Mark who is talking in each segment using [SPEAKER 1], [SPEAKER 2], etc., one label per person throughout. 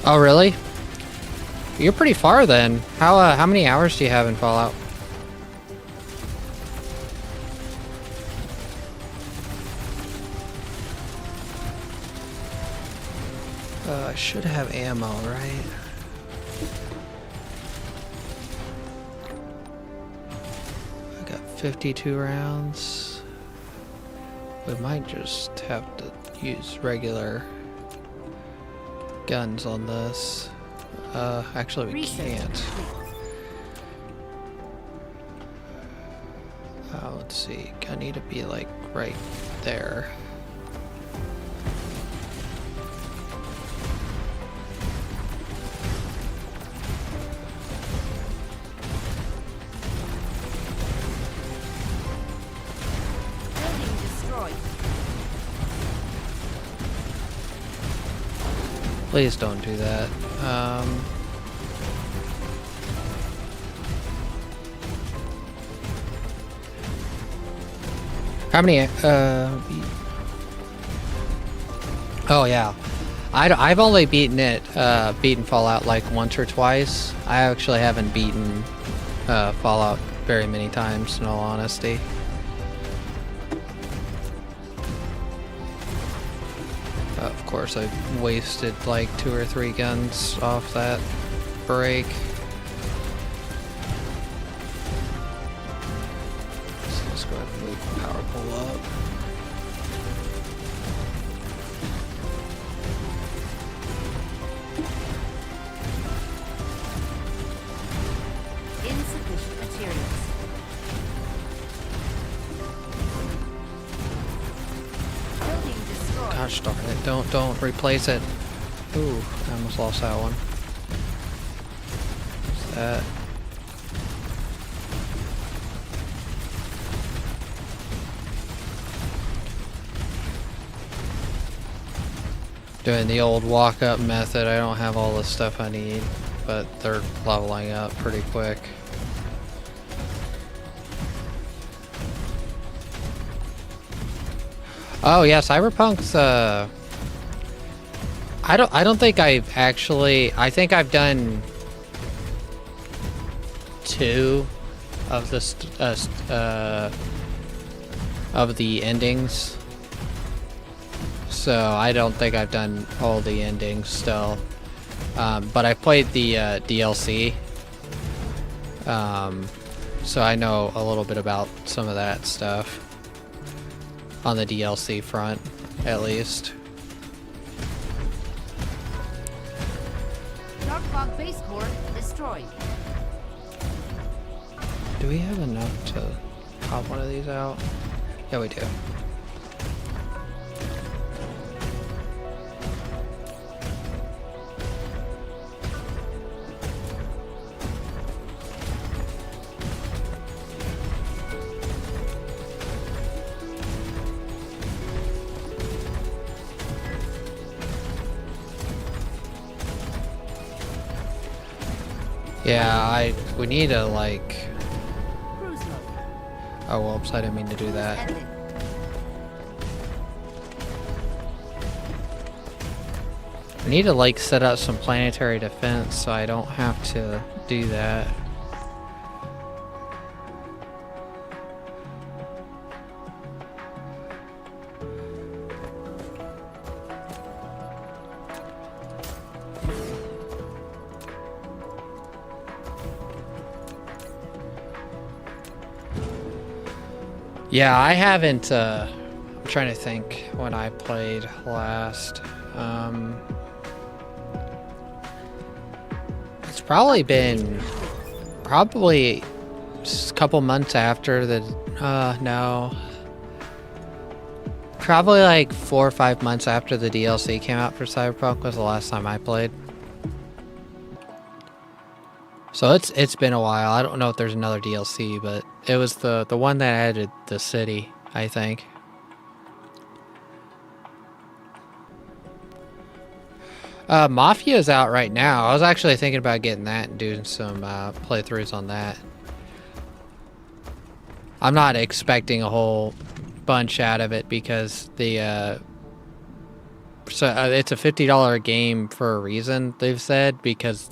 [SPEAKER 1] Oh, really? You're pretty far then. How many hours do you have in Fallout? I should have ammo, right? I got 52 rounds. We might just have to use regular guns on this. Actually we can't. Let's see. I need to be like right there. Please don't do that. How many, oh yeah. I've only beaten Fallout like once or twice. I actually haven't beaten, Fallout very many times, in all honesty. Of course, I wasted like 2 or 3 guns off that break. So let's go ahead and move the power pole up.
[SPEAKER 2] Insufficient materials.
[SPEAKER 1] Gosh darn it, don't replace it. Ooh, I almost lost that one. What's that? Doing the old walk-up method. I don't have all the stuff I need, but they're leveling up pretty quick. Oh yeah, Cyberpunk's I don't think I've actually, I think I've done 2 of the endings. So I don't think I've done all the endings still. But I played the DLC. So I know a little bit about some of that stuff. On the DLC front, at least.
[SPEAKER 2] Dark fog base core destroyed.
[SPEAKER 1] Do we have enough to pop one of these out? Yeah, we do. Yeah, we need to like...
[SPEAKER 2] Cruise mode.
[SPEAKER 1] Oh, whoops, I didn't mean to do that.
[SPEAKER 2] Ended.
[SPEAKER 1] I need to like set up some planetary defense so I don't have to do that. Yeah, I haven't, I'm trying to think when I played last. It's probably been, a couple months after the, no. Probably like 4 or 5 months after the DLC came out for Cyberpunk was the last time I played. So it's been a while. I don't know if there's another DLC, but it was the one that added the city, I think. Mafia is out right now. I was actually thinking about getting that and doing some playthroughs on that. I'm not expecting a whole bunch out of it because the So it's a $50 game for a reason, they've said, because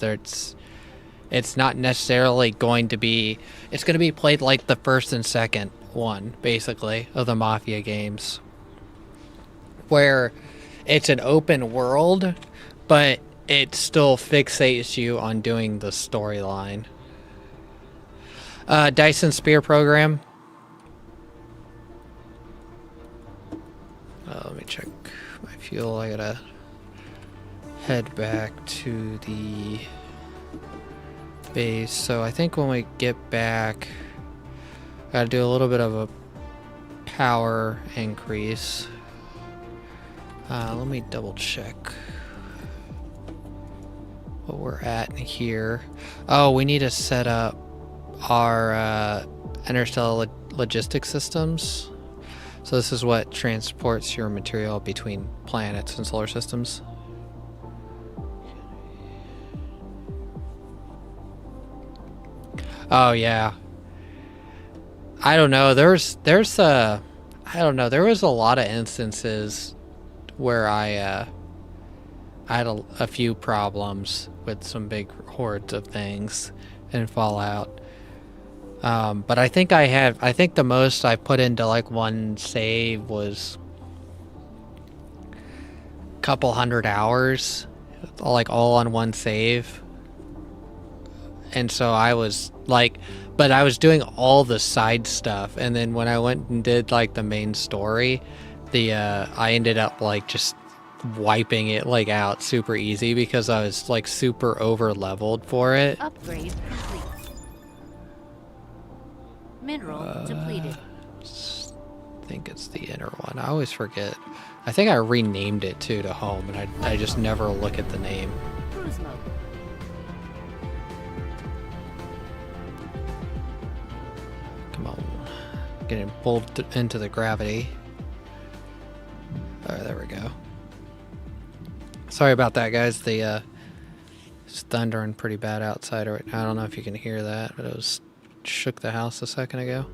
[SPEAKER 1] it's not necessarily going to be... It's going to be played like the first and second one, basically, of the Mafia games. Where it's an open world, but it still fixates you on doing the storyline. Dyson Spear program. Let me check my fuel. I gotta head back to the base. So I think when we get back, gotta do a little bit of a power increase. Let me double check what we're at here. Oh, we need to set up our interstellar logistics systems. So this is what transports your material between planets and solar systems. Oh yeah. I don't know. There was a lot of instances where I had a few problems with some big hordes of things in Fallout. But I think the most I put into like one save was a couple 100 hours, like all on one save. And so I was like, but I was doing all the side stuff. And then when I went and did like the main story, I ended up like just wiping it like out super easy because I was like super over leveled for it.
[SPEAKER 2] Upgrade complete. Mineral depleted.
[SPEAKER 1] I think it's the inner one. I always forget. I think I renamed it too to home, and I just never look at the name.
[SPEAKER 2] Cruise mode.
[SPEAKER 1] Come on. Getting pulled into the gravity. Alright, there we go. Sorry about that, guys. It's thundering pretty bad outside right now. I don't know if you can hear that, but it was shook the house a second ago.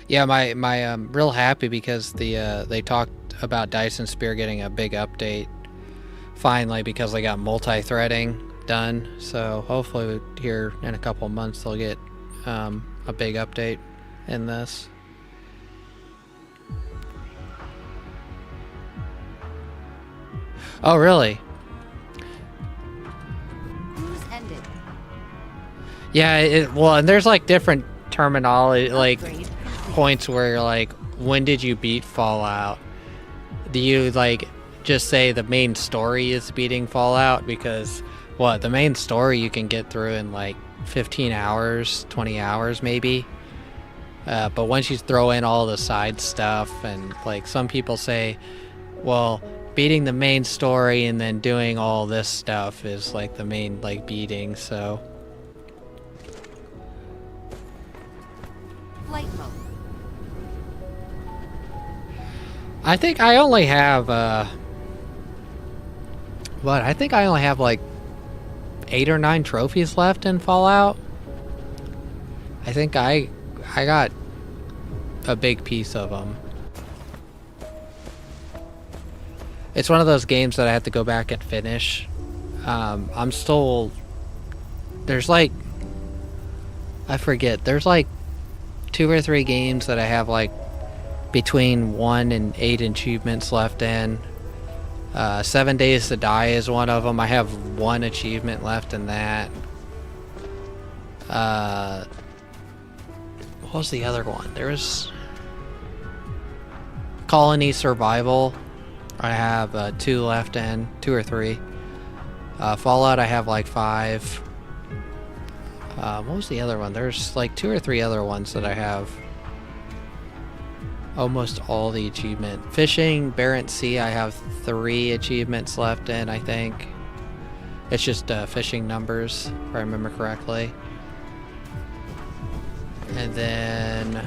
[SPEAKER 1] Yeah, I'm real happy because they talked about Dyson Spear getting a big update finally because they got multi-threading done. So hopefully here in a couple of months they'll get a big update in this. Oh, really?
[SPEAKER 2] Cruise ended.
[SPEAKER 1] Yeah, well, and there's like different terminology, like
[SPEAKER 2] Upgrade complete.
[SPEAKER 1] points where you're like, when did you beat Fallout? Do you like just say the main story is beating Fallout? Because the main story you can get through in like 15 hours, 20 hours maybe. But once you throw in all the side stuff, and like some people say, well, beating the main story and then doing all this stuff is like the main like beating. So
[SPEAKER 2] Flight mode.
[SPEAKER 1] I think I only have I think I only have like 8 or 9 trophies left in Fallout. I think I got a big piece of them. It's one of those games that I have to go back and finish. I'm still... There's like... I forget. There's like 2 or 3 games that I have like between 1 and 8 achievements left in. 7 Days to Die is one of them. I have 1 achievement left in that. What was the other one? There was... Colony Survival. I have 2 left in. 2 or 3. Fallout I have like 5. What was the other one? There's like 2 or 3 other ones that I have almost all the achievement. Fishing, Barents Sea, I have 3 achievements left in, I think. It's just fishing numbers, if I remember correctly. And then...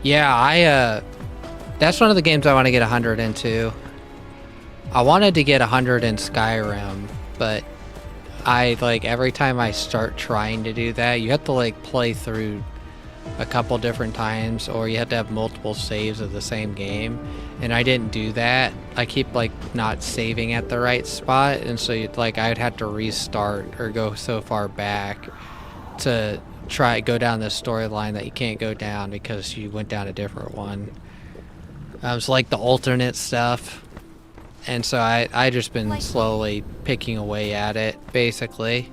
[SPEAKER 1] yeah, That's one of the games I want to get 100 into. I wanted to get 100 in Skyrim, but I, like, every time I start trying to do that, you have to, like, play through a couple different times, or you have to have multiple saves of the same game, and I didn't do that. I keep, like, not saving at the right spot, and so, like, I'd have to restart or go so far back to go down this storyline that you can't go down because you went down a different one. So, like, the alternate stuff. And so I just been slowly picking away at it, basically.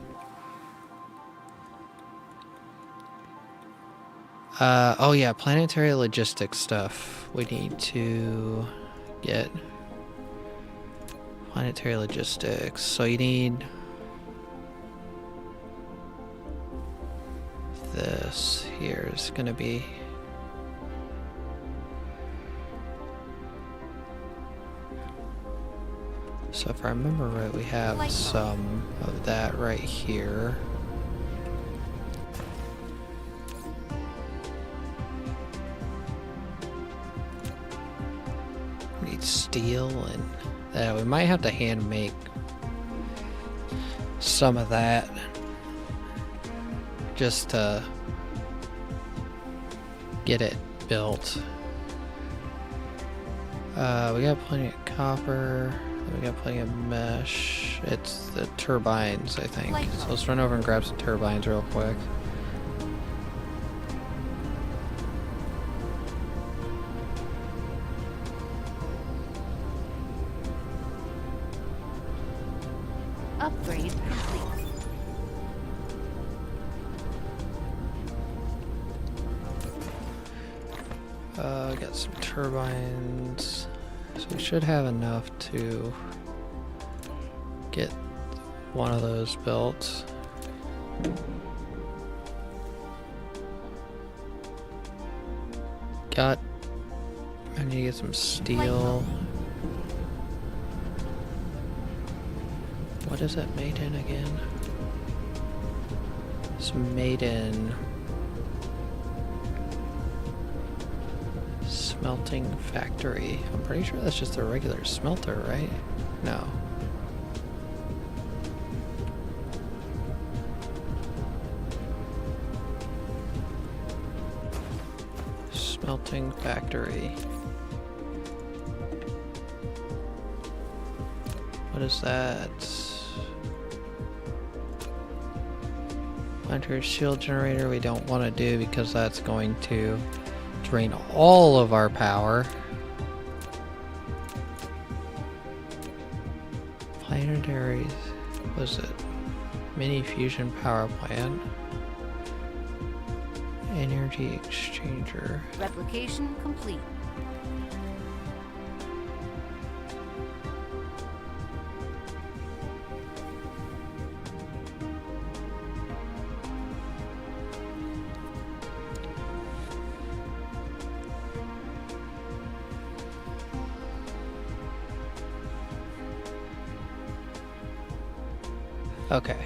[SPEAKER 1] Oh yeah, planetary logistics stuff. We need to get planetary logistics. So you need this here is gonna be so if I remember right, we have some of that right here. We need steel, and we might have to hand make some of that just to get it built. We got plenty of copper. We got plenty of mesh. It's the turbines, I think. So let's run over and grab some turbines real quick.
[SPEAKER 2] Upgrade complete.
[SPEAKER 1] I got some turbines. So we should have enough to get one of those built. I need to get some steel. What is it made in again? It's made in smelting factory. I'm pretty sure that's just a regular smelter, right? No. Smelting factory. What is that? Planetary shield generator we don't want to do because that's going to drain all of our power. Planetary, what was it? Mini fusion power plant. Energy exchanger.
[SPEAKER 2] Replication complete.
[SPEAKER 1] Okay,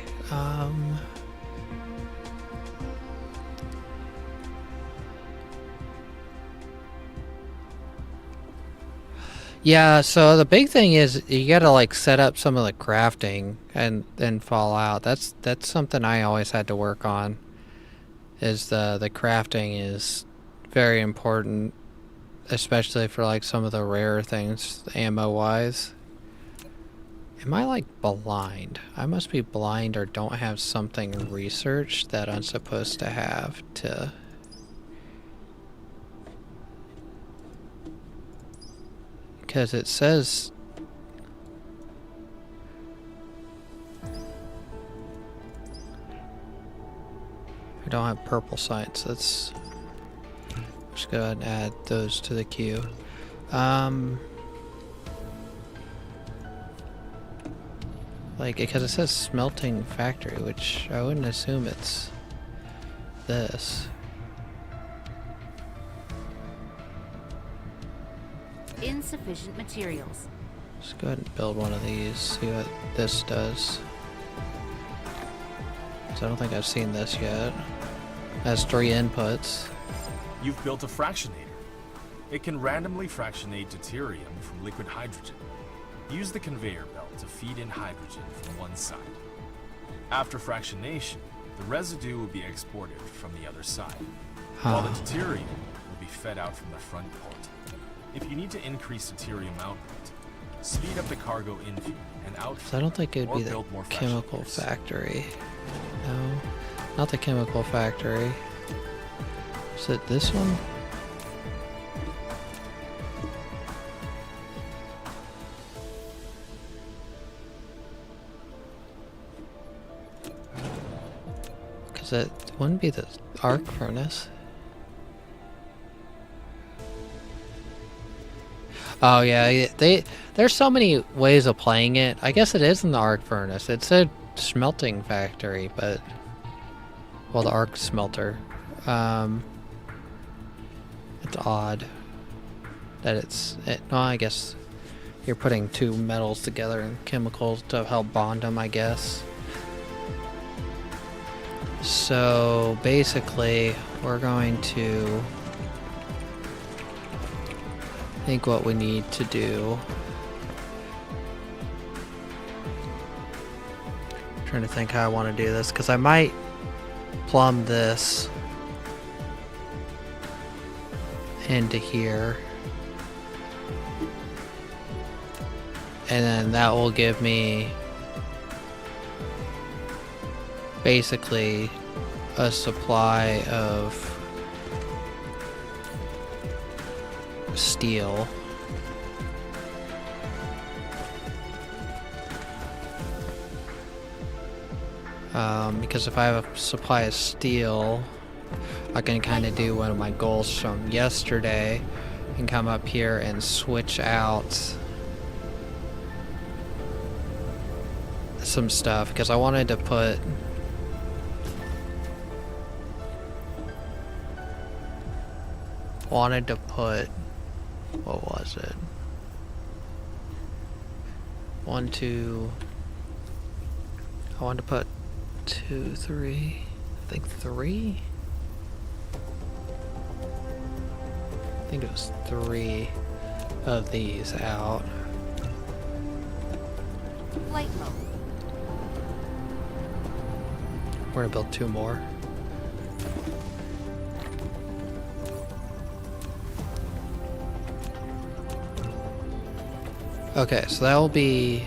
[SPEAKER 1] yeah, so the big thing is you gotta like set up some of the crafting and then Fallout. That's something I always had to work on. Is the crafting is very important, especially for like some of the rare things ammo wise. Am I like blind? I must be blind or don't have something researched that I'm supposed to have to... Because it says... I don't have purple science. Let's just go ahead and add those to the queue. Like, because it says smelting factory, which I wouldn't assume it's this.
[SPEAKER 2] Insufficient materials.
[SPEAKER 1] Let's go ahead and build one of these, see what this does. So I don't think I've seen this yet. It has 3 inputs.
[SPEAKER 3] You've built a fractionator. It can randomly fractionate deuterium from liquid hydrogen. Use the conveyor belt to feed in hydrogen from one side. After fractionation, the residue will be exported from the other side, while the deuterium will be fed out from the front port. If you need to increase deuterium output, speed up the cargo inflow and outflow.
[SPEAKER 1] I don't think it would
[SPEAKER 3] or
[SPEAKER 1] be the
[SPEAKER 3] build more
[SPEAKER 1] chemical
[SPEAKER 3] fractionators.
[SPEAKER 1] factory. No, not the chemical factory. Is it this one? Because it wouldn't be the arc furnace. Oh yeah, there's so many ways of playing it. I guess it isn't the arc furnace. It's a smelting factory, but well, the arc smelter. It's odd that no, I guess you're putting two metals together and chemicals to help bond them, I guess. So basically, we're going to think what we need to do. I'm trying to think how I want to do this, because I might plumb this into here, and then that will give me basically a supply of steel. Because if I have a supply of steel, I can kind of do one of my goals from yesterday and come up here and switch out some stuff, because I wanted to put what was it? 1, 2. I wanted to put 2, 3. I think 3. I think it was 3 of these out.
[SPEAKER 2] Flight mode.
[SPEAKER 1] We're gonna build 2 more. Okay, so that will be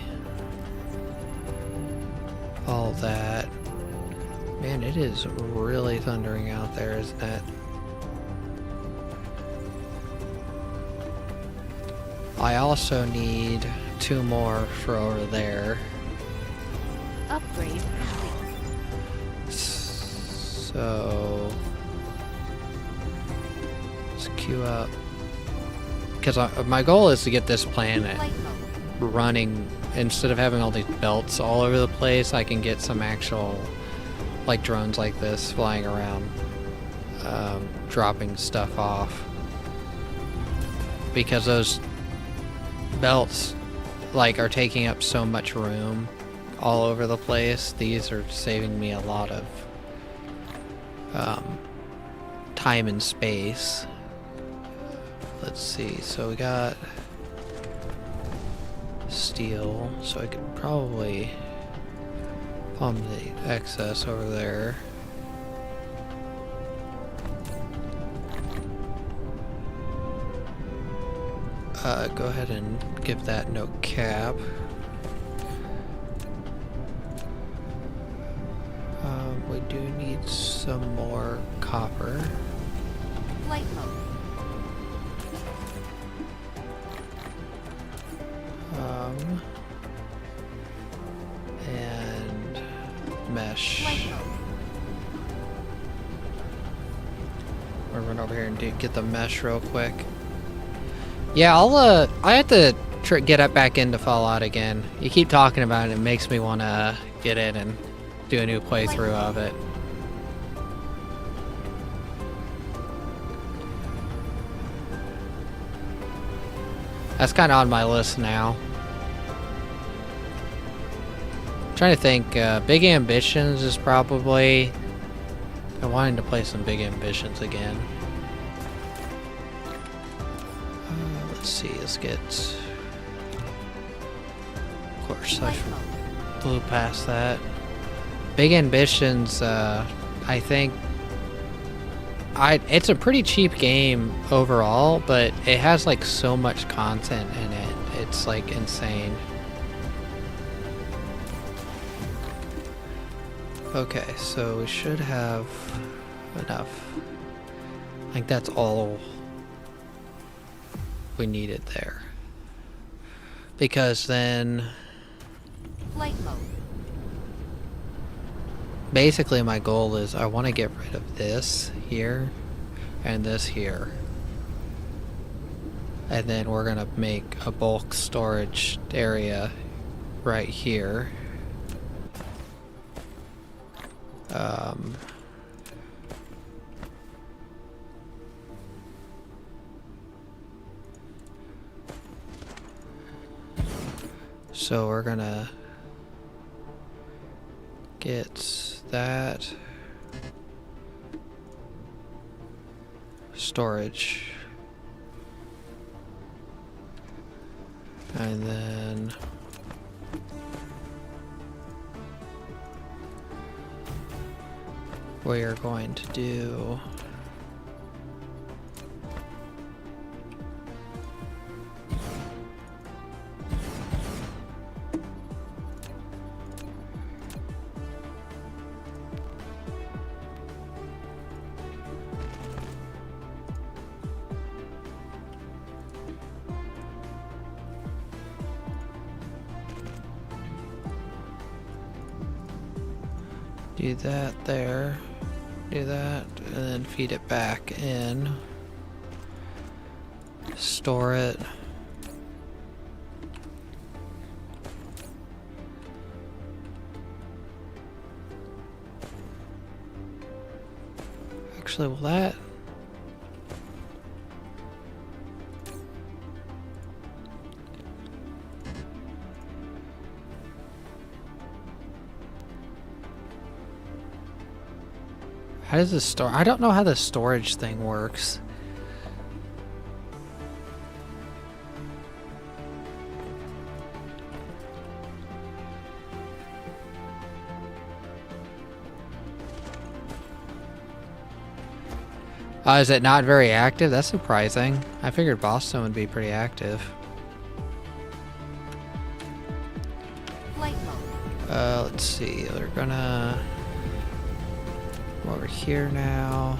[SPEAKER 1] all that. Man, it is really thundering out there, isn't it? I also need 2 more for over there.
[SPEAKER 2] Upgrade complete.
[SPEAKER 1] So let's queue up, because my goal is to get this planet
[SPEAKER 2] Flight mode.
[SPEAKER 1] running. Instead of having all these belts all over the place, I can get some actual like drones like this flying around, dropping stuff off, because those belts like are taking up so much room all over the place. These are saving me a lot of time and space. Let's see, so we got steel, so I could probably pump the excess over there. Go ahead and give that no cap. We do need some more copper.
[SPEAKER 2] Flight mode.
[SPEAKER 1] And mesh.
[SPEAKER 2] Flight mode.
[SPEAKER 1] We'll run over here and get the mesh real quick. Yeah, I have to get up back into Fallout again. You keep talking about it, it makes me want to get in and do a new playthrough of it. That's kind of on my list now. I'm trying to think, Big Ambitions is probably... I'm wanting to play some Big Ambitions again. Let's see, let's get... Of course, I
[SPEAKER 2] Flight mode.
[SPEAKER 1] blew past that. Big Ambitions, I think... It's a pretty cheap game overall, but it has like so much content in it. It's like insane. Okay, so we should have enough. I think that's all we needed there. Because then
[SPEAKER 2] Flight mode.
[SPEAKER 1] basically my goal is I want to get rid of this here and this here. And then we're gonna make a bulk storage area right here. So we're gonna get that storage, and then we are going to do that there, do that, and then feed it back in, store it. Actually, will that... How does this store? I don't know how the storage thing works. Is it not very active? That's surprising. I figured Boston would be pretty active.
[SPEAKER 2] Flight mode.
[SPEAKER 1] Let's see. We're gonna... over here now.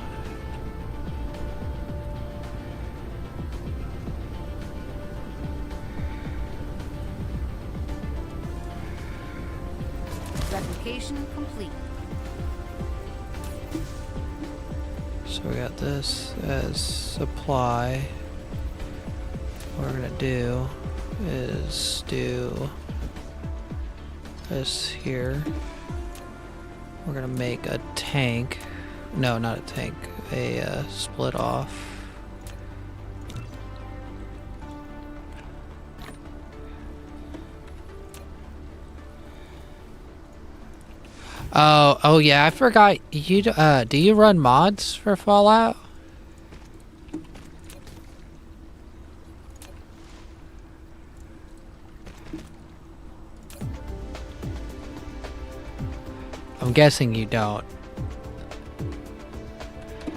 [SPEAKER 2] Replication complete.
[SPEAKER 1] So we got this as supply. What we're gonna do is do this here. We're gonna make a tank. No, not a tank. A split off. Oh yeah, I forgot. You do you run mods for Fallout? I'm guessing you don't.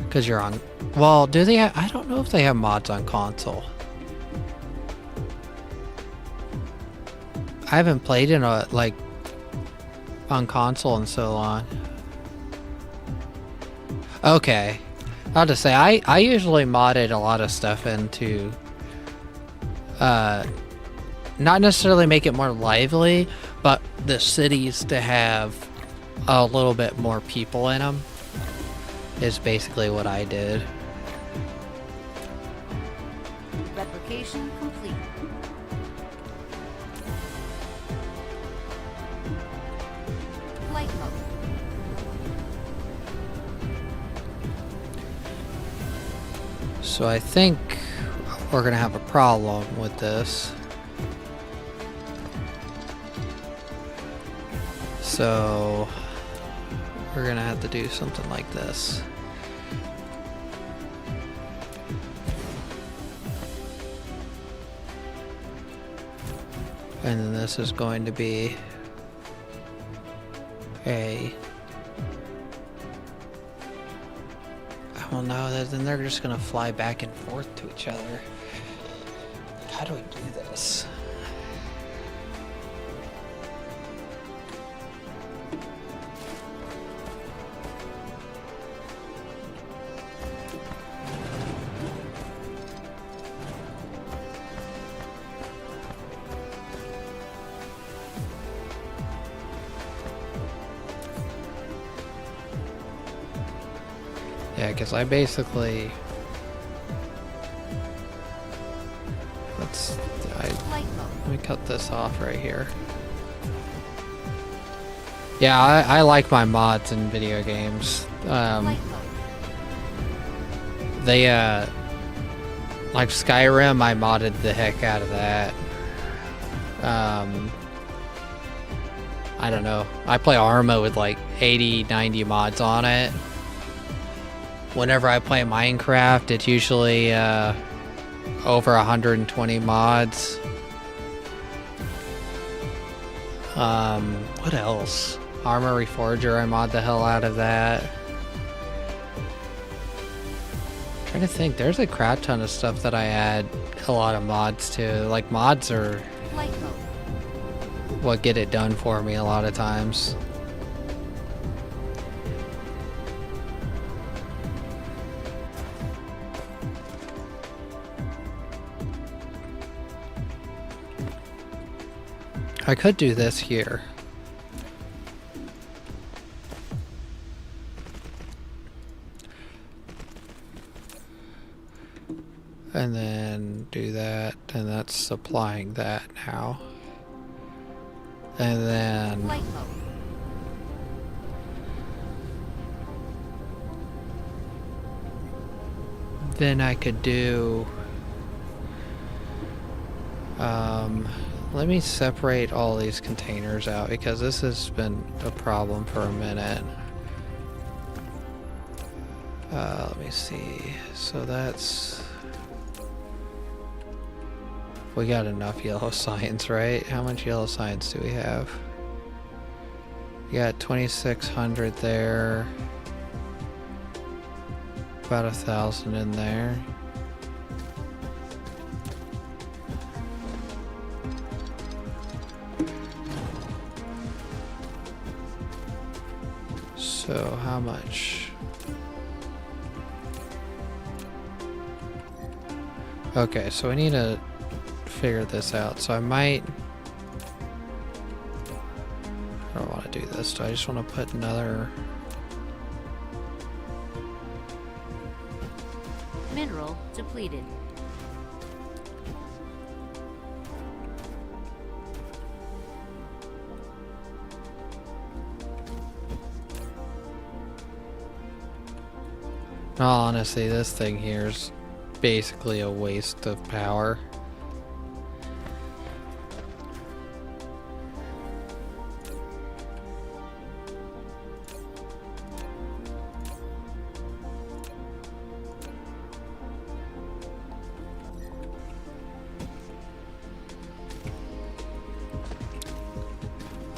[SPEAKER 1] Because you're on... Well, do they have... I don't know if they have mods on console. I haven't played in a, like, on console in so long. Okay. I'll just say, I usually modded a lot of stuff into... not necessarily make it more lively, but the cities to have a little bit more people in them is basically what I did.
[SPEAKER 2] Replication complete. Flight mode.
[SPEAKER 1] So I think we're gonna have a problem with this. So we're gonna have to do something like this. And then this is going to be a... Oh no, then they're just gonna fly back and forth to each other. How do we do this? Yeah, because I basically... Let me cut this off right here. Yeah, I like my mods in video games. They, like Skyrim, I modded the heck out of that. I don't know. I play Arma with like 80, 90 mods on it. Whenever I play Minecraft, it's usually over 120 mods. What else? Armor Reforger, I mod the hell out of that. Trying to think, there's a crap ton of stuff that I add a lot of mods to. Like, mods are what get it done for me a lot of times. I could do this here. And then do that, and that's supplying that now. And then... Then I could do... let me separate all these containers out because this has been a problem for a minute. Let me see. So that's... We got enough yellow science, right? How much yellow science do we have? We got 2,600 there. About 1,000 in there. So how much? Okay, so we need to figure this out. So I might... I don't want to do this. Do I just want to put another...
[SPEAKER 2] Mineral depleted.
[SPEAKER 1] No, honestly, this thing here is basically a waste of power.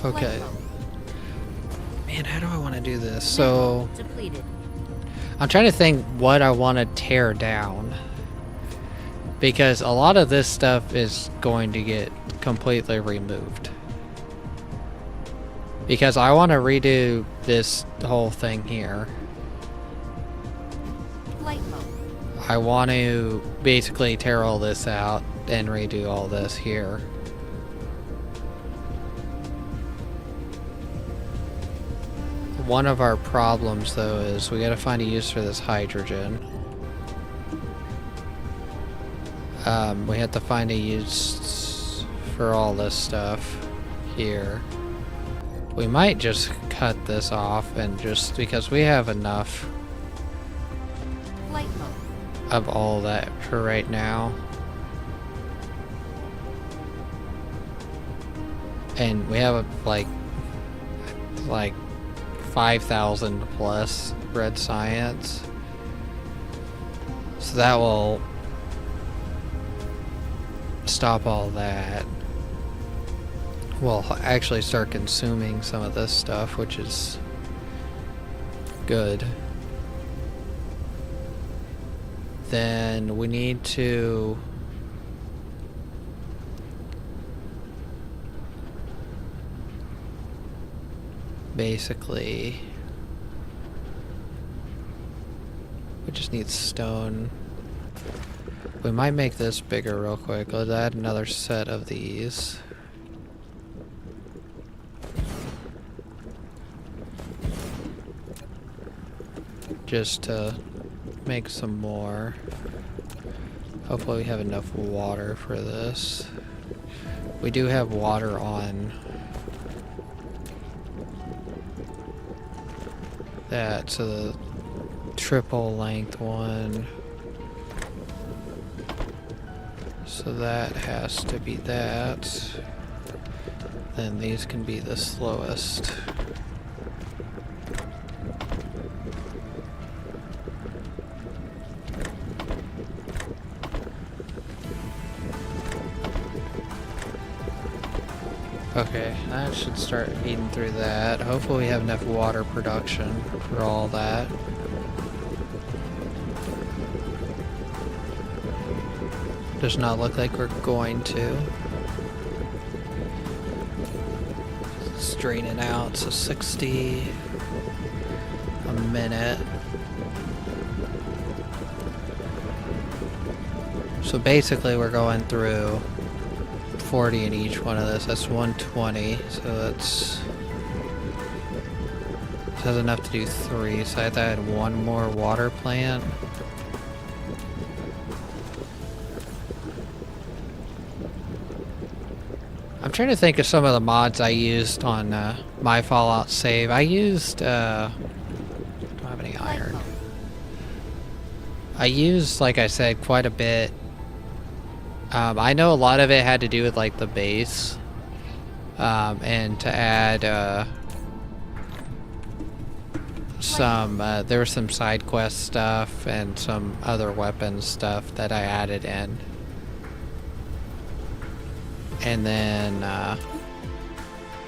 [SPEAKER 1] Okay. Man, how do I want to do this? So...
[SPEAKER 2] Depleted.
[SPEAKER 1] I'm trying to think what I want to tear down. Because a lot of this stuff is going to get completely removed. Because I want to redo this whole thing here.
[SPEAKER 2] Light mode.
[SPEAKER 1] I want to basically tear all this out and redo all this here. One of our problems, though, is we gotta find a use for this hydrogen. We have to find a use for all this stuff here. We might just cut this off and just because we have enough
[SPEAKER 2] Light mode.
[SPEAKER 1] of all that for right now. And we have like 5,000 plus red science. So that will stop all that. will actually start consuming some of this stuff, which is good. Then we need to basically, we just need stone. We might make this bigger real quick. Let's add another set of these. Just to make some more. Hopefully we have enough water for this. We do have water on that, so the triple length one. So that has to be that. Then these can be the slowest. Okay, that should start eating through that. Hopefully we have enough water production for all that. Does not look like we're going to. It's draining out, so 60 a minute. So basically we're going through 40 in each one of this. That's 120, so that's... That's enough to do 3, so I have to add 1 more water plant. I'm trying to think of some of the mods I used on my Fallout save. I used, don't have any iron. I used, like I said, quite a bit. I know a lot of it had to do with like the base, and to add some, there was some side quest stuff and some other weapons stuff that I added in. And then,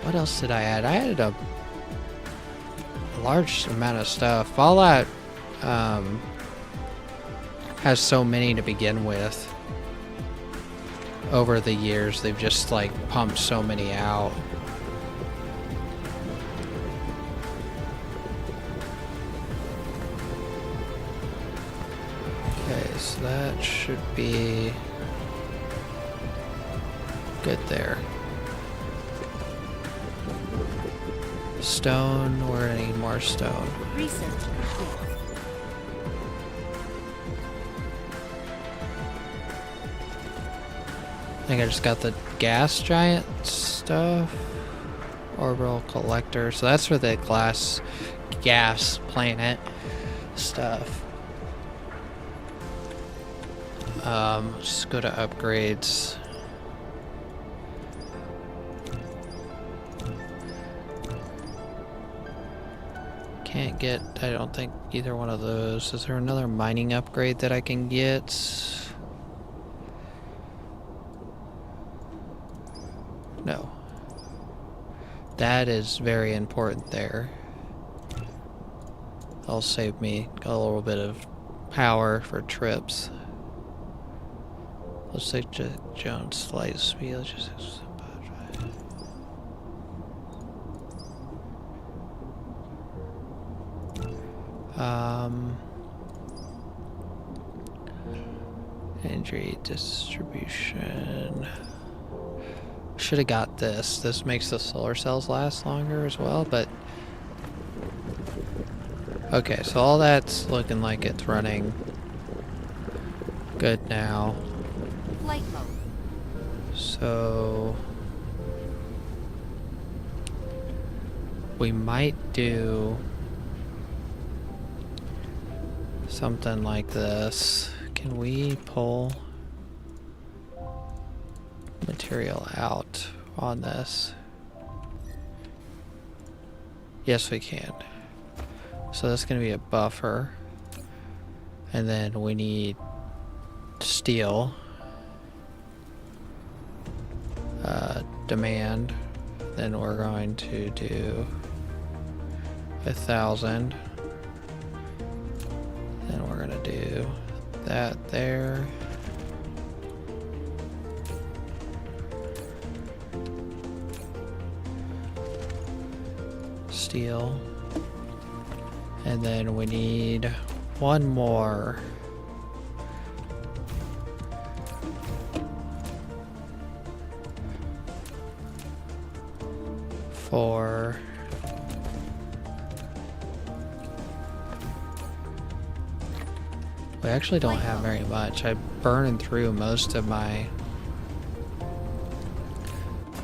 [SPEAKER 1] what else did I add? I added a large amount of stuff. Fallout has so many to begin with. Over the years, they've just like pumped so many out. Okay, so that should be good there. Stone, we're gonna need more stone.
[SPEAKER 2] Research complete.
[SPEAKER 1] I think I just got the gas giant stuff. Orbital collector. So that's for the gas planet stuff. Let's go to upgrades. Can't get, I don't think, either one of those. Is there another mining upgrade that I can get? No. That is very important there. That'll save me a little bit of power for trips. Let's say Jones light speed. Let's just injury distribution. Should have got this. This makes the solar cells last longer as well, but okay, so all that's looking like it's running good now.
[SPEAKER 2] Flight mode.
[SPEAKER 1] So we might do something like this. Can we pull material out on this? Yes, we can. So that's going to be a buffer. And then we need steel. Demand. Then we're going to do 1,000. Then we're gonna do that there. Steel. And then we need one more. For we actually don't have very much. I burned through most of my,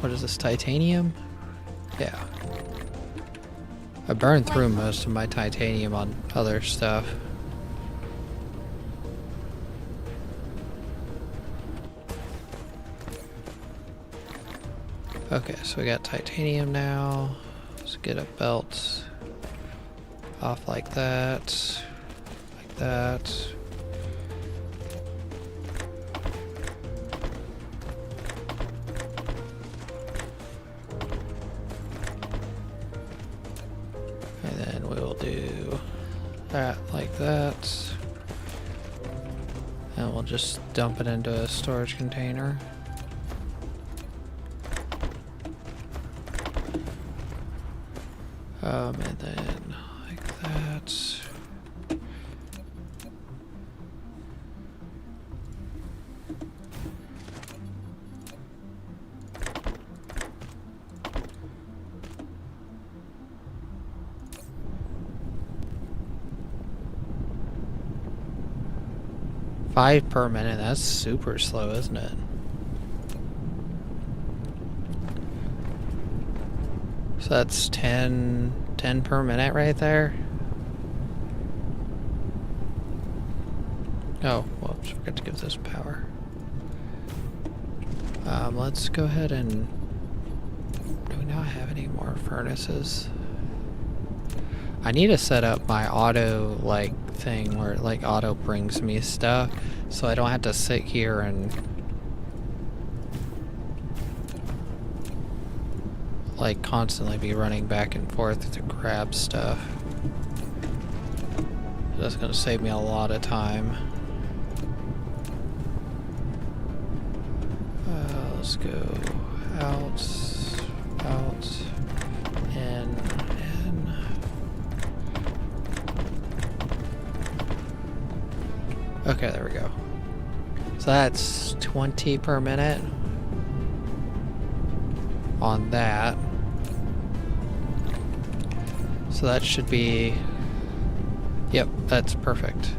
[SPEAKER 1] what is this, titanium? Yeah. I burned through most of my titanium on other stuff. Okay, so we got titanium now. Let's get a belt off like that. Like that. And then we will do that like that. And we'll just dump it into a storage container. And then like that. Five per minute, that's super slow, isn't it? So that's 10 per minute right there. Oh, whoops, forgot to give this power. Let's go ahead and... Do we not have any more furnaces? I need to set up my auto, like, thing where it, like, auto brings me stuff, so I don't have to sit here and... like constantly be running back and forth to grab stuff. That's gonna save me a lot of time. Let's go out, in. Okay, there we go. So that's 20 per minute on that. So that should be, yep, that's perfect.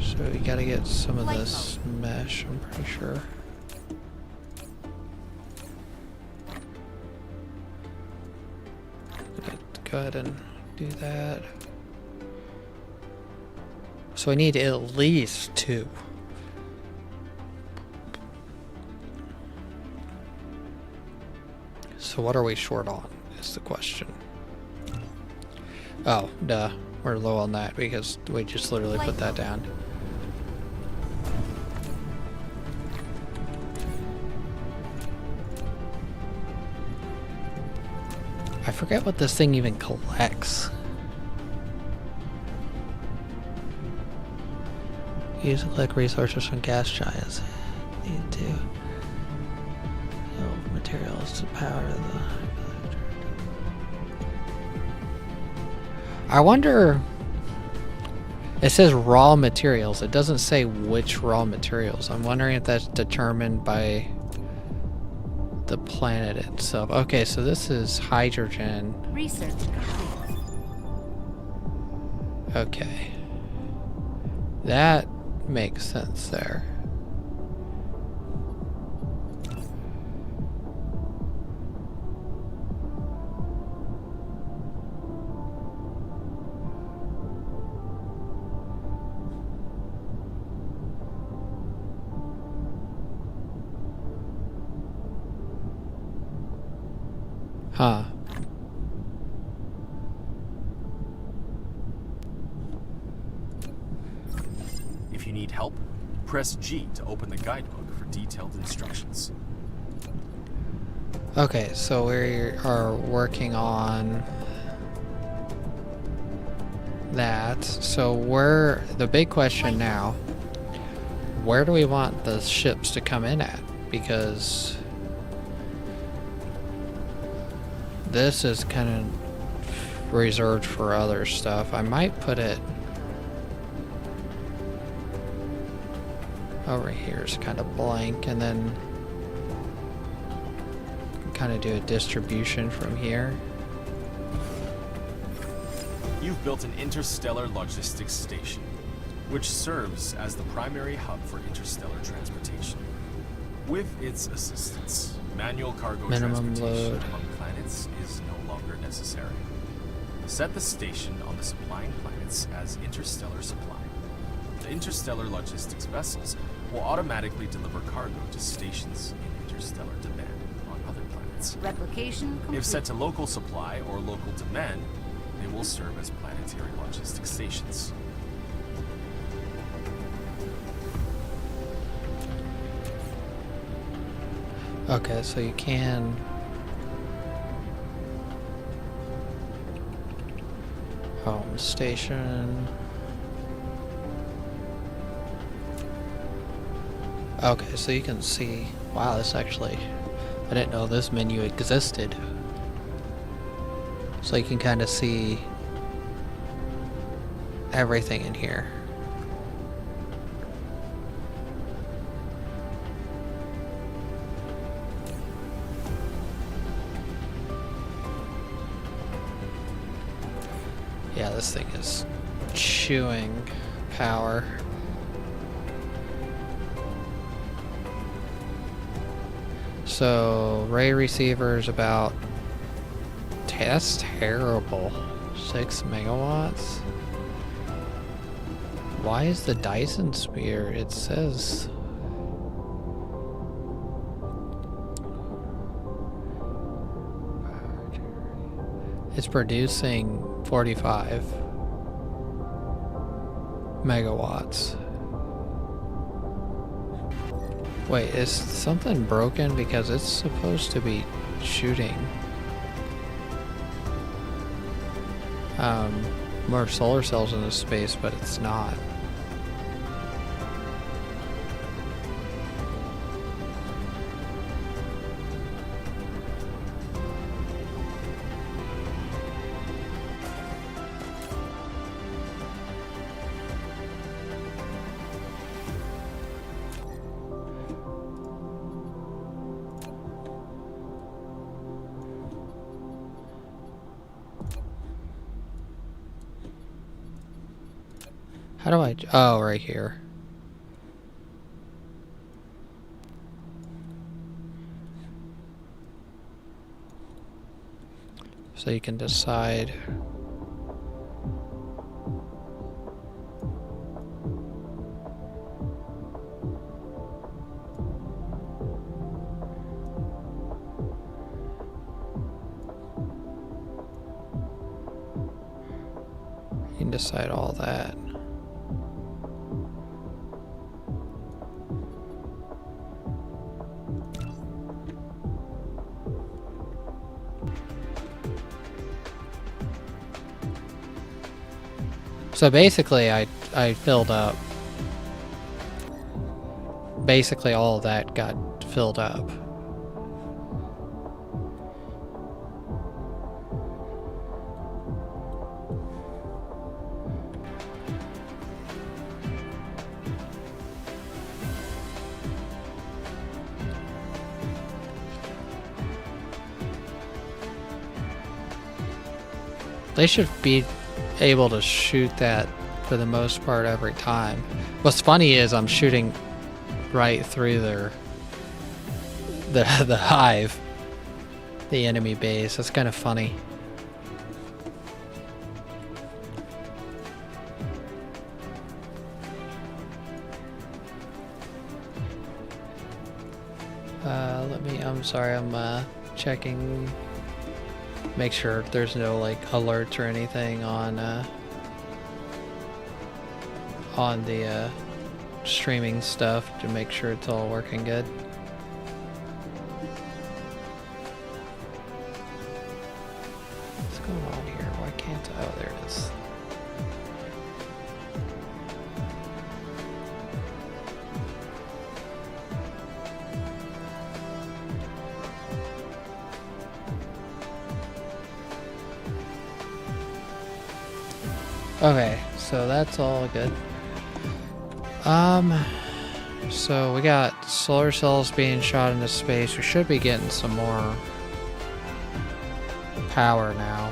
[SPEAKER 1] So we gotta get some of this mesh, I'm pretty sure. Go ahead and do that. So I need at least 2. So what are we short on, is the question. Oh, duh. We're low on that because we just literally put that down. I forget what this thing even collects. Use to collect resources from gas giants. Need to. Materials to power the... I wonder... It says raw materials. It doesn't say which raw materials. I'm wondering if that's determined by the planet itself. Okay, so this is hydrogen.
[SPEAKER 2] Research complete.
[SPEAKER 1] Okay. That makes sense there. Huh.
[SPEAKER 3] If you need help, press G to open the guidebook for detailed instructions.
[SPEAKER 1] Okay, so we are working on that. So the big question now, where do we want the ships to come in at? Because this is kind of reserved for other stuff. I might put it over here is kind of blank, and then kind of do a distribution from here.
[SPEAKER 3] You've built an interstellar logistics station, which serves as the primary hub for interstellar transportation. With its assistance, manual cargo
[SPEAKER 1] Minimum
[SPEAKER 3] transportation
[SPEAKER 1] load.
[SPEAKER 3] among planets is no longer necessary. Set the station on the supplying planets as interstellar supply. The interstellar logistics vessels will automatically deliver cargo to stations in interstellar demand on other planets.
[SPEAKER 2] Replication complete.
[SPEAKER 3] If set to local supply or local demand, they will serve as planetary logistics stations.
[SPEAKER 1] Okay, so you can home station. Okay, so you can see, wow, this actually, I didn't know this menu existed. So you can kind of see everything in here. Yeah, this thing is chewing power. So, ray receiver is about... That's terrible. 6 megawatts? Why is the Dyson sphere? It says... It's producing 45 megawatts. Wait, is something broken? Because it's supposed to be shooting more solar cells into space, but it's not. How do I... Oh, right here. So you can decide... You can decide all that. So basically, I filled up. Basically, all of that got filled up. They should be able to shoot that for the most part every time. What's funny is I'm shooting right through the hive, the enemy base. That's kind of funny. I'm sorry, I'm checking. Make sure there's no like alerts or anything on the streaming stuff to make sure it's all working good. What's going on here? Why can't I? Oh, there it is. Okay, so that's all good. So we got solar cells being shot into space. We should be getting some more power now.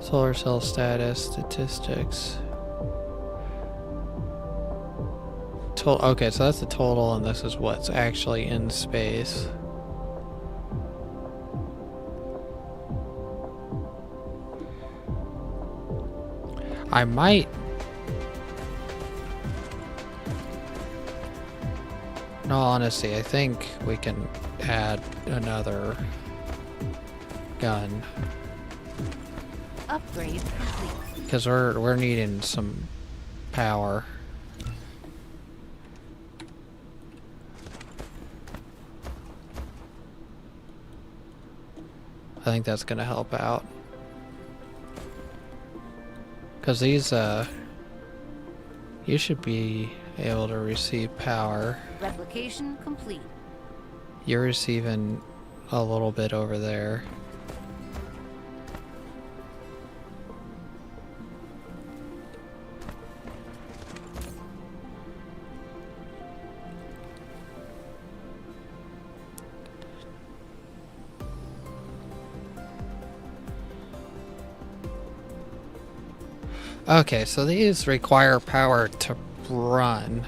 [SPEAKER 1] Solar cell status, statistics. Okay, so that's the total, and this is what's actually in space. I might... In all honesty, I think we can add another gun.
[SPEAKER 2] Upgrade complete.
[SPEAKER 1] Because we're needing some power. I think that's gonna help out. Because these, you should be able to receive power.
[SPEAKER 2] Replication complete.
[SPEAKER 1] You're receiving a little bit over there. Okay, so these require power to run.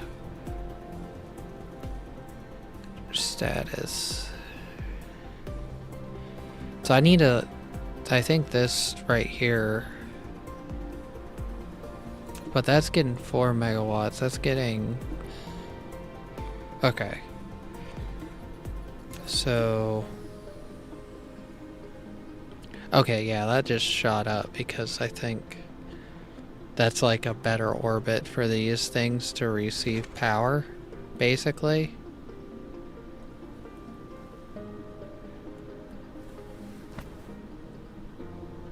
[SPEAKER 1] Status. So I need a... I think this right here... But that's getting 4 megawatts. That's getting... Okay. So... Okay, yeah, that just shot up because I think... That's like a better orbit for these things to receive power, basically.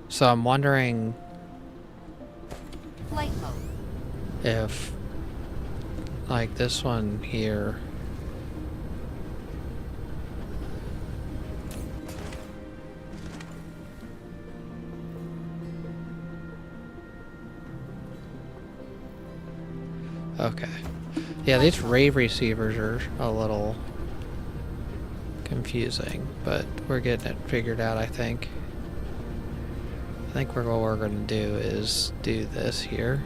[SPEAKER 1] So I'm wondering
[SPEAKER 2] Flight mode.
[SPEAKER 1] if, like this one here, okay. Yeah, these rave receivers are a little confusing, but we're getting it figured out, I think. I think what we're going to do is do this here.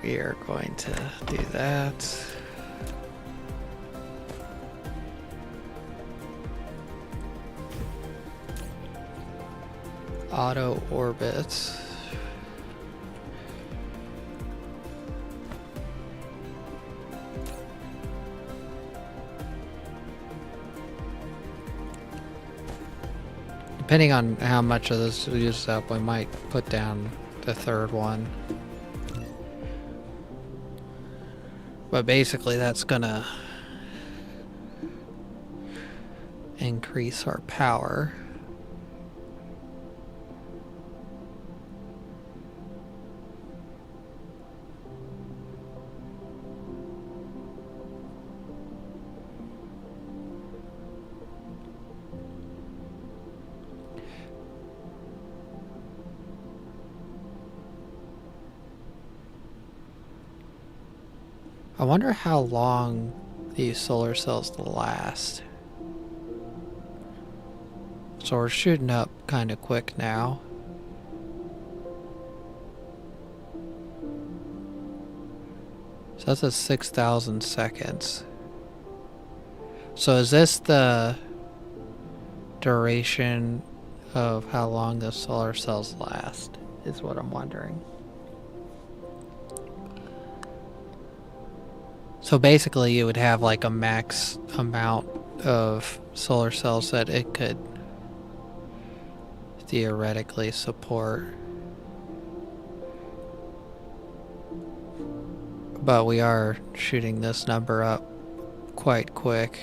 [SPEAKER 1] We are going to do that. Auto orbits. Depending on how much of this uses up, we might put down the third one. But basically that's gonna increase our power. I wonder how long these solar cells last. So we're shooting up kind of quick now. So that's a 6,000 seconds. So is this the duration of how long the solar cells last? Is what I'm wondering. So basically you would have like a max amount of solar cells that it could theoretically support. But we are shooting this number up quite quick.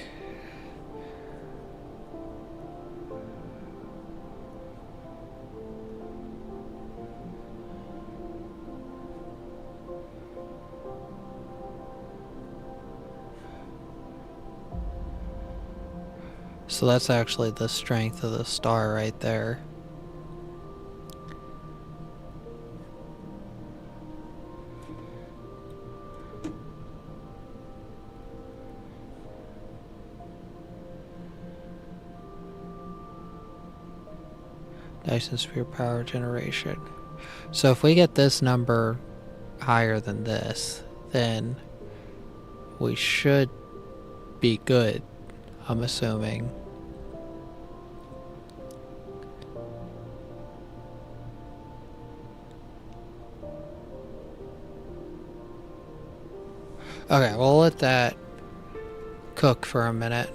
[SPEAKER 1] So that's actually the strength of the star right there. Dyson sphere power generation. So if we get this number higher than this, then we should be good, I'm assuming. Okay, we'll let that cook for a minute.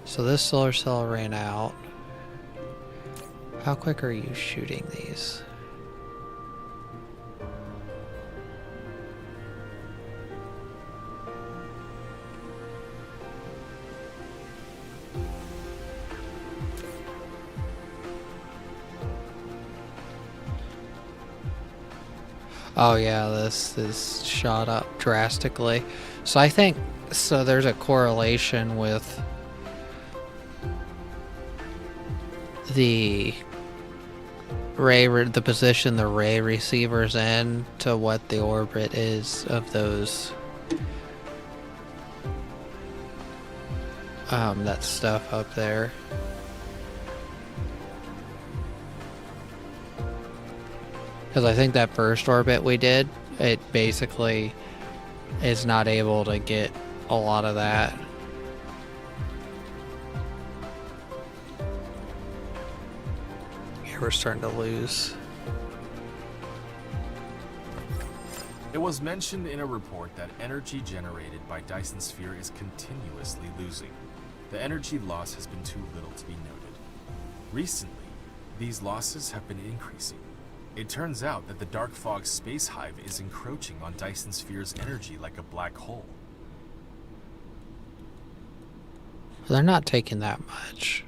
[SPEAKER 1] So this solar cell ran out. How quick are you shooting these? Oh yeah, this is shot up drastically. So I think, so there's a correlation with the the position the ray receiver's in to what the orbit is of those that stuff up there. Because I think that first orbit we did, it basically is not able to get a lot of that. We're starting to lose.
[SPEAKER 3] It was mentioned in a report that energy generated by Dyson sphere is continuously losing. The energy loss has been too little to be noted. Recently, these losses have been increasing. It turns out that the dark fog space hive is encroaching on Dyson sphere's energy like a black hole.
[SPEAKER 1] They're not taking that much.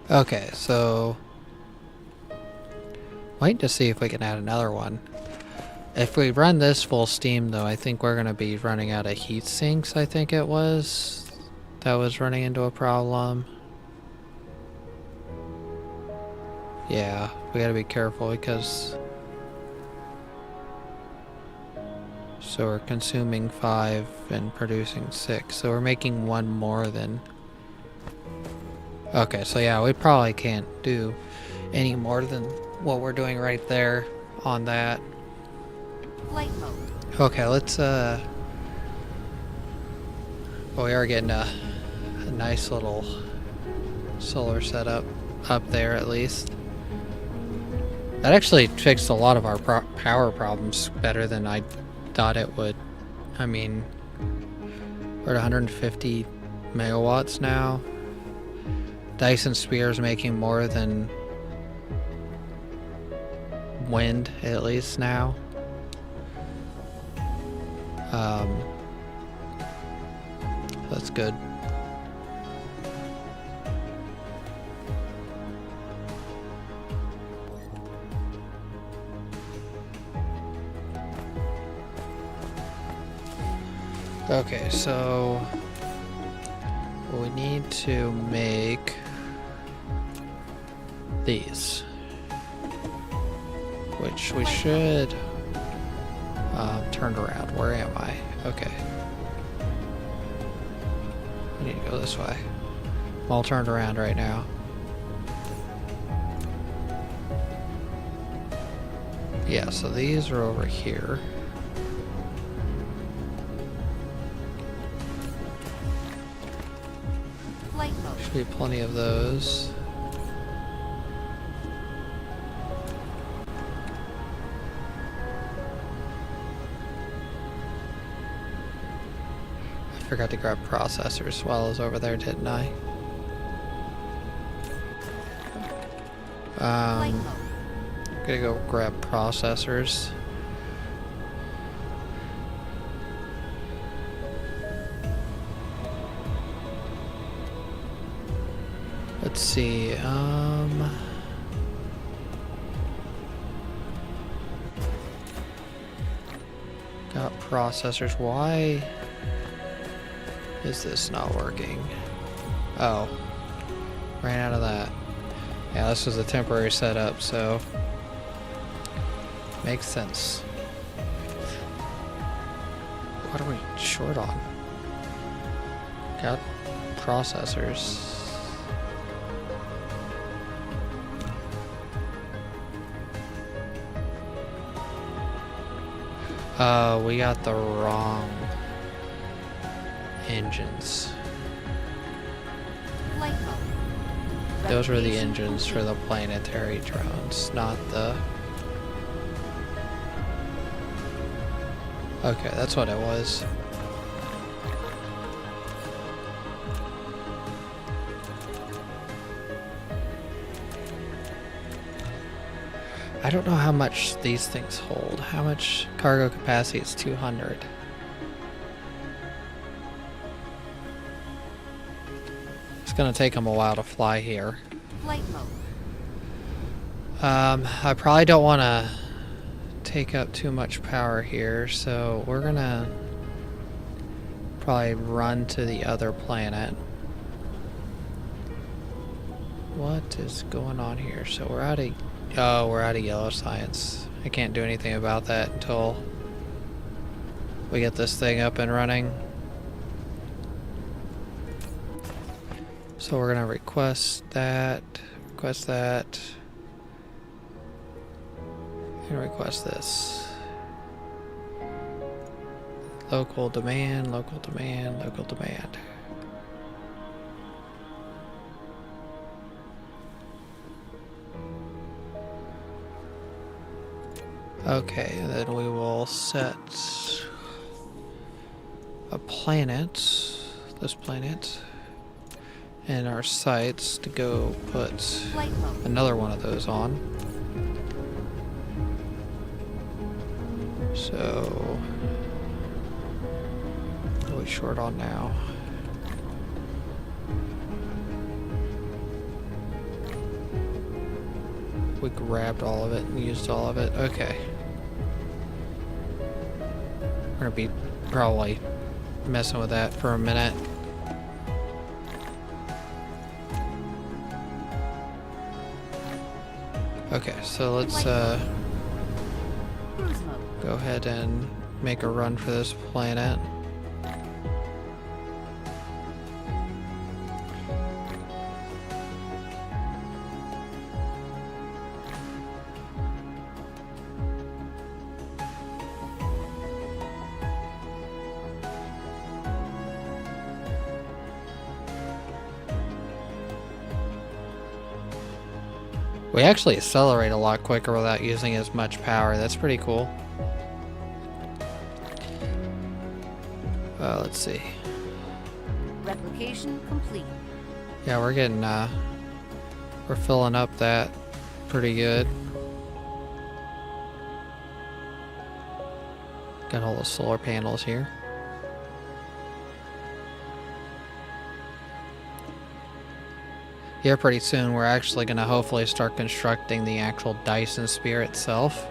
[SPEAKER 1] Okay, so wait to see if we can add another one. If we run this full steam though, I think we're going to be running out of heat sinks, I think it was. That was running into a problem. Yeah, we got to be careful because... So we're consuming 5 and producing 6. So we're making 1 more than... Okay, so yeah, we probably can't do any more than what we're doing right there on that.
[SPEAKER 2] Flight mode.
[SPEAKER 1] Okay, let's well, we are getting a nice little solar setup up there at least. That actually fixed a lot of our power problems better than I thought it would. I mean, we're at 150 megawatts now. Dyson sphere is making more than wind, at least now. That's good. Okay, so we need to make these, which we should turn around. Where am I? Okay. We need to go this way. I'm all turned around right now. Yeah, so these are over here. Should be plenty of those. I forgot to grab processors while I was over there, didn't I?
[SPEAKER 2] Flight mode.
[SPEAKER 1] Gonna go grab processors. Let's see, got processors. Why is this not working? Oh, ran out of that. Yeah, this was a temporary setup, so makes sense. What are we short on? Got processors. We got the wrong engines.
[SPEAKER 2] Flight mode.
[SPEAKER 1] Those were the
[SPEAKER 2] Replication
[SPEAKER 1] engines for
[SPEAKER 2] complete.
[SPEAKER 1] the planetary drones, not the... Okay, that's what it was. I don't know how much these things hold. How much cargo capacity is 200? It's gonna take them a while to fly here.
[SPEAKER 2] Flight mode.
[SPEAKER 1] I probably don't want to take up too much power here, so we're gonna probably run to the other planet. What is going on here? So we're out of... Oh, we're out of yellow science. I can't do anything about that until we get this thing up and running. So we're gonna request that, and request this. Local demand, local demand, local demand. Okay, then we will set a planet, this planet, and our sites to go put
[SPEAKER 2] Flight mode.
[SPEAKER 1] another one of those on. So, what are we short on now? We grabbed all of it and used all of it. Okay. We're gonna be probably messing with that for a minute. Okay, so let's
[SPEAKER 2] Cruise mode.
[SPEAKER 1] go ahead and make a run for this planet. We actually accelerate a lot quicker without using as much power. That's pretty cool. Let's see.
[SPEAKER 2] Replication complete.
[SPEAKER 1] Yeah, we're getting, we're filling up that pretty good. Got all the solar panels here. Here pretty soon we're actually going to hopefully start constructing the actual Dyson sphere itself.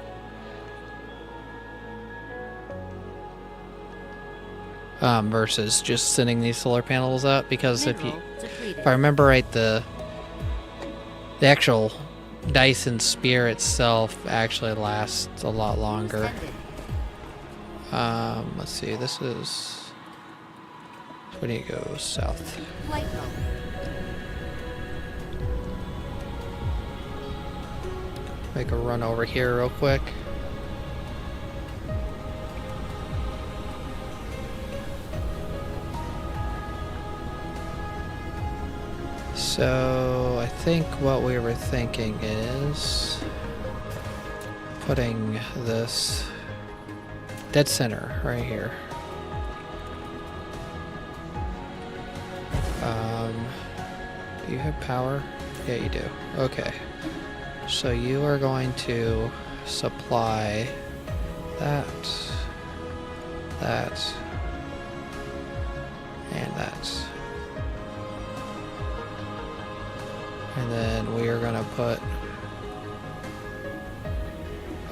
[SPEAKER 1] Versus just sending these solar panels up, because if
[SPEAKER 2] Mineral depleted.
[SPEAKER 1] I remember right, the actual Dyson sphere itself actually lasts a lot longer.
[SPEAKER 2] Extended.
[SPEAKER 1] Let's see, this is... Where do you go? South.
[SPEAKER 2] Flight mode.
[SPEAKER 1] Make a run over here real quick. So I think what we were thinking is putting this dead center right here. Do you have power? Yeah, you do. Okay. So you are going to supply that, that, and that. And then we are going to put...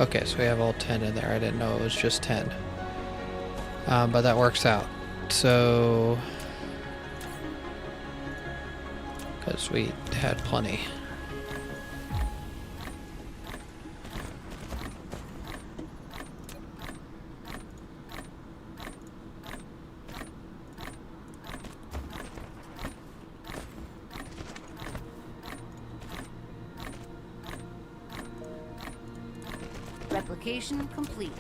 [SPEAKER 1] Okay, so we have all 10 in there. I didn't know it was just 10. But that works out. So... because we had plenty.
[SPEAKER 2] Replication complete.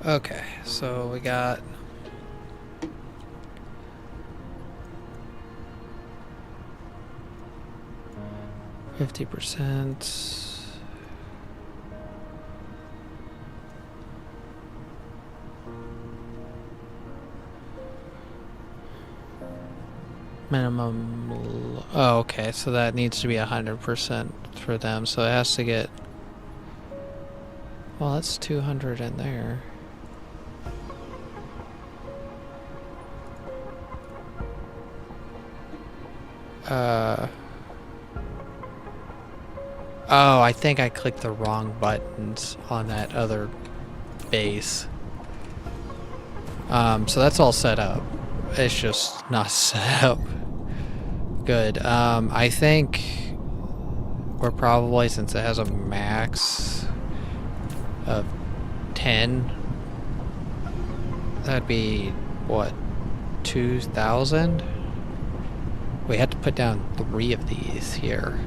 [SPEAKER 1] Okay, so we got... %. Minimum... Oh, okay, so that needs to be 100% for them, so it has to get... Well, that's 200 in there. Oh, I think I clicked the wrong buttons on that other base. So that's all set up. It's just not set up good. I think we're probably, since it has a max of 10, that'd be, what, 2,000? We had to put down 3 of these here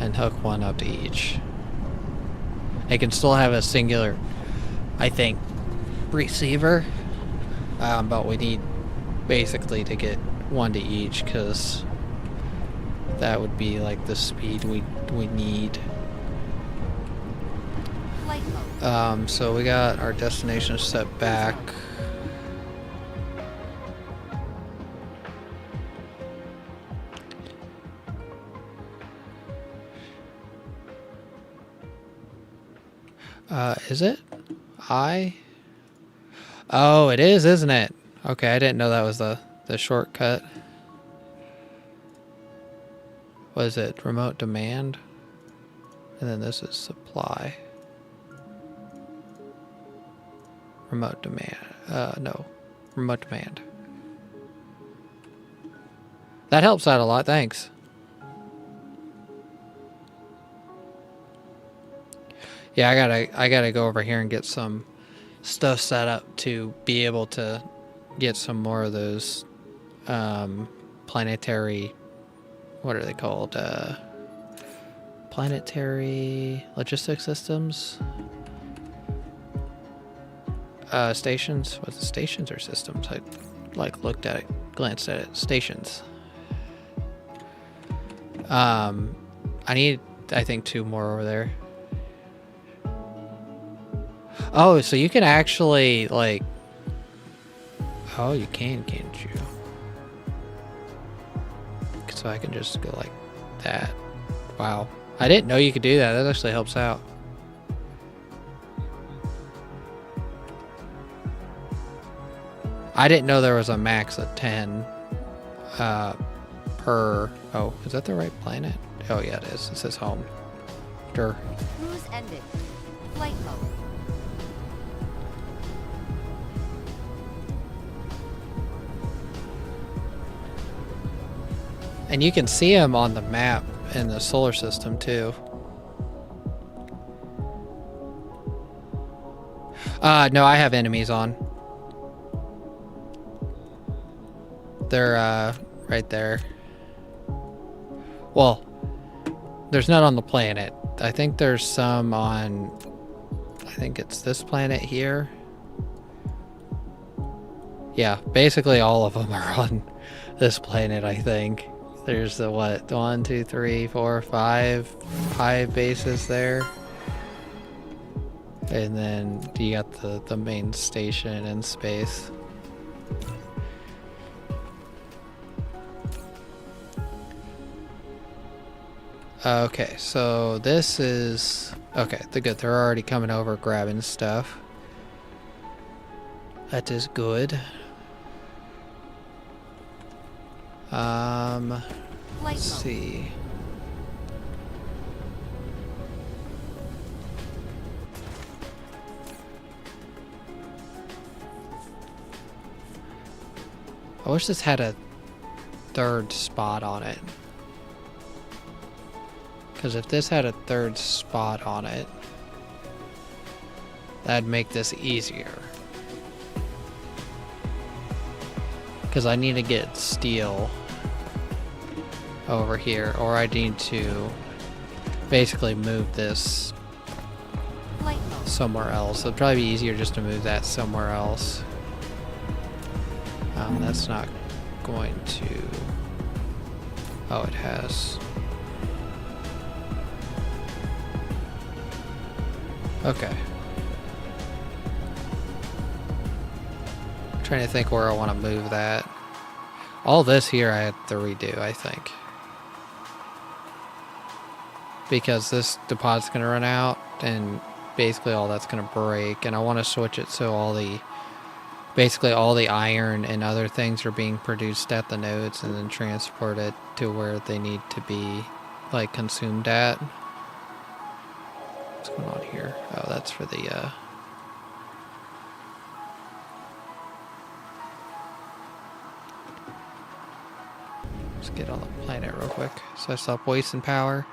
[SPEAKER 1] and hook one up to each. It can still have a singular, I think, receiver, but we need basically to get one to each, because that would be like the speed we need.
[SPEAKER 2] Flight mode.
[SPEAKER 1] So we got our destination set back. Is it? Oh, it is, isn't it? Okay, I didn't know that was the shortcut. What is it? Remote demand? And then this is supply. Remote demand. No. Remote demand. That helps out a lot, thanks. Yeah, I gotta go over here and get some stuff set up to be able to get some more of those planetary, what are they called? Planetary logistics systems? Stations? Was it stations or systems? I like looked at it, glanced at it. Stations. I need, I think, 2 more over there. Oh, so you can actually, like... Oh, you can, can't you? So I can just go like that. Wow. I didn't know you could do that. That actually helps out. I didn't know there was a max of 10 per... Oh, is that the right planet? Oh, yeah, it is. It says home. Sure.
[SPEAKER 2] Cruise ended. Flight mode.
[SPEAKER 1] And you can see them on the map in the solar system too. No, I have enemies on. They're right there. Well, there's none on the planet. I think there's some on, I think it's this planet here. Yeah, basically all of them are on this planet, I think. There's the what? 1, 2, 3, 4, 5 hive bases there. And then you got the main station in space. Okay, so this is... Okay, they're good. They're already coming over grabbing stuff. That is good. Let's see. I wish this had a third spot on it. Because if this had a third spot on it, that'd make this easier. Because I need to get steel over here, or I need to basically move this somewhere else. It'd probably be easier just to move that somewhere else. That's not going to... Oh, it has. Okay. I'm trying to think where I want to move that. All this here I have to redo, I think. Because this deposit's going to run out, and basically all that's going to break, and I want to switch it so all the... Basically all the iron and other things are being produced at the nodes and then transported to where they need to be, like, consumed at. What's going on here? Oh, that's for the, Let's get on the planet real quick so I stop wasting power.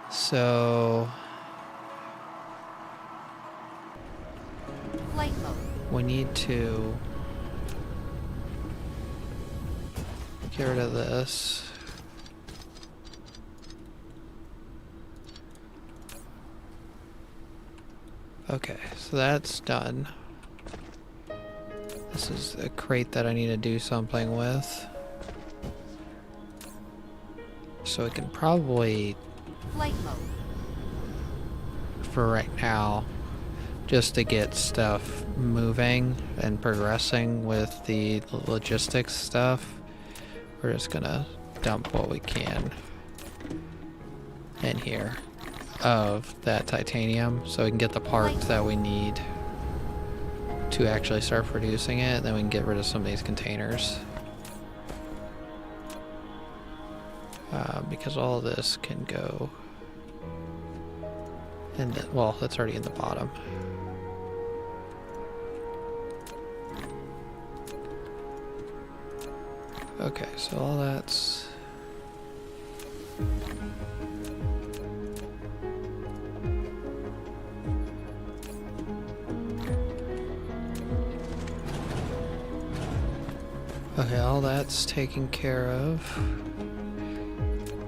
[SPEAKER 1] So...
[SPEAKER 2] Flight mode.
[SPEAKER 1] We need to get rid of this. Okay, so that's done. This is a crate that I need to do something with. So we can probably,
[SPEAKER 2] Flight mode.
[SPEAKER 1] for right now, just to get stuff moving and progressing with the logistics stuff, we're just gonna dump what we can in here of that titanium so we can get the parts that we need to actually start producing it, and then we can get rid of some of these containers. Because all of this can go in the, well, that's already in the bottom. Okay, so all that's... Okay, all that's taken care of.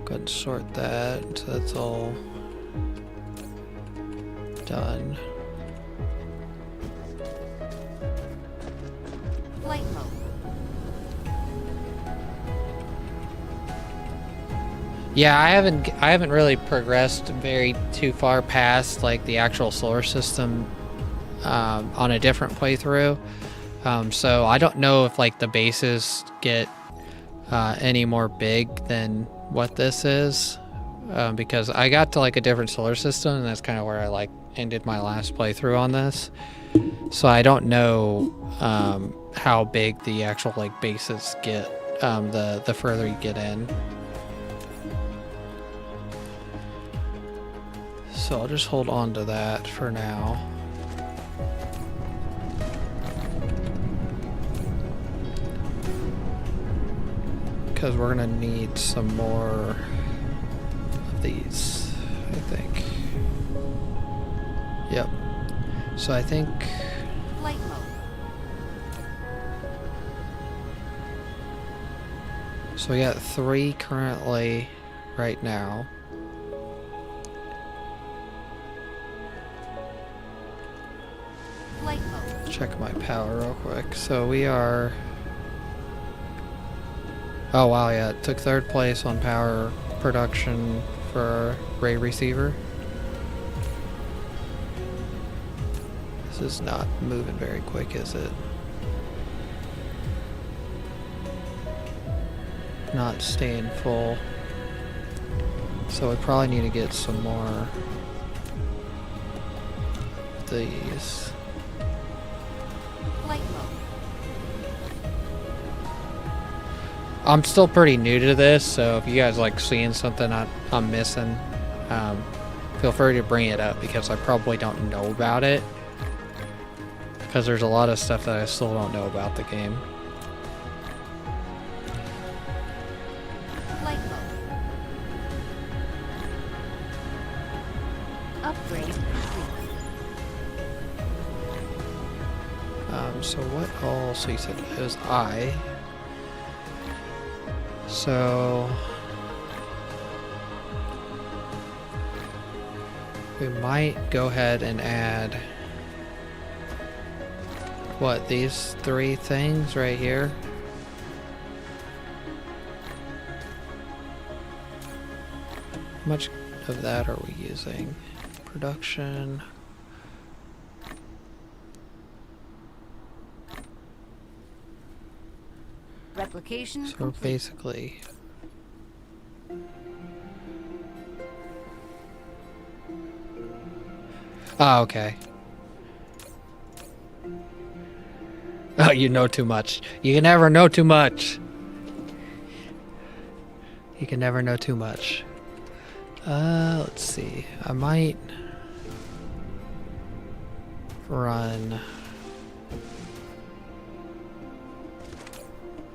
[SPEAKER 1] Go ahead and sort that, so that's all done.
[SPEAKER 2] Flight mode.
[SPEAKER 1] Yeah, I haven't really progressed too far past like the actual solar system on a different playthrough. So I don't know if like the bases get any more big than what this is, because I got to like a different solar system, and that's kind of where I like ended my last playthrough on this. So I don't know how big the actual like bases get the further you get in. So I'll just hold on to that for now. Because we're gonna need some more of these, I think. Yep. So I think
[SPEAKER 2] Flight mode.
[SPEAKER 1] so. We got 3 currently right now.
[SPEAKER 2] Flight mode.
[SPEAKER 1] Check my power real quick. So we are. Oh wow, yeah, it took 3rd place on power production for ray receiver. This is not moving very quick, is it? Not staying full. So we probably need to get some more of these.
[SPEAKER 2] Flight mode.
[SPEAKER 1] I'm still pretty new to this, so if you guys like seeing something I'm missing, feel free to bring it up because I probably don't know about it. Because there's a lot of stuff that I still don't know about the game.
[SPEAKER 2] Flight mode. Upgrade complete.
[SPEAKER 1] So what else he said is I. So we might go ahead and add what, these 3 things right here. How much of that are we using? Production.
[SPEAKER 2] Replication
[SPEAKER 1] So we're
[SPEAKER 2] complete.
[SPEAKER 1] basically. Oh, okay. Oh, you know too much. You can never know too much. You can never know too much. Let's see. I might run.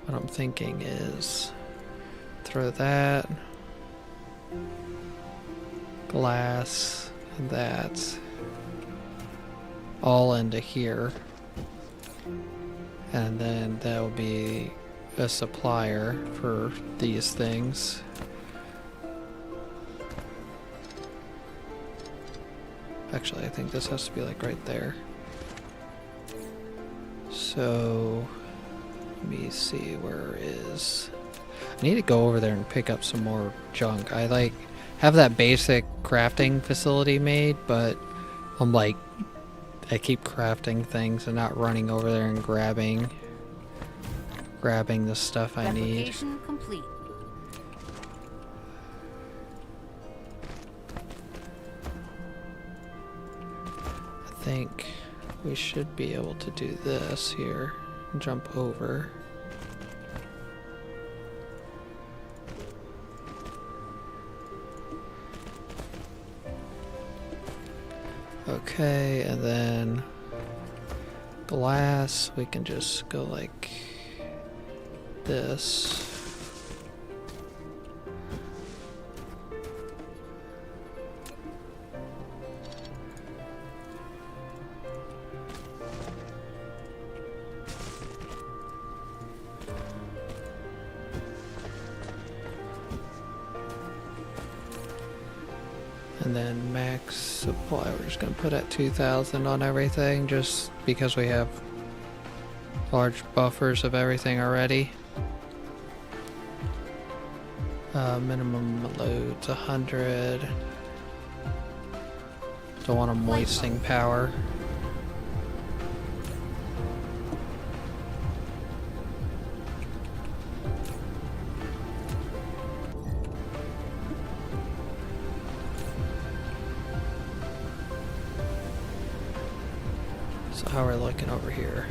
[SPEAKER 1] What I'm thinking is throw that, glass, and that all into here. And then that will be a supplier for these things. Actually, I think this has to be like right there. So let me see, where is. I need to go over there and pick up some more junk. I like have that basic crafting facility made, but I'm like, I keep crafting things and not running over there and grabbing the stuff I need.
[SPEAKER 2] Replication complete.
[SPEAKER 1] I think we should be able to do this here. Jump over. Okay, and then glass, we can just go like this. And then max supply, we're just going to put at 2,000 on everything just because we have large buffers of everything already. Minimum loads 100. Don't want them wasting power. So how are we looking over here?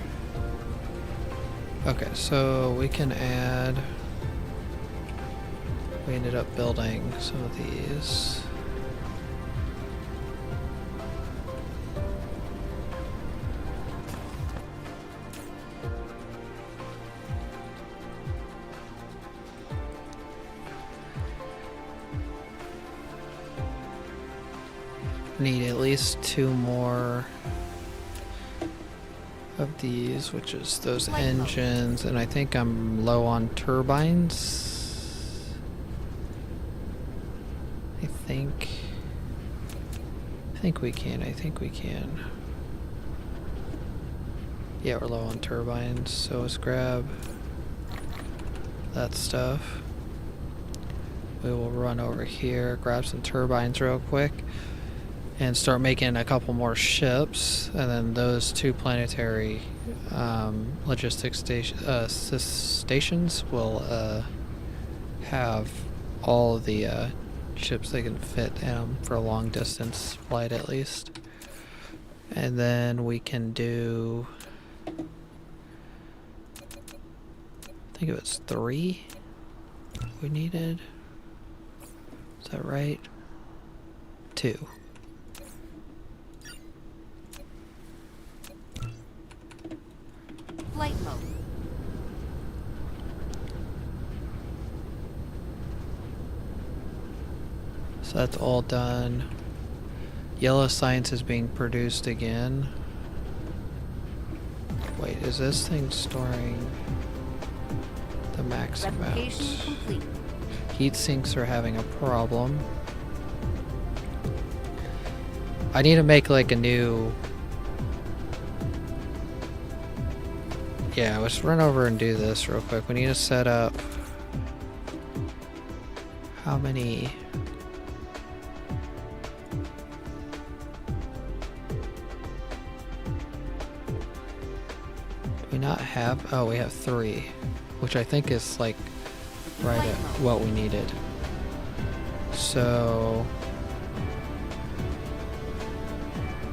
[SPEAKER 1] Okay, so we can add. We ended up building some of these. Need at least 2 more of these, which is those
[SPEAKER 2] Light bulb.
[SPEAKER 1] engines, and I think I'm low on turbines. I think we can. Yeah, we're low on turbines, so let's grab that stuff. We will run over here, grab some turbines real quick, and start making a couple more ships, and then those two planetary logistics stations will have all of the ships they can fit in 'em for a long distance flight at least. And then we can do, I think it was 3 we needed. Is that right? 2.
[SPEAKER 2] Flight mode.
[SPEAKER 1] So that's all done. Yellow science is being produced again. Wait, is this thing storing the max amount?
[SPEAKER 2] Replication complete.
[SPEAKER 1] Heat sinks are having a problem. I need to make like a new... Yeah, let's run over and do this real quick. We need to set up... How many... Do we not have... Oh, we have 3. Which I think is like right at what we needed. So...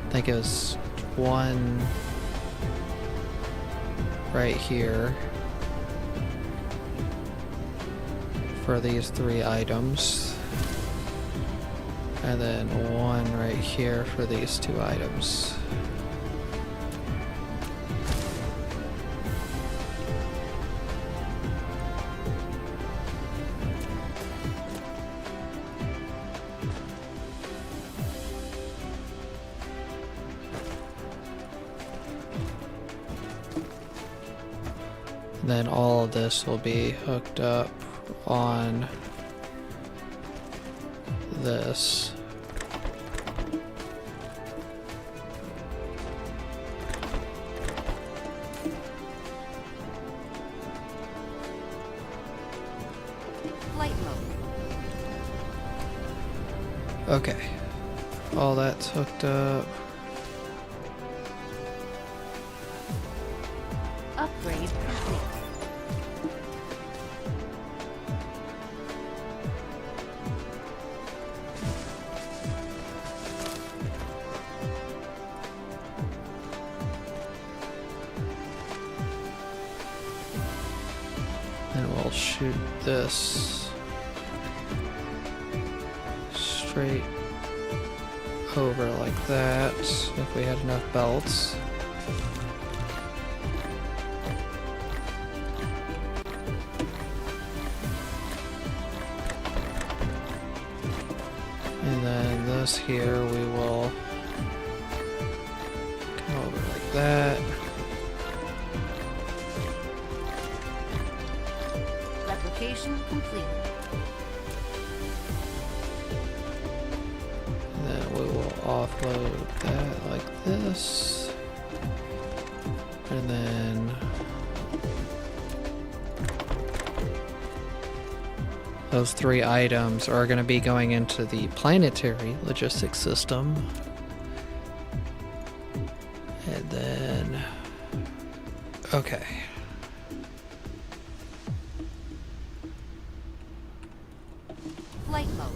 [SPEAKER 1] I think it was 1 right here for these 3 items, and then 1 right here for these 2 items. Then all of this will be hooked up on this.
[SPEAKER 2] Flight mode.
[SPEAKER 1] Okay. All that's hooked up.
[SPEAKER 2] Upgrade complete.
[SPEAKER 1] Then we'll shoot this straight over like that, if we had enough belts. And then this here we will come over like that.
[SPEAKER 2] Replication complete.
[SPEAKER 1] And then we will offload that like this. And then those 3 items are going to be going into the planetary logistics system. And then, okay.
[SPEAKER 2] Flight mode.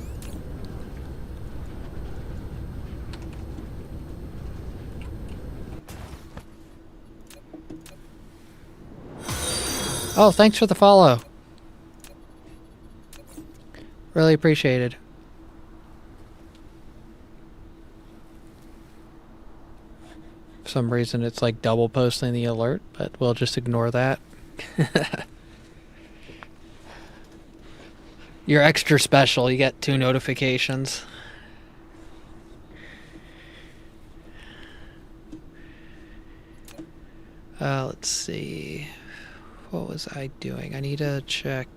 [SPEAKER 1] Oh, thanks for the follow. Really appreciated. For some reason it's like double posting the alert, but we'll just ignore that. You're extra special. You get 2 notifications. Let's see. What was I doing? I need to check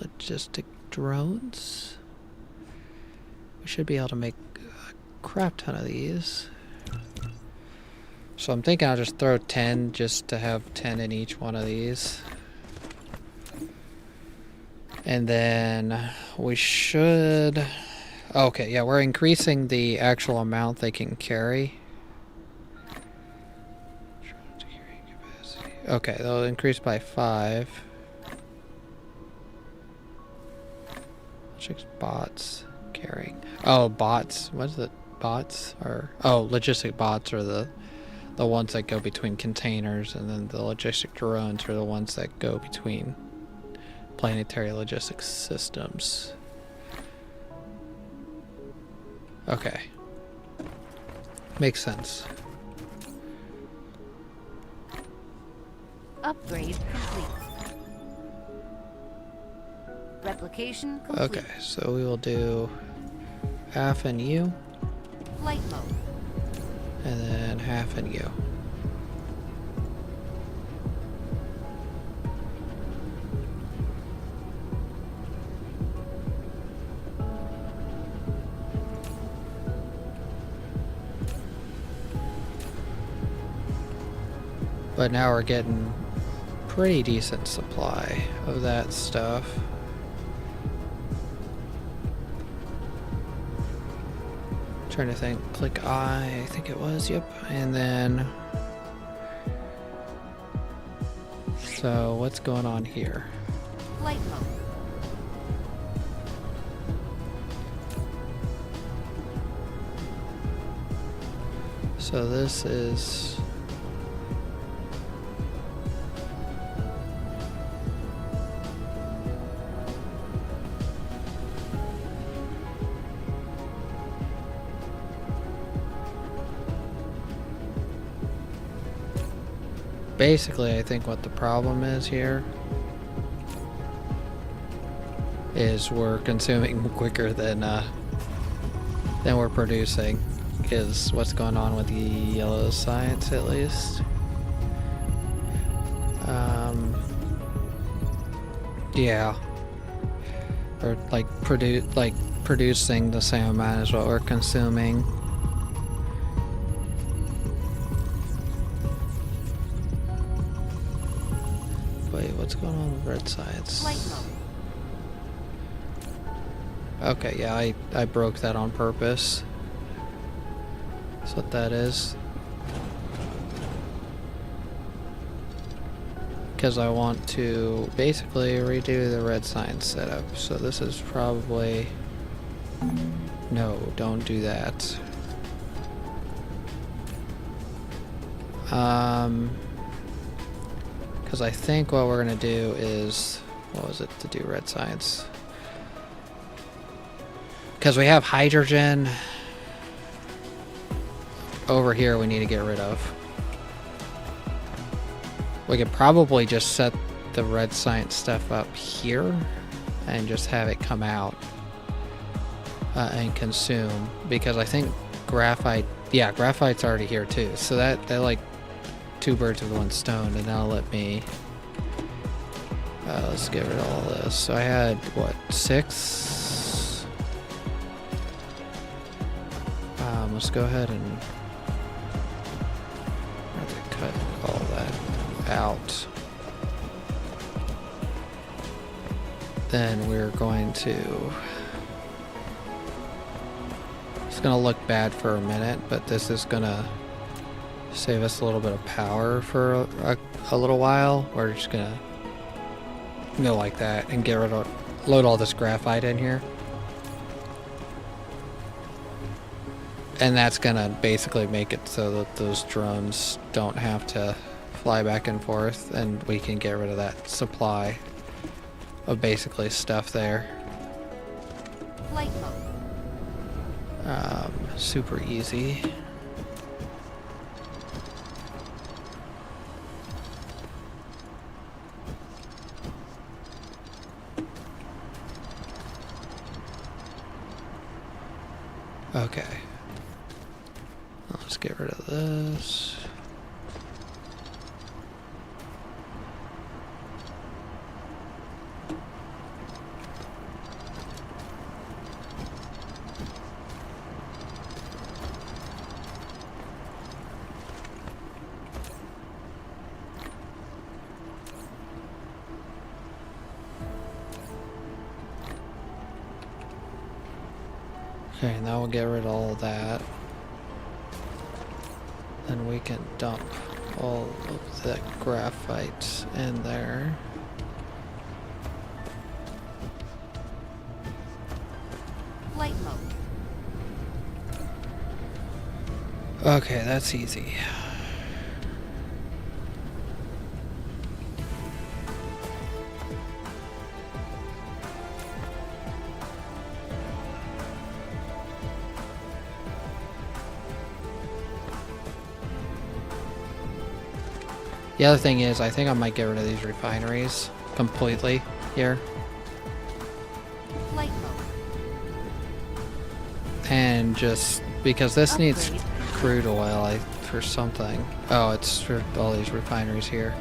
[SPEAKER 1] logistic drones. We should be able to make a crap ton of these. So I'm thinking I'll just throw 10 just to have 10 in each one of these. And then we should... Okay, yeah, we're increasing the actual amount they can carry. Okay, they'll increase by 5. 6 bots carrying. Oh, bots. What is it? Bots? Or logistic bots are the ones that go between containers, and then the logistic drones are the ones that go between planetary logistics systems. Okay. Makes sense.
[SPEAKER 2] Upgrade complete. Replication complete.
[SPEAKER 1] Okay, so we will do half in you,
[SPEAKER 2] Flight mode.
[SPEAKER 1] and then half in you. But now we're getting pretty decent supply of that stuff. Trying to think, click I think it was, yep. And then, so what's going on here?
[SPEAKER 2] Flight mode.
[SPEAKER 1] So this is... Basically, I think what the problem is here is we're consuming quicker than we're producing, is what's going on with the yellow science, at least. Yeah, or like producing the same amount as what we're consuming. Wait, what's going on with red science?
[SPEAKER 2] Flight mode.
[SPEAKER 1] Okay, yeah, I broke that on purpose. That's what that is. Because I want to basically redo the red science setup. So this is probably... No, don't do that. Because I think what we're going to do is... What was it to do red science? Because we have hydrogen over here we need to get rid of. We could probably just set the red science stuff up here and just have it come out and consume, because I think graphite, yeah, graphite's already here too, so that like 2 birds with 1 stone. And that'll let me let's get rid of all this. So I had what, 6? Let's go ahead and cut all that out. Then we're going to... It's going to look bad for a minute, but this is going to save us a little bit of power for a little while. We're just going to go like that and get rid of... Load all this graphite in here. And that's going to basically make it so that those drones don't have to fly back and forth, and we can get rid of that supply of basically stuff there.
[SPEAKER 2] Flight mode.
[SPEAKER 1] Super easy. Okay. Let's get rid of this. Okay, now we'll get rid of all of that. Then we can dump all of that graphite in there.
[SPEAKER 2] Flight mode.
[SPEAKER 1] Okay, that's easy. The other thing is, I think I might get rid of these refineries completely here.
[SPEAKER 2] Flight mode.
[SPEAKER 1] And just because this needs
[SPEAKER 2] Upgrade.
[SPEAKER 1] crude oil for something. Oh, it's for all these refineries here.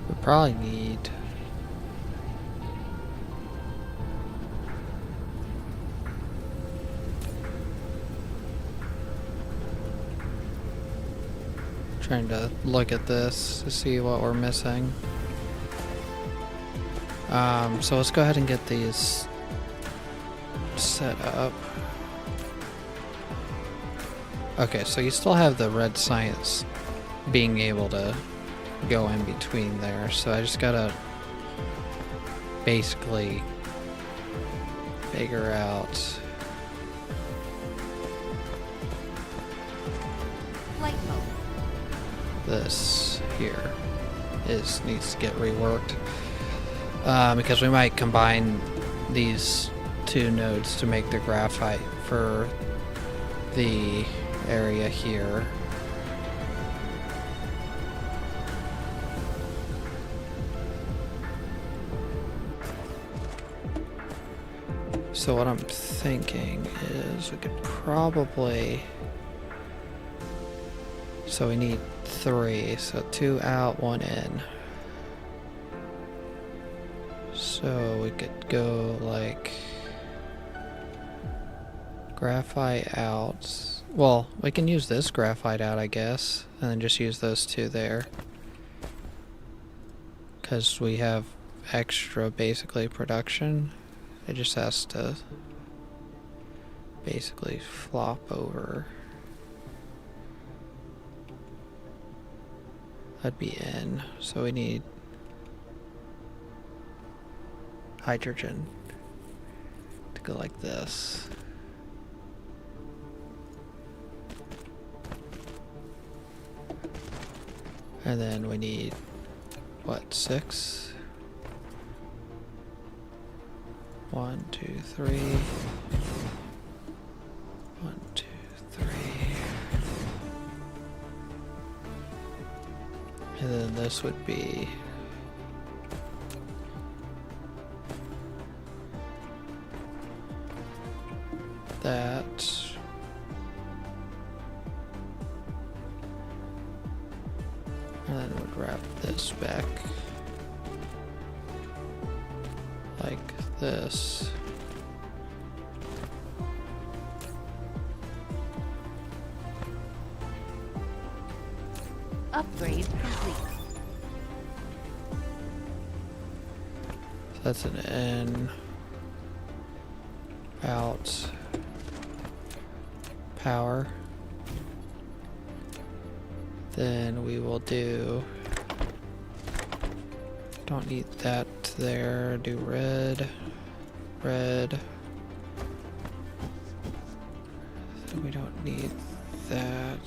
[SPEAKER 1] We probably need trying to look at this to see what we're missing. So let's go ahead and get these set up. Okay, so you still have the red science being able to go in between there, so I just gotta basically figure out
[SPEAKER 2] Flight mode.
[SPEAKER 1] this here needs to get reworked, because we might combine these two nodes to make the graphite for the area here. So what I'm thinking is we could probably, so we need 3, so 2 out, 1 in. So we could go like graphite out. Well, we can use this graphite out, I guess, and then just use those 2 there. Because we have extra, basically, production. It just has to basically flop over. That'd be in. So we need hydrogen to go like this. And then we need, what, 6? 1, 2, 3. 1, 2, 3. And then this would be that. And then would wrap this back like this.
[SPEAKER 2] Upgrade complete.
[SPEAKER 1] So that's an in, out, power. Then we will do, don't need that there, do red, red. So we don't need that.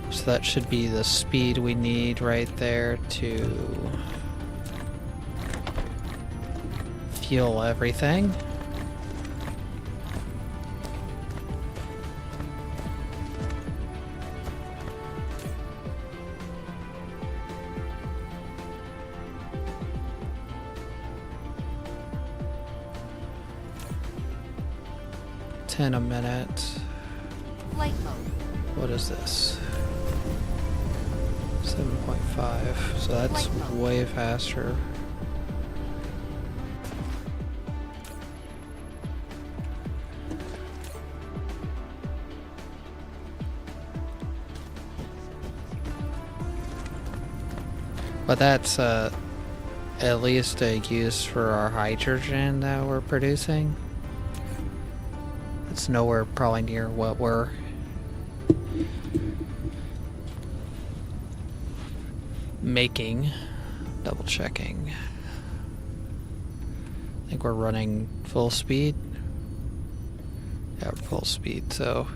[SPEAKER 1] So that should be the speed we need right there to fuel everything. 10 a minute.
[SPEAKER 2] Flight mode.
[SPEAKER 1] What is this? 7.5. So that's way faster. But that's at least a use for our hydrogen that we're producing. It's nowhere probably near what we're making. Double checking. I think we're running full speed. Yeah, we're full speed, so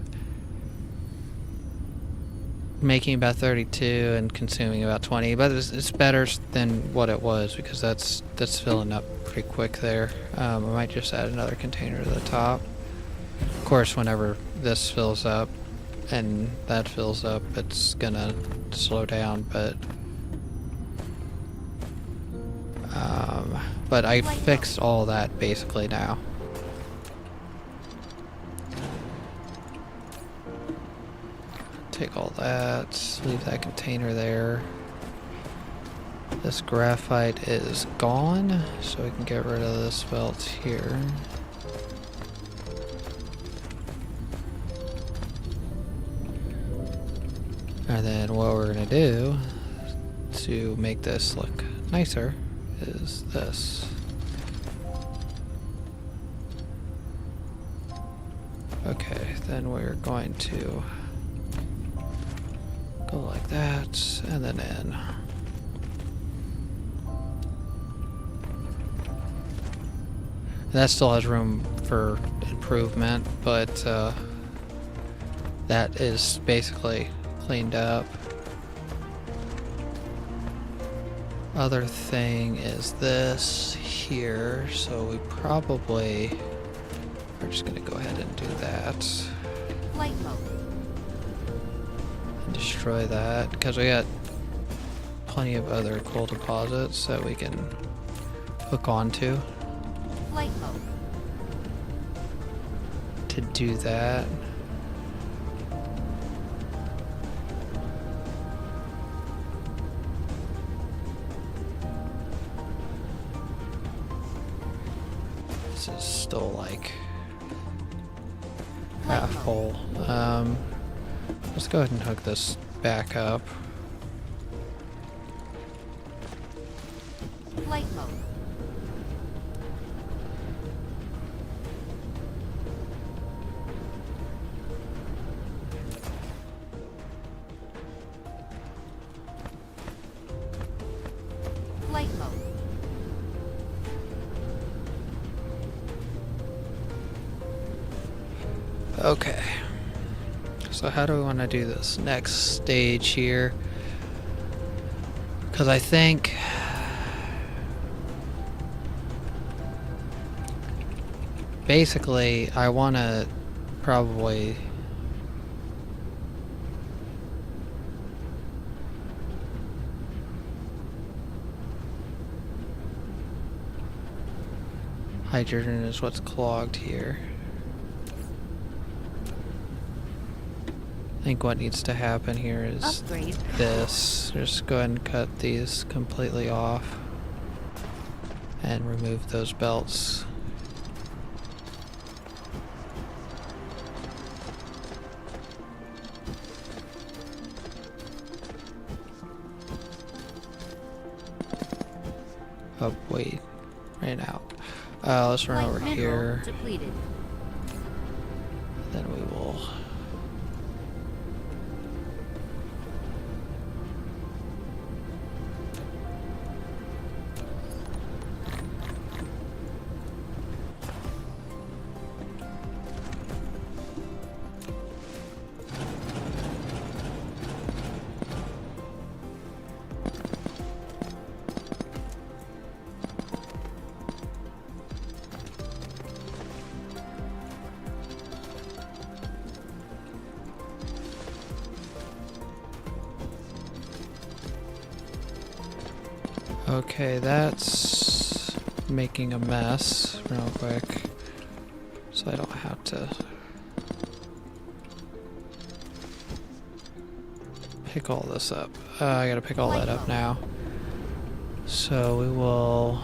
[SPEAKER 1] making about 32 and consuming about 20, but it's better than what it was because that's filling up pretty quick there. I might just add another container to the top. Of course, whenever this fills up and that fills up, it's gonna slow down, but I fixed all that basically now. Take all that, leave that container there. This graphite is gone, so we can get rid of this belt here. And then what we're gonna do to make this look nicer is this. Okay, then we're going to go like that, and then in. And that still has room for improvement, but that is basically cleaned up. Other thing is this here, so we probably are just gonna go ahead and do that.
[SPEAKER 2] Flight mode.
[SPEAKER 1] And destroy that, because we got plenty of other coal deposits that we can hook onto
[SPEAKER 2] Flight mode.
[SPEAKER 1] to do that. This is still like half full. Let's go ahead and hook this back up.
[SPEAKER 2] Flight mode. Flight mode.
[SPEAKER 1] Okay. So how do we want to do this next stage here? Because I think basically I want to probably hydrogen is what's clogged here. I think what needs to happen here is
[SPEAKER 2] Upgrade.
[SPEAKER 1] this. Just go ahead and cut these completely off and remove those belts. Oh, wait. Ran out. Let's run over
[SPEAKER 2] Flight
[SPEAKER 1] here.
[SPEAKER 2] mineral depleted.
[SPEAKER 1] Then we will... Okay, that's making a mess real quick, so I don't have to pick all this up. I gotta pick all that up now. So we will...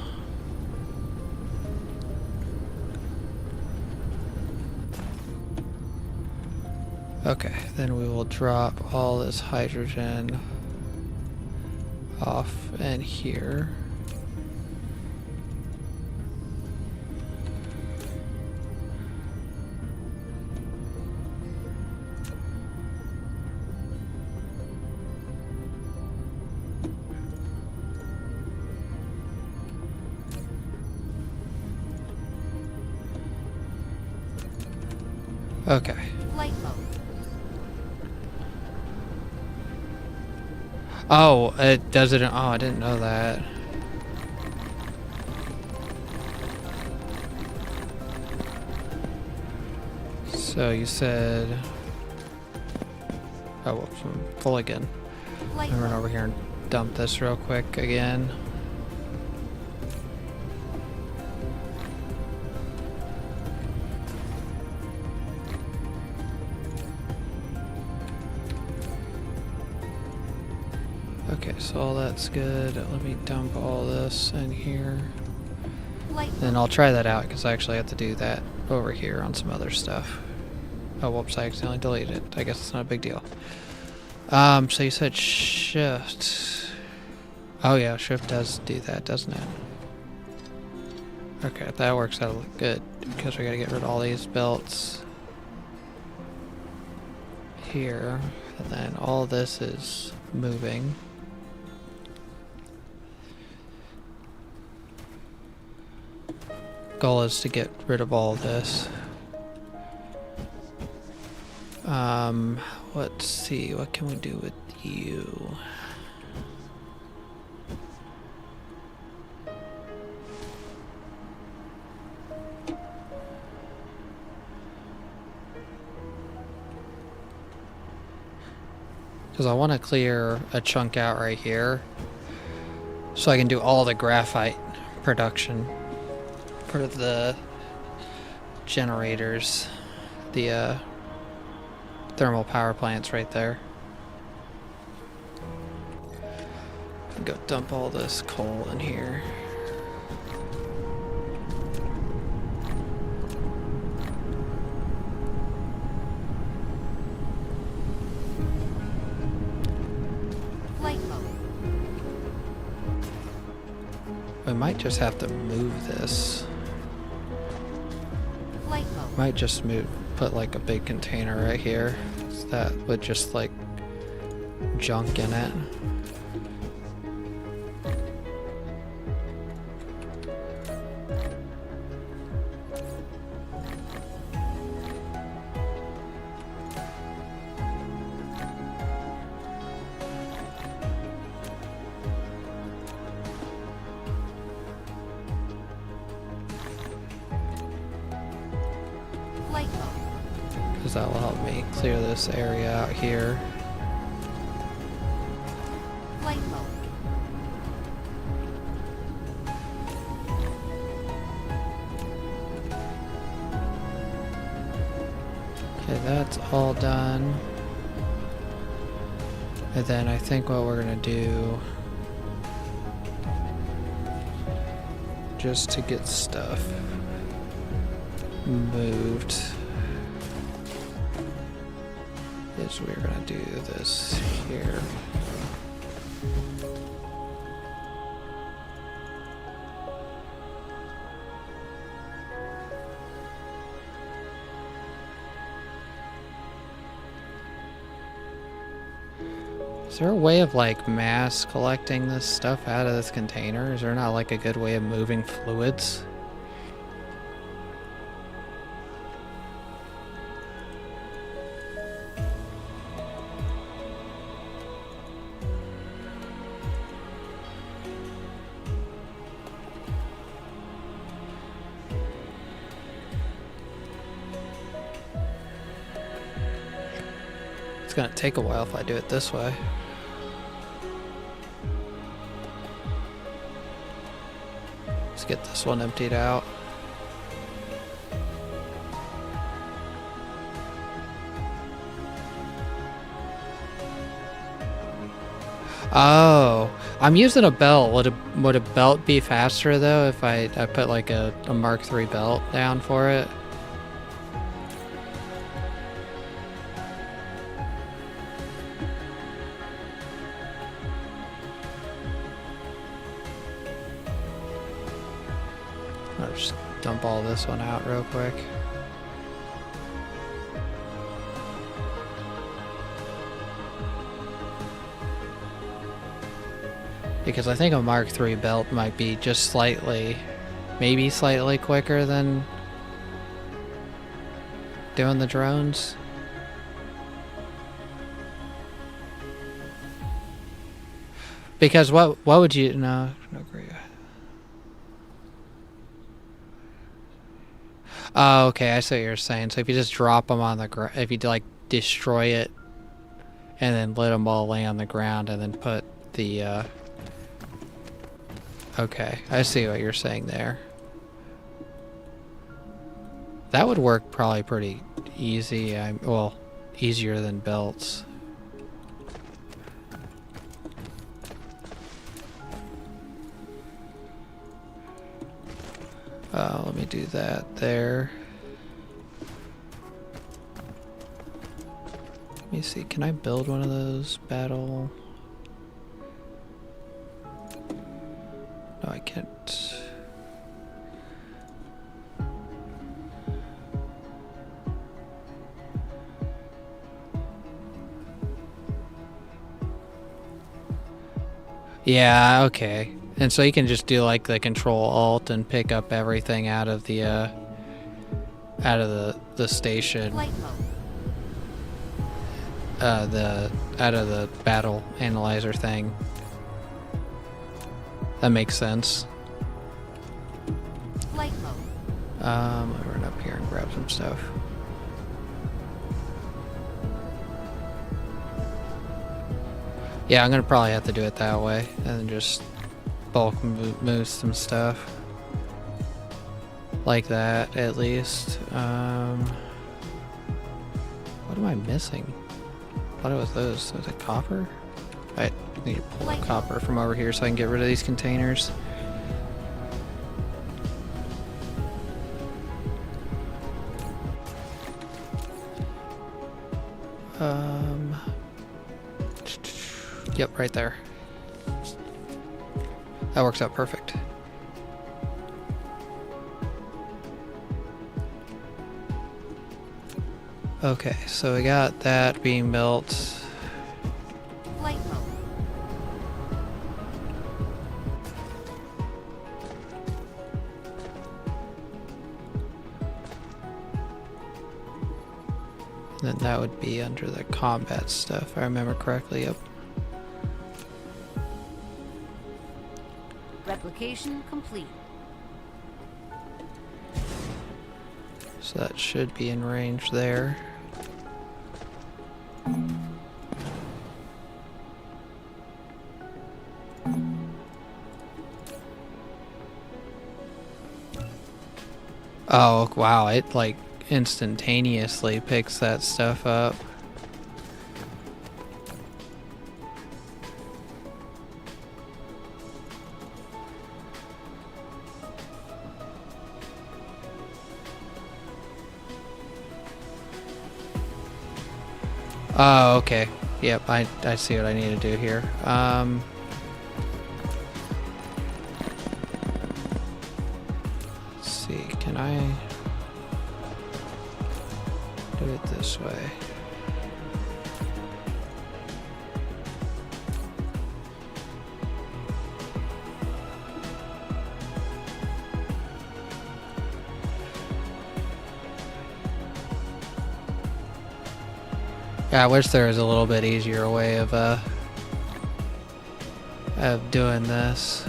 [SPEAKER 1] Okay, then we will drop all this hydrogen off in here. Okay.
[SPEAKER 2] Flight mode.
[SPEAKER 1] Oh, it does it. Oh, I didn't know that. So you said... Oh, whoops, I'm full again.
[SPEAKER 2] Flight
[SPEAKER 1] I'm gonna run
[SPEAKER 2] mode.
[SPEAKER 1] over here and dump this real quick again. Okay, so all that's good. Let me dump all this in here.
[SPEAKER 2] Flight
[SPEAKER 1] Then
[SPEAKER 2] mode.
[SPEAKER 1] I'll try that out because I actually have to do that over here on some other stuff. Oh, whoops, I accidentally deleted it. I guess it's not a big deal. So you said shift. Oh yeah, shift does do that, doesn't it? Okay, that works out good because we gotta get rid of all these belts here. And then all this is moving. Goal is to get rid of all this. Let's see, what can we do with you? Because I want to clear a chunk out right here so I can do all the graphite production for the generators, the thermal power plants right there. Go dump all this coal in here.
[SPEAKER 2] Flight mode.
[SPEAKER 1] We might just have to move this.
[SPEAKER 2] Flight mode.
[SPEAKER 1] Might just put like a big container right here that would just like junk in it.
[SPEAKER 2] Flight mode.
[SPEAKER 1] Because that will help me clear this area out here.
[SPEAKER 2] Flight mode.
[SPEAKER 1] Okay, that's all done. And then I think what we're gonna do, just to get stuff moved, is we're gonna do this here. Is there a way of like mass collecting this stuff out of this container? Is there not like a good way of moving fluids? It's gonna take a while if I do it this way. Let's get this one emptied out. Oh, I'm using a belt. Would a belt be faster though if I put like a Mark III belt down for it? I'll just dump all this one out real quick. Because I think a Mark III belt might be just slightly, maybe slightly quicker than doing the drones. Because what would you, no agree. Oh, okay, I see what you're saying. So if you just drop them on the ground, if you like destroy it and then let them all lay on the ground and then put the, okay, I see what you're saying there. That would work probably pretty easy. Well, easier than belts. Let me do that there. Let me see, can I build one of those battle? No, I can't. Yeah, okay. And so you can just do like the Control-Alt and pick up everything out of the station.
[SPEAKER 2] Flight mode.
[SPEAKER 1] Out of the battle analyzer thing. That makes sense.
[SPEAKER 2] Flight mode.
[SPEAKER 1] I'll run up here and grab some stuff. Yeah, I'm gonna probably have to do it that way and then just bulk move some stuff like that at least. What am I missing? I thought it was those. Was it copper? I need to pull the copper from over here so I can get rid of these containers. Yep, right there. That works out perfect. Okay, so we got that being built.
[SPEAKER 2] Flight mode.
[SPEAKER 1] And then that would be under the combat stuff, if I remember correctly. Yep.
[SPEAKER 2] Replication complete.
[SPEAKER 1] So that should be in range there. Oh, wow, it like instantaneously picks that stuff up. Oh, okay. Yep, I see what I need to do here. Let's see, can I do it this way? Yeah, I wish there was a little bit easier way of doing this.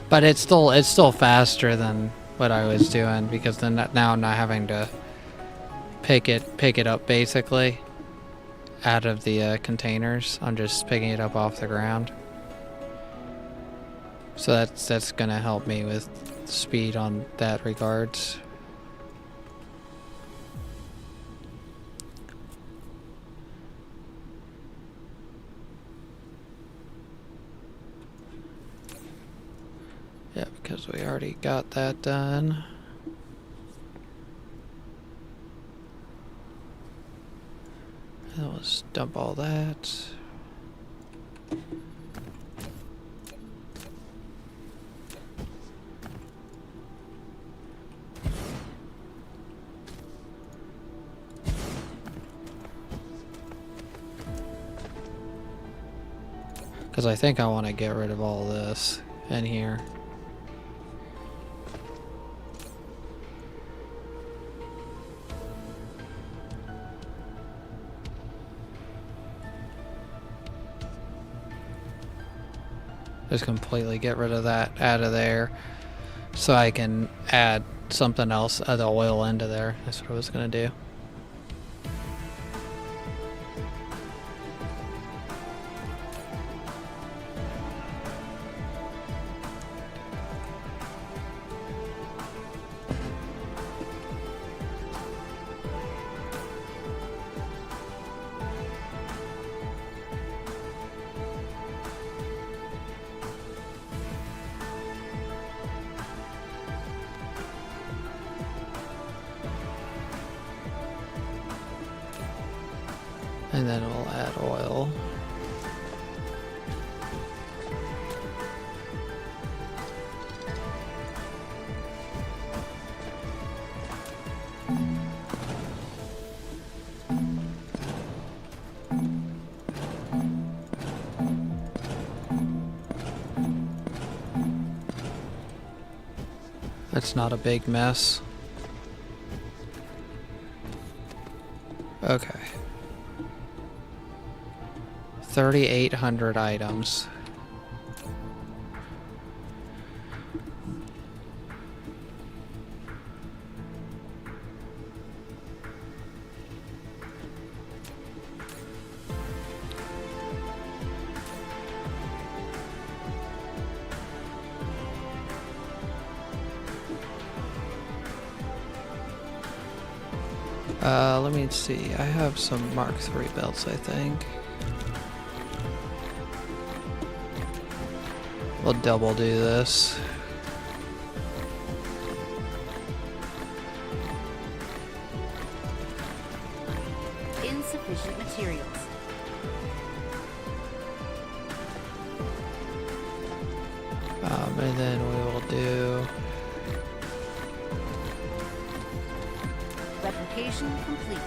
[SPEAKER 1] But it's still faster than what I was doing, because then now I'm not having to pick it up basically out of the containers. I'm just picking it up off the ground. So that's gonna help me with speed on that regards. Yeah, because we already got that done. And let's dump all that. Because I think I want to get rid of all this in here. Just completely get rid of that out of there so I can add something else, the oil into there. That's what I was going to do. And then we'll add oil. That's not a big mess. Okay. 3,800 items. Let me see. I have some Mark III belts, I think. We'll double do this.
[SPEAKER 2] Insufficient materials.
[SPEAKER 1] And then we will do
[SPEAKER 2] Replication complete.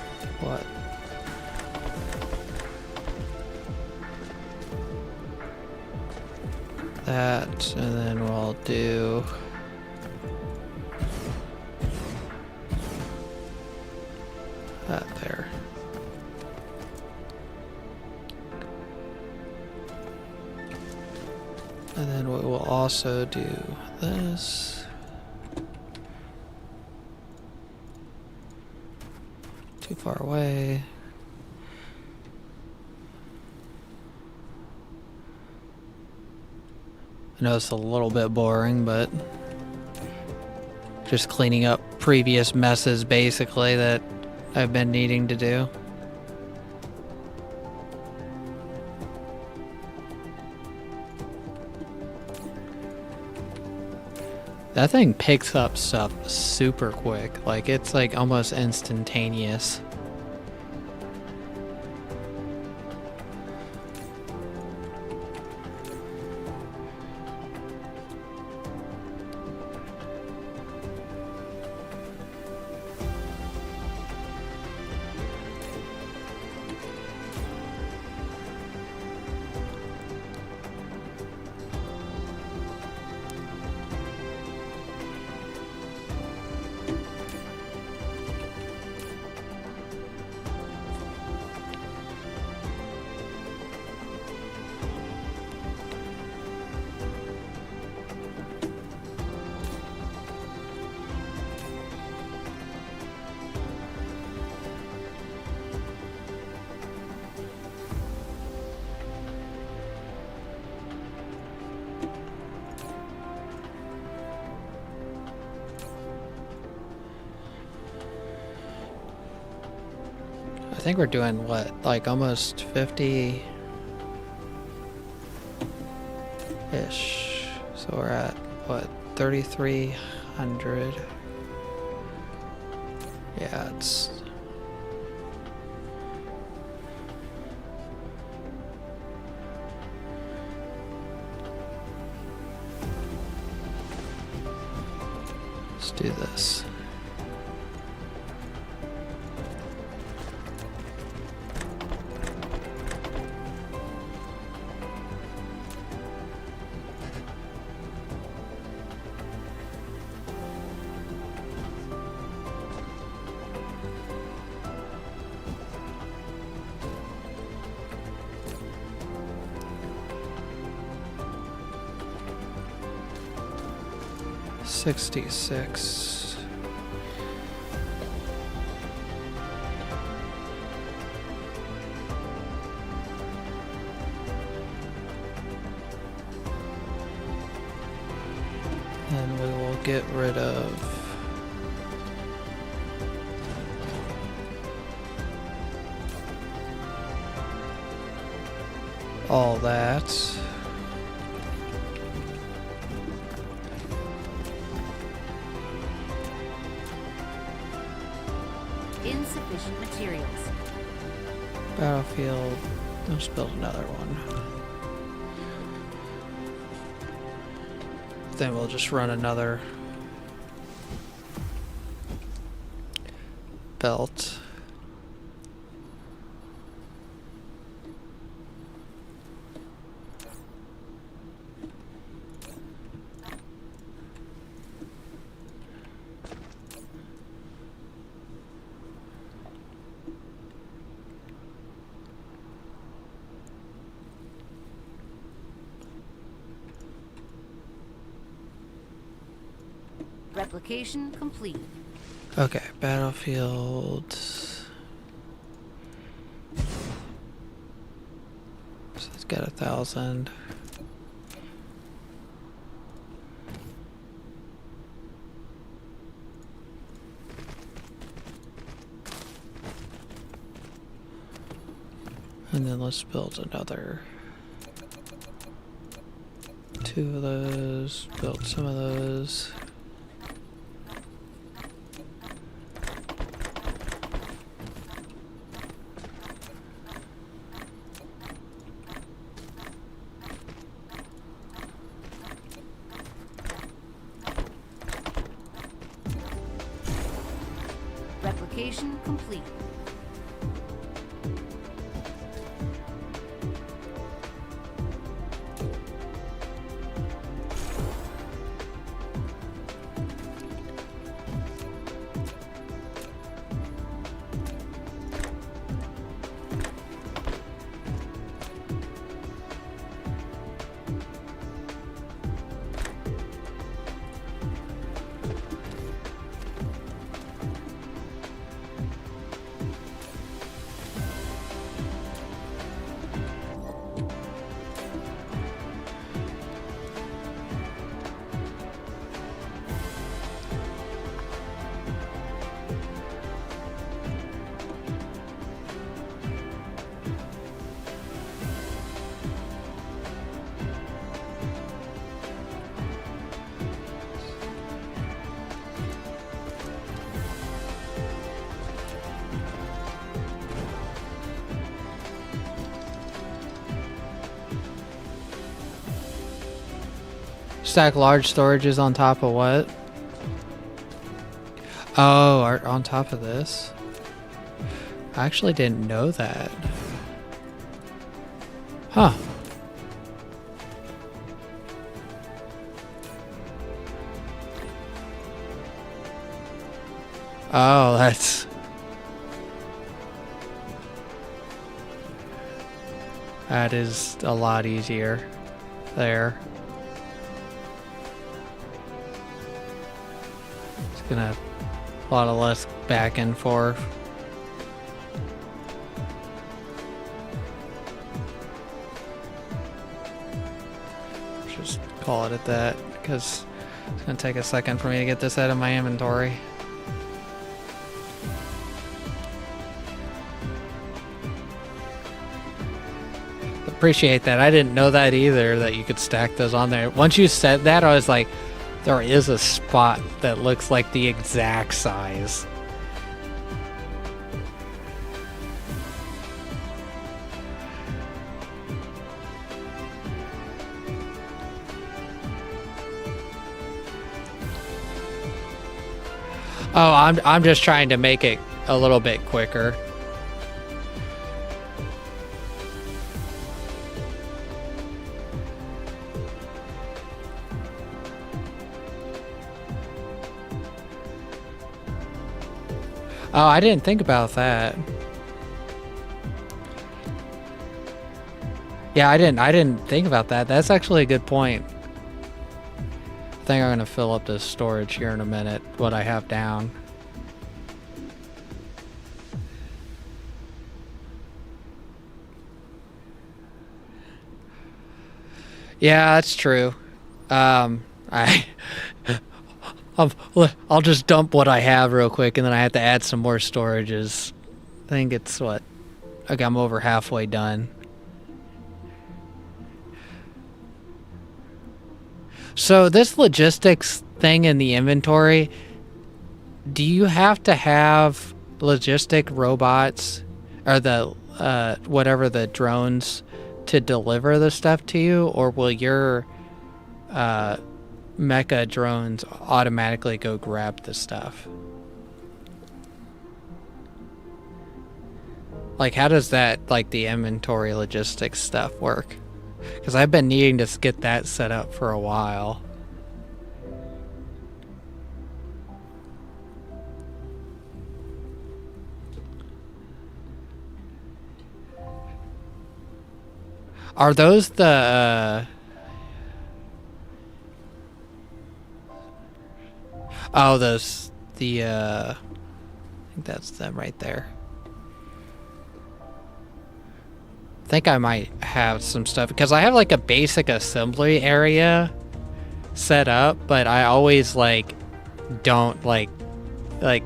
[SPEAKER 1] what? That, and then we'll do that there. And then we will also do this. Too far away. I know it's a little bit boring, but just cleaning up previous messes basically that I've been needing to do. That thing picks up stuff super quick. Like, it's like almost instantaneous. think we're doing what, like almost 50 ish. So we're at what, 3,300. Yeah, it's let's do this. $66. And we will get rid of all that.
[SPEAKER 2] Insufficient materials.
[SPEAKER 1] Battlefield. Let's build another one. Then we'll just run another belt.
[SPEAKER 2] Replication complete.
[SPEAKER 1] Okay, battlefield. So it's got 1,000. And then let's build another 2 of those, build some of those.
[SPEAKER 2] Replication complete. Stack large storages on top of what? Oh, on top of this? I actually didn't know that. Huh. Oh, that is a lot easier there. It's gonna a lot of less back and forth. Just call it at that, because it's gonna take a second for me to get this out of my inventory.
[SPEAKER 1] appreciate that. I didn't know that either, that you could stack those on there. Once you said that, I was like, there is a spot that looks like the exact size. Oh, I'm just trying to make it a little bit quicker. Oh, I didn't think about that. Yeah, I didn't think about that. That's actually a good point. I think I'm gonna fill up this storage here in a minute, what I have down. Yeah, that's true. I'll just dump what I have real quick, and then I have to add some more storages. I think it's what? Okay, I'm over halfway done. So this logistics thing in the inventory, do you have to have logistic robots or the whatever the drones to deliver the stuff to you, or will your mecha drones automatically go grab the stuff? Like, how does that, like, the inventory logistics stuff work? Because I've been needing to get that set up for a while. Are those the oh, those the I think that's them right there. I think I might have some stuff because I have like a basic assembly area set up, but I always like don't like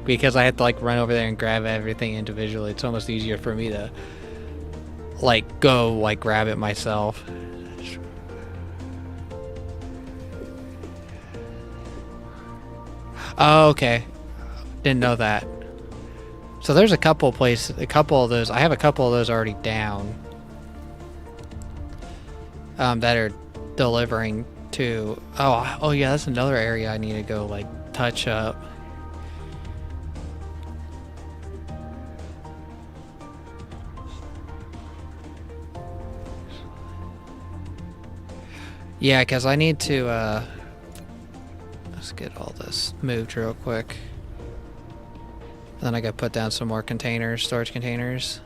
[SPEAKER 1] because I have to like run over there and grab everything individually. It's almost easier for me to like go like grab it myself. Oh, okay. Didn't know that. So there's a couple of those. I have a couple of those already down. That are delivering to. Oh yeah, that's another area I need to go like touch up. Yeah, because I need to, let's get all this moved real quick. Then I gotta put down some more containers, storage containers.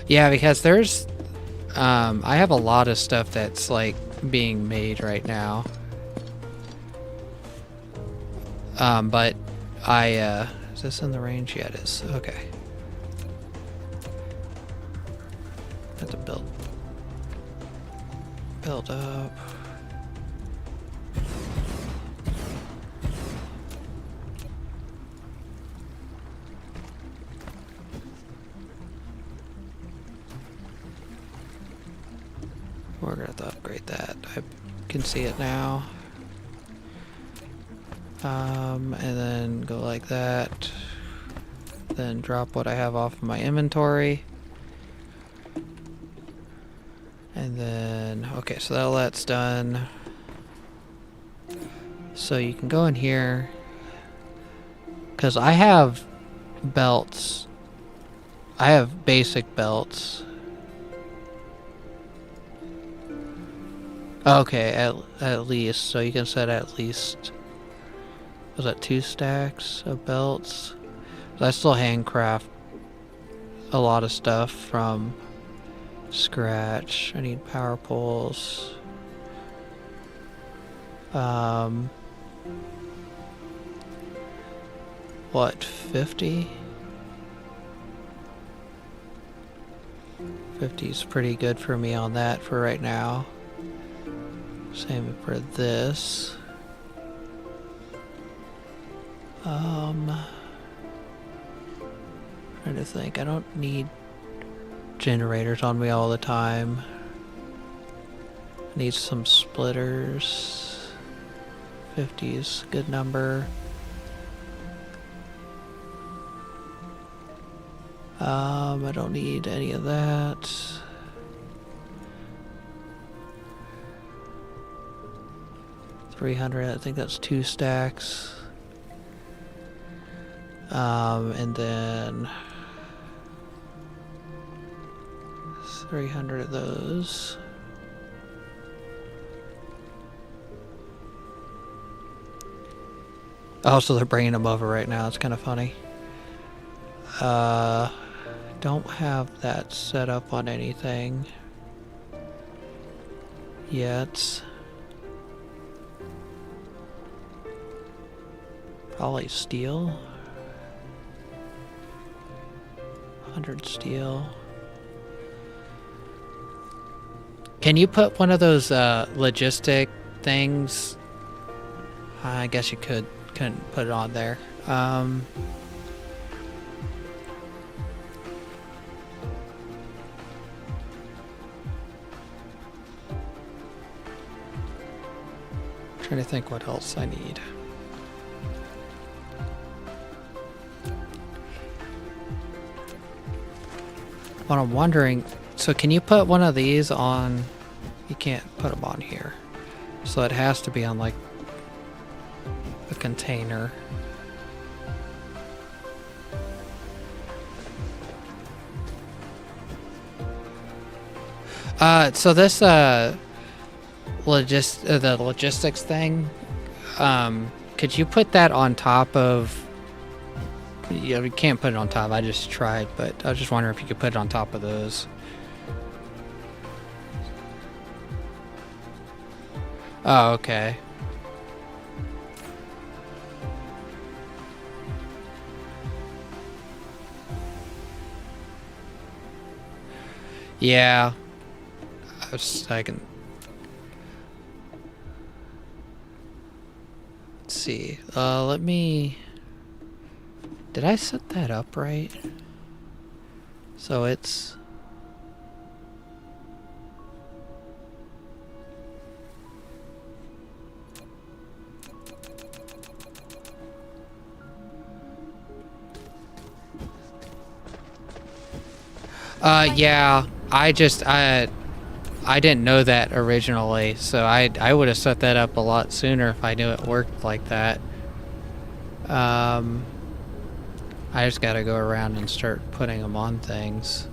[SPEAKER 1] Yeah, because there's, I have a lot of stuff that's like being made right now. But I, is this in the range? Yeah, it is. Okay. Have to build up. We're gonna have to upgrade that. I can see it now. And then go like that. Then drop what I have off of my inventory. And then, okay, so all that's done. So you can go in here. Because I have belts. I have basic belts. Okay, at least. So you can set at least... Was that 2 stacks of belts? I still handcraft a lot of stuff from scratch. I need power poles. What, 50? 50 is pretty good for me on that for right now.
[SPEAKER 2] Same for this. Trying to think. I don't need generators on me all the time. Need some splitters. 50 is a good number. I don't need any of that. $300, I think that's 2 stacks. And then 300 of those. Oh, so they're bringing them over right now. It's kind of funny. Don't have that set up on anything yet. Probably steel. 100 steel. Can you put one of those logistic things? I guess you couldn't put it on there. Trying to think what else I need. What I'm wondering, so can you put one of these on? You can't put them on here, so it has to be on like a container. So this the logistics thing, could you put that on top of? Yeah, we can't put it on top. I just tried, but I was just wondering if you could put it on top of those. Oh, okay. Yeah. I can... Let's see. Let me... Did I set that up right? So it's... yeah, I didn't know that originally, so I would have set that up a lot sooner if I knew it worked like that. I just gotta go around and start putting them on things.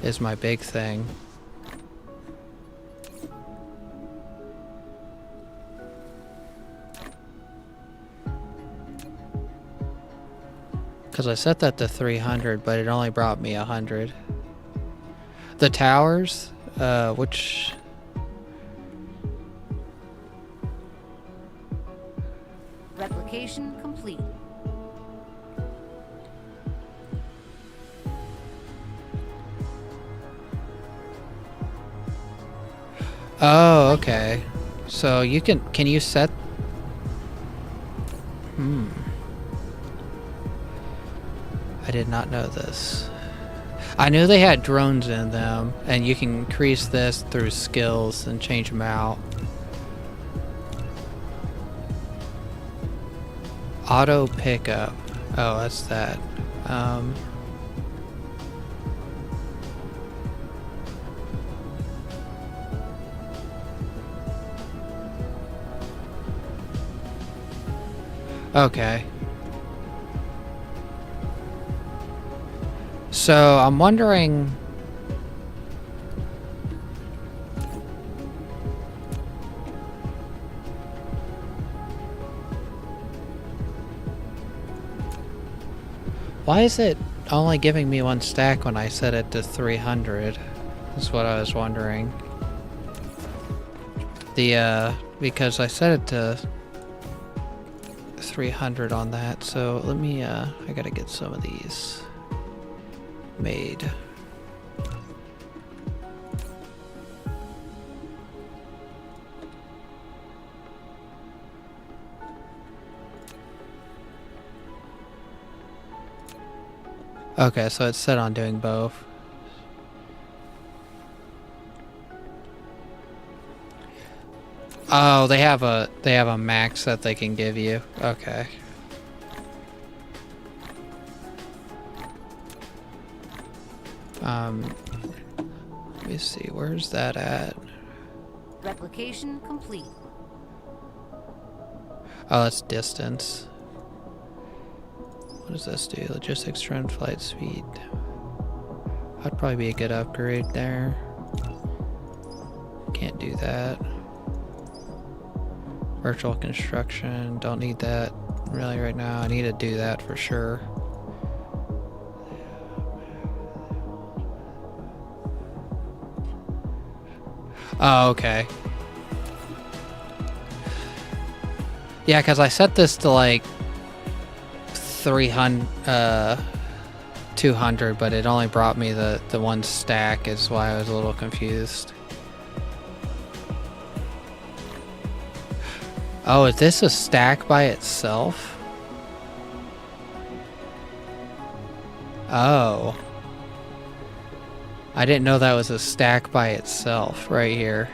[SPEAKER 2] Is my big thing. Because I set that to 300, but it only brought me 100. The towers, which...
[SPEAKER 4] Replication complete.
[SPEAKER 2] Oh, okay. So you can you set... I did not know this. I knew they had drones in them, and you can increase this through skills and change them out. Auto pickup. Oh, that's that. Okay. So I'm wondering... Why is it only giving me 1 stack when I set it to 300? That's what I was wondering. Because I set it to 300 on that, so let me, I gotta get some of these made. Okay, so it's set on doing both. Oh, they have a max that they can give you. Okay. Let me see, where's that at?
[SPEAKER 4] Replication complete.
[SPEAKER 2] Oh, that's distance. What does this do? Logistics, trend, flight speed. That'd probably be a good upgrade there. Can't do that. Virtual construction, don't need that really right now. I need to do that for sure. Oh, okay. Yeah, because I set this to like 200, but it only brought me the one stack, is why I was a little confused. Oh, is this a stack by itself? Oh. I didn't know that was a stack by itself right here.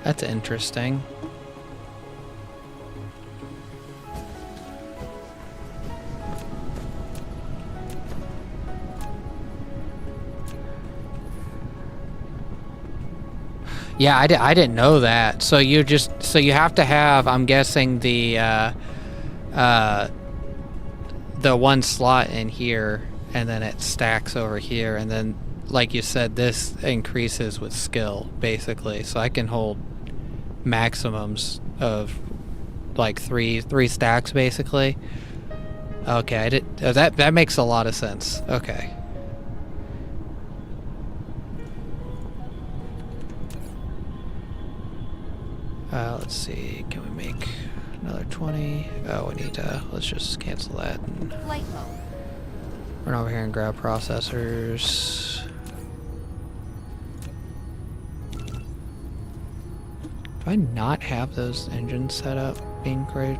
[SPEAKER 2] That's interesting. Yeah, I didn't know that. So you have to have, I'm guessing, the one slot in here, and then it stacks over here, and then, like you said, this increases with skill, basically. So I can hold maximums of like three stacks, basically. Okay, that makes a lot of sense. Okay. Let's see, can we make another 20? Oh, we need to, let's just cancel that and
[SPEAKER 4] Flight mode.
[SPEAKER 2] run over here and grab processors. Do I not have those engines set up being created?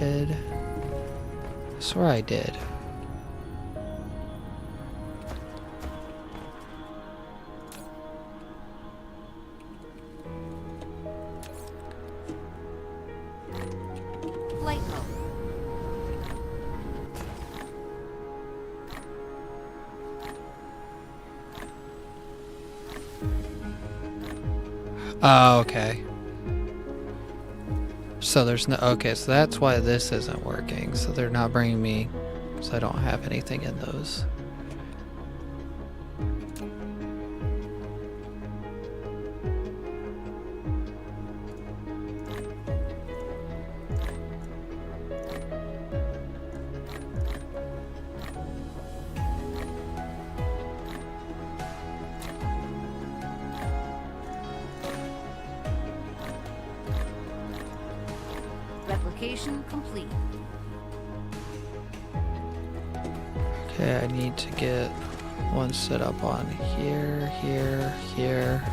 [SPEAKER 2] I swear I did.
[SPEAKER 4] Flight mode.
[SPEAKER 2] Oh, okay. So there's no, okay, so that's why this isn't working. So they're not bringing me, so I don't have anything in those.
[SPEAKER 4] Replication complete.
[SPEAKER 2] Okay, I need to get one set up on here, here, here,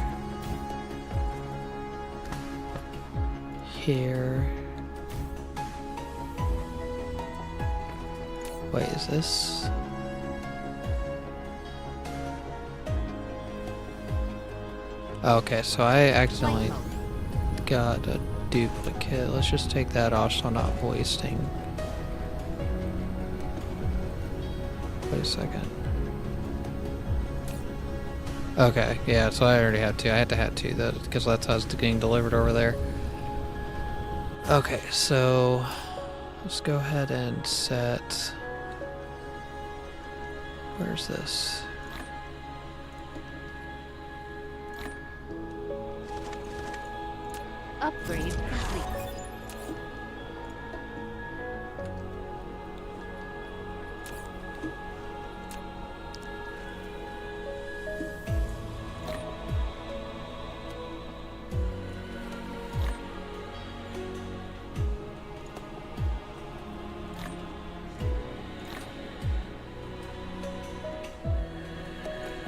[SPEAKER 2] here. Wait, is this? Okay, so I accidentally
[SPEAKER 4] Flight mode.
[SPEAKER 2] got a duplicate. Let's just take that off so I'm not wasting. Wait a second. Okay, yeah, so I already had two. I had to have two because that's how it's getting delivered over there. Okay, so let's go ahead and set. Where's this?
[SPEAKER 4] Upgrade complete.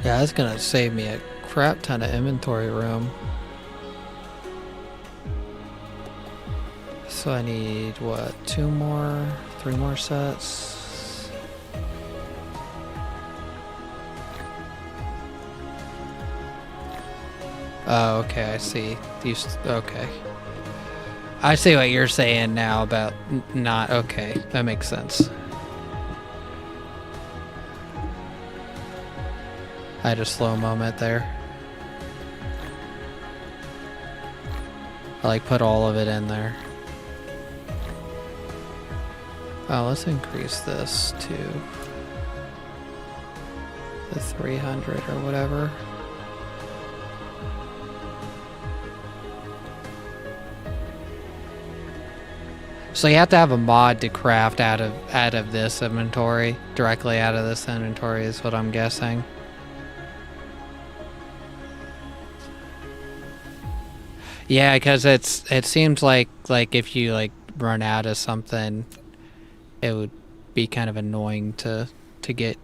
[SPEAKER 2] Yeah, that's gonna save me a crap ton of inventory room. So I need, what, 2 more? 3 more sets. Oh, okay, I see. Okay. I see what you're saying now about not... Okay, that makes sense. I had a slow moment there. I like put all of it in there. Oh, let's increase this to the 300 or whatever. So you have to have a mod to craft out of this inventory, directly out of this inventory is what I'm guessing. Yeah, because it seems like if you like run out of something, it would be kind of annoying to get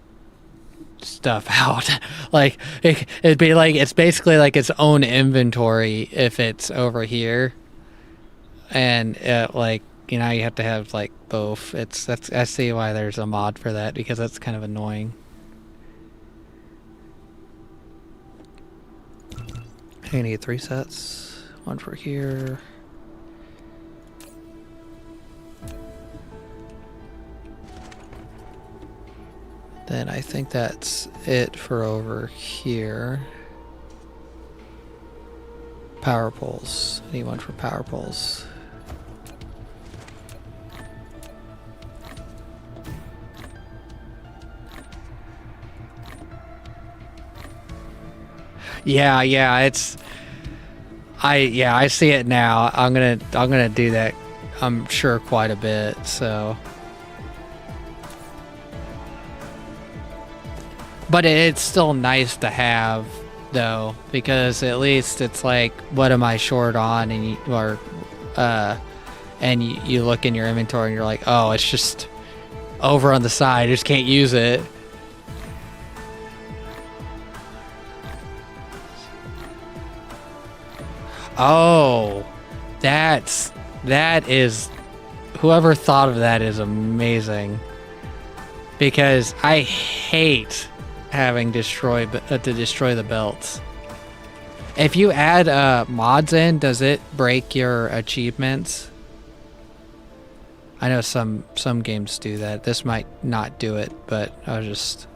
[SPEAKER 2] stuff out. Like it'd be like it's basically like its own inventory if it's over here, and like you know you have to have like both. I see why there's a mod for that because that's kind of annoying. I need to get 3 sets. 1 for here. Then I think that's it for over here. Power poles. I need 1 for power poles. Yeah, it's I see it now. I'm gonna do that, I'm sure, quite a bit, so. But it's still nice to have, though, because at least it's like, what am I short on? And you look in your inventory and you're like, oh, it's just over on the side. I just can't use it. Oh, that is, whoever thought of that is amazing. Because I hate having to destroy the belts. If you add mods in, does it break your achievements? I know some games do that. This might not do it, but I was just...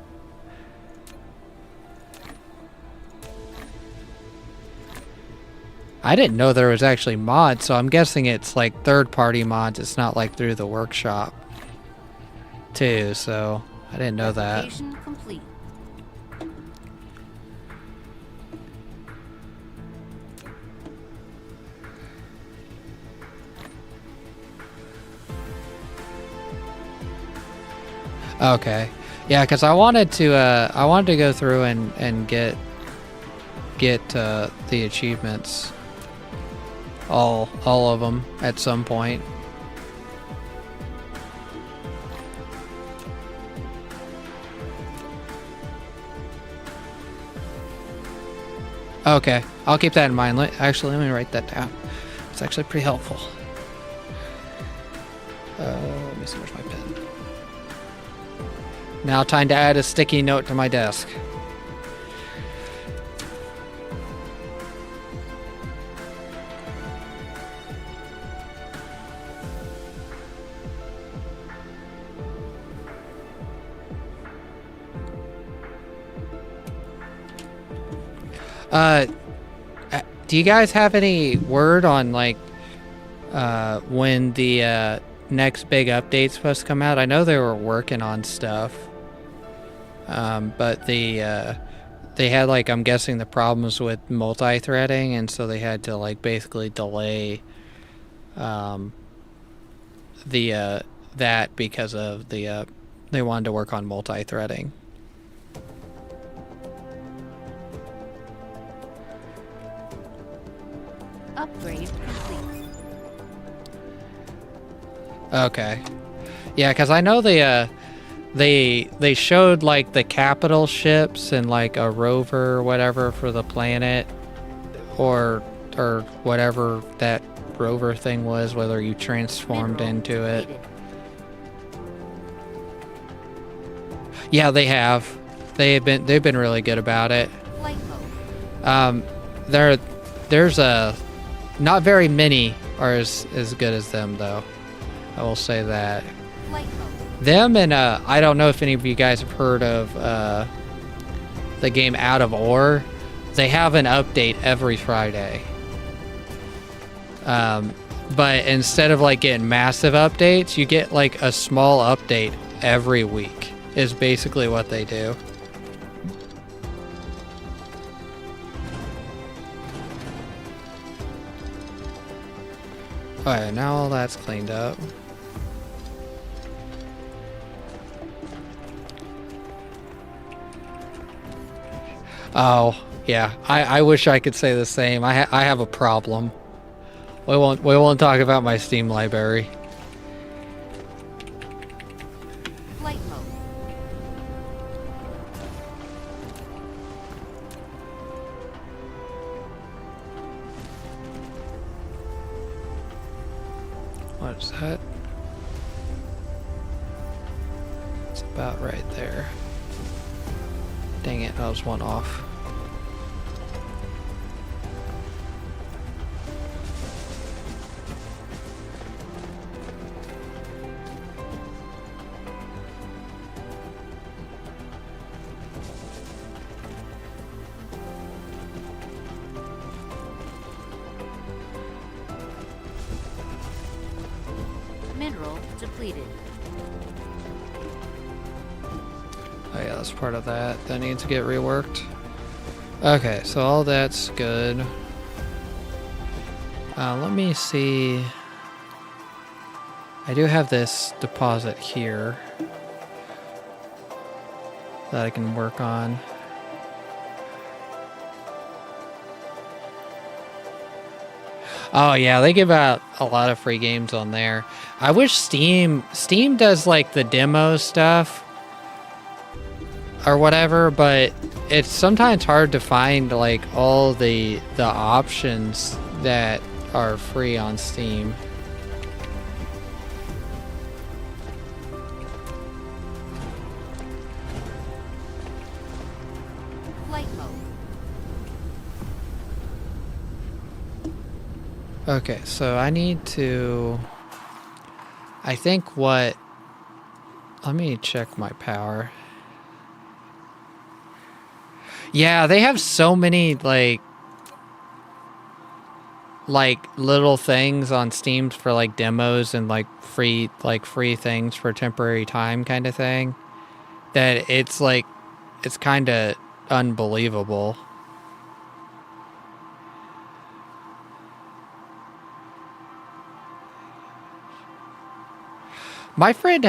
[SPEAKER 2] I didn't know there was actually mods, so I'm guessing it's like third-party mods. It's not like through the workshop, too, so I didn't know that.
[SPEAKER 4] Application complete.
[SPEAKER 2] Okay, yeah, because I wanted to go through and get the achievements, all of them at some point. Okay, I'll keep that in mind. Actually, let me write that down. It's actually pretty helpful. Let me see, where's my pen? Now time to add a sticky note to my desk. Do you guys have any word on like when the next big update's supposed to come out? I know they were working on stuff, but they had, like, I'm guessing the problems with multi-threading, and so they had to like basically delay that because of the they wanted to work on multi-threading.
[SPEAKER 4] Upgrade complete.
[SPEAKER 2] Okay, yeah, because I know they showed like the capital ships and like a rover or whatever for the planet, or whatever that rover thing was, whether you transformed
[SPEAKER 4] Mineral
[SPEAKER 2] into it.
[SPEAKER 4] depleted.
[SPEAKER 2] Yeah, they have. They've been really good about it.
[SPEAKER 4] Flight mode.
[SPEAKER 2] There's not very many are as good as them though. I will say that.
[SPEAKER 4] Flight mode.
[SPEAKER 2] Them and I don't know if any of you guys have heard of the game Out of Ore. They have an update every Friday. But instead of like getting massive updates, you get like a small update every week is basically what they do. Alright, now all that's cleaned up. Oh, yeah. I wish I could say the same. I have a problem. We won't talk about my Steam library.
[SPEAKER 4] Flight mode.
[SPEAKER 2] What is that? It's about right there. Dang it, I was one off.
[SPEAKER 4] Mineral depleted.
[SPEAKER 2] Oh yeah, that's part of that. That needs to get reworked. Okay, so all that's good. Let me see. I do have this deposit here that I can work on. Oh yeah, they give out a lot of free games on there. I wish Steam does like the demo stuff or whatever, but it's sometimes hard to find like all the options that are free on Steam.
[SPEAKER 4] Flight mode.
[SPEAKER 2] Okay, so I need to, I think let me check my power. Yeah, they have so many like little things on Steam for like demos and like free things for temporary time kind of thing, that it's kind of unbelievable. My friend,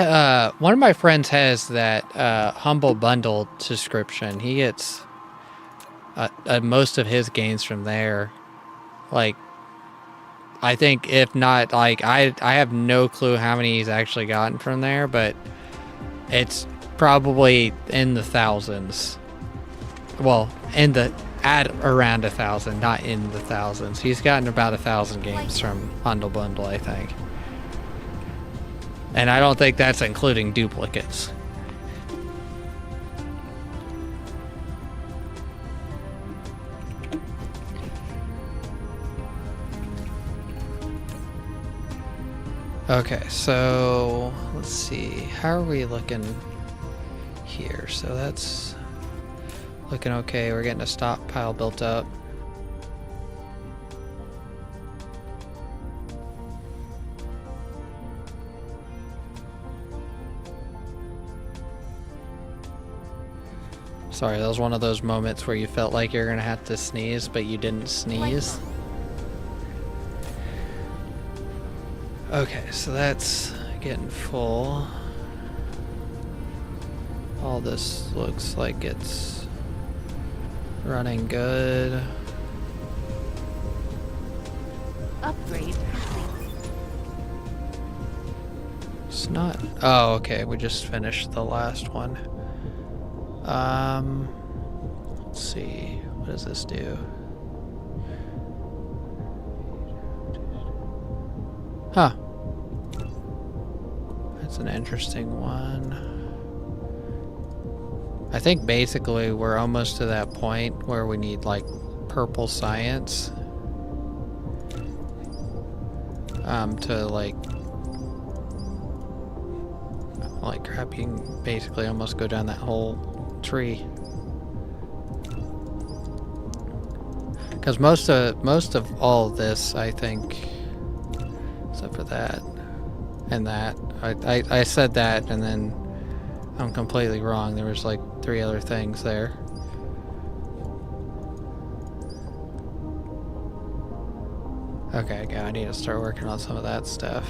[SPEAKER 2] one of my friends has that Humble Bundle subscription. He gets most of his gains from there. Like, I think if not, like, I have no clue how many he's actually gotten from there, but it's probably in the thousands. Well, at around 1,000, not in the thousands. He's gotten about 1,000 games from Humble Bundle, I think. And I don't think that's including duplicates. Okay, so let's see. How are we looking here? So that's looking okay. We're getting a stockpile built up. Sorry, that was one of those moments where you felt like you're gonna have to sneeze, but you didn't sneeze. Okay, so that's getting full. All this looks like it's running good.
[SPEAKER 4] Upgrade complete.
[SPEAKER 2] It's not. Oh, okay. We just finished the last one. Let's see. What does this do? Huh. That's an interesting one. I think basically we're almost to that point where we need like purple science to like crap, you can basically almost go down that whole tree. Because most of all of this, I think, except for that and that, I said that and then I'm completely wrong. There was like 3 other things there. Okay, yeah, I need to start working on some of that stuff.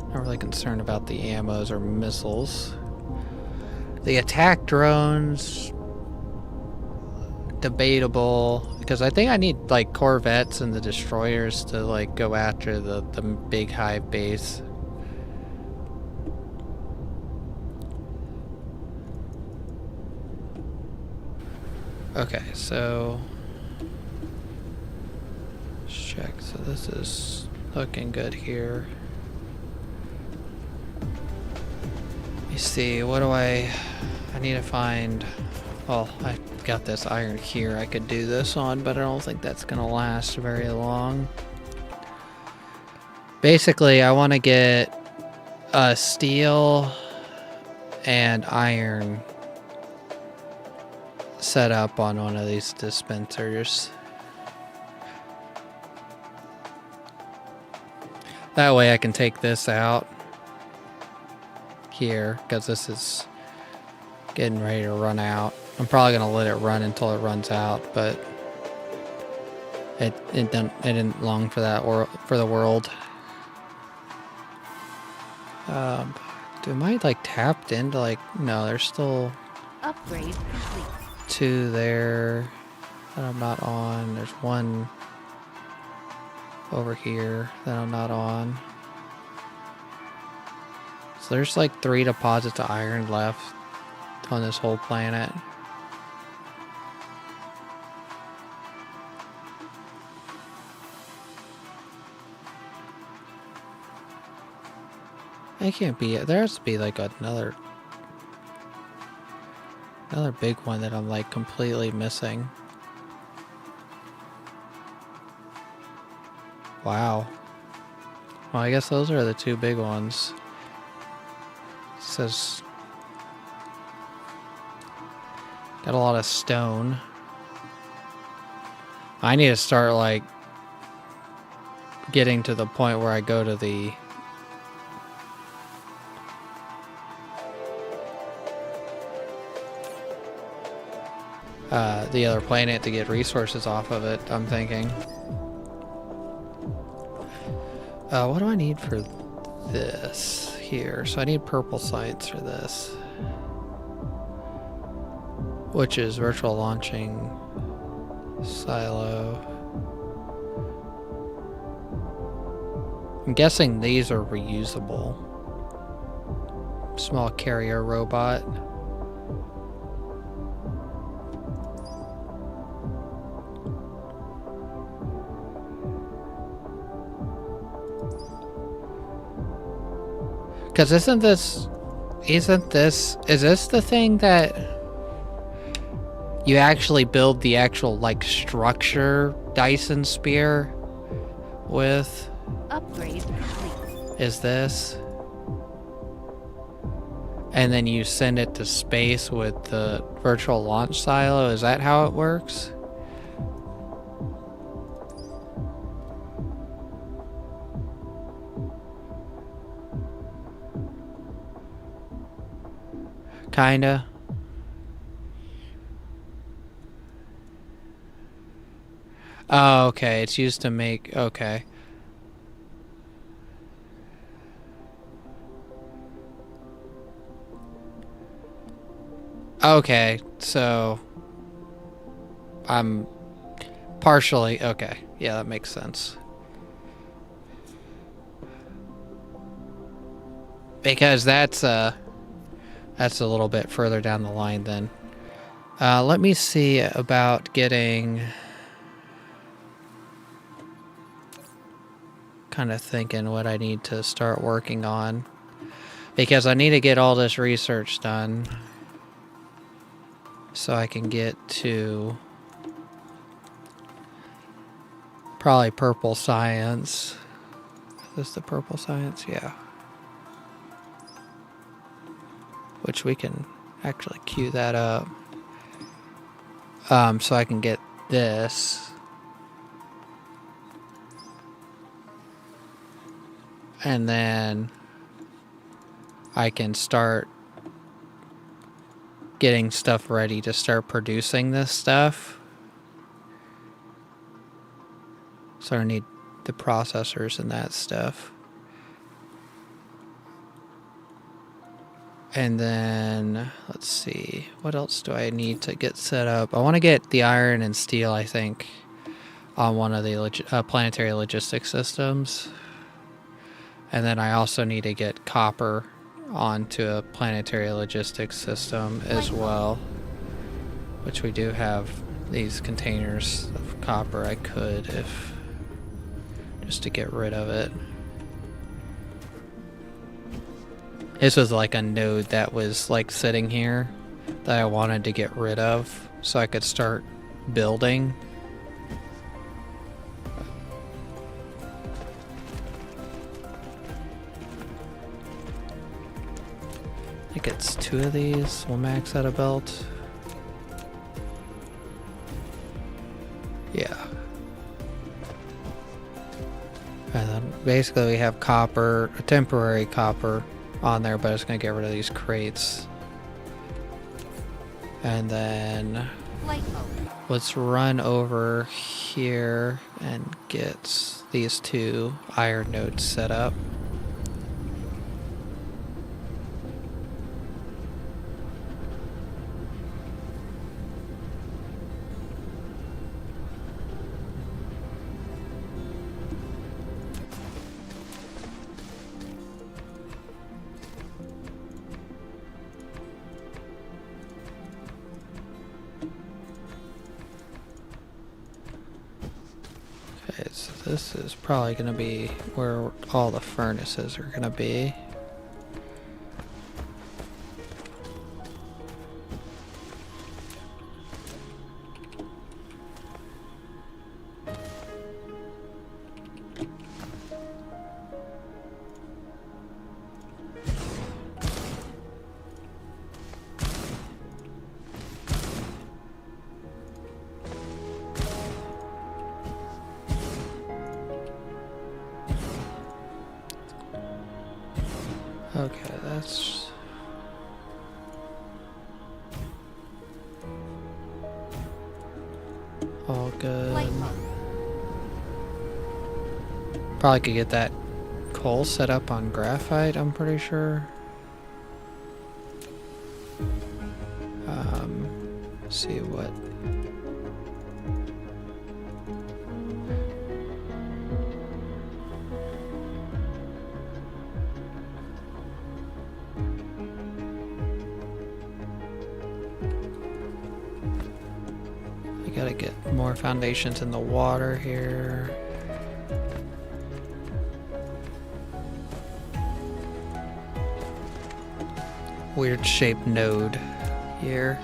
[SPEAKER 2] Not really concerned about the ammos or missiles. The attack drones, debatable, because I think I need like corvettes and the destroyers to like go after the big hive base. Okay, so let's check. So this is looking good here. Let me see, what do I need to find. Well, I got this iron here I could do this on, but I don't think that's gonna last very long. Basically, I want to get steel and iron set up on one of these dispensers. That way I can take this out here, because this is getting ready to run out. I'm probably gonna let it run until it runs out, but it didn't long for that or for the world. Am I like tapped into like, no, there's still
[SPEAKER 4] Upgrade complete.
[SPEAKER 2] 2 there that I'm not on. There's 1 over here that I'm not on. So there's like 3 deposits of iron left on this whole planet. It can't be. There has to be like another big one that I'm like completely missing. Wow. Well, I guess those are the 2 big ones. It says got a lot of stone. I need to start like getting to the point where I go to the other planet to get resources off of it, I'm thinking. What do I need for this here? So I need purple science for this, which is virtual launching silo. I'm guessing these are reusable. Small carrier robot. Because is this the thing that you actually build the actual, like, structure Dyson spear with?
[SPEAKER 4] Upgrade complete.
[SPEAKER 2] Is this? And then you send it to space with the virtual launch silo? Is that how it works? Kinda. Oh, okay. It's used to make... Okay. Okay, so... I'm partially... Okay. Yeah, that makes sense. Because that's a little bit further down the line then. Let me see about getting... Kind of thinking what I need to start working on. Because I need to get all this research done. so I can get to probably purple science. Is this the purple science? Yeah. Which we can actually queue that up. So I can get this. And then I can start getting stuff ready to start producing this stuff. So I need the processors and that stuff. And then, let's see, what else do I need to get set up? I want to get the iron and steel, I think, on one of the planetary logistics systems. And then I also need to get copper onto a planetary logistics system as well. Which we do have these containers of copper. I could, if just to get rid of it. This was like a node that was like sitting here that I wanted to get rid of so I could start building. I think it's 2 of these. We'll max out a belt. Yeah. And then basically we have copper, a temporary copper on there, but it's going to get rid of these crates. And then let's run over here and get these 2 iron nodes set up. Okay, so this is probably going to be where all the furnaces are going to be. Okay, that's... all good. Probably could get that coal set up on graphite, I'm pretty sure. See what... Gotta get more foundations in the water here. Weird shaped node here.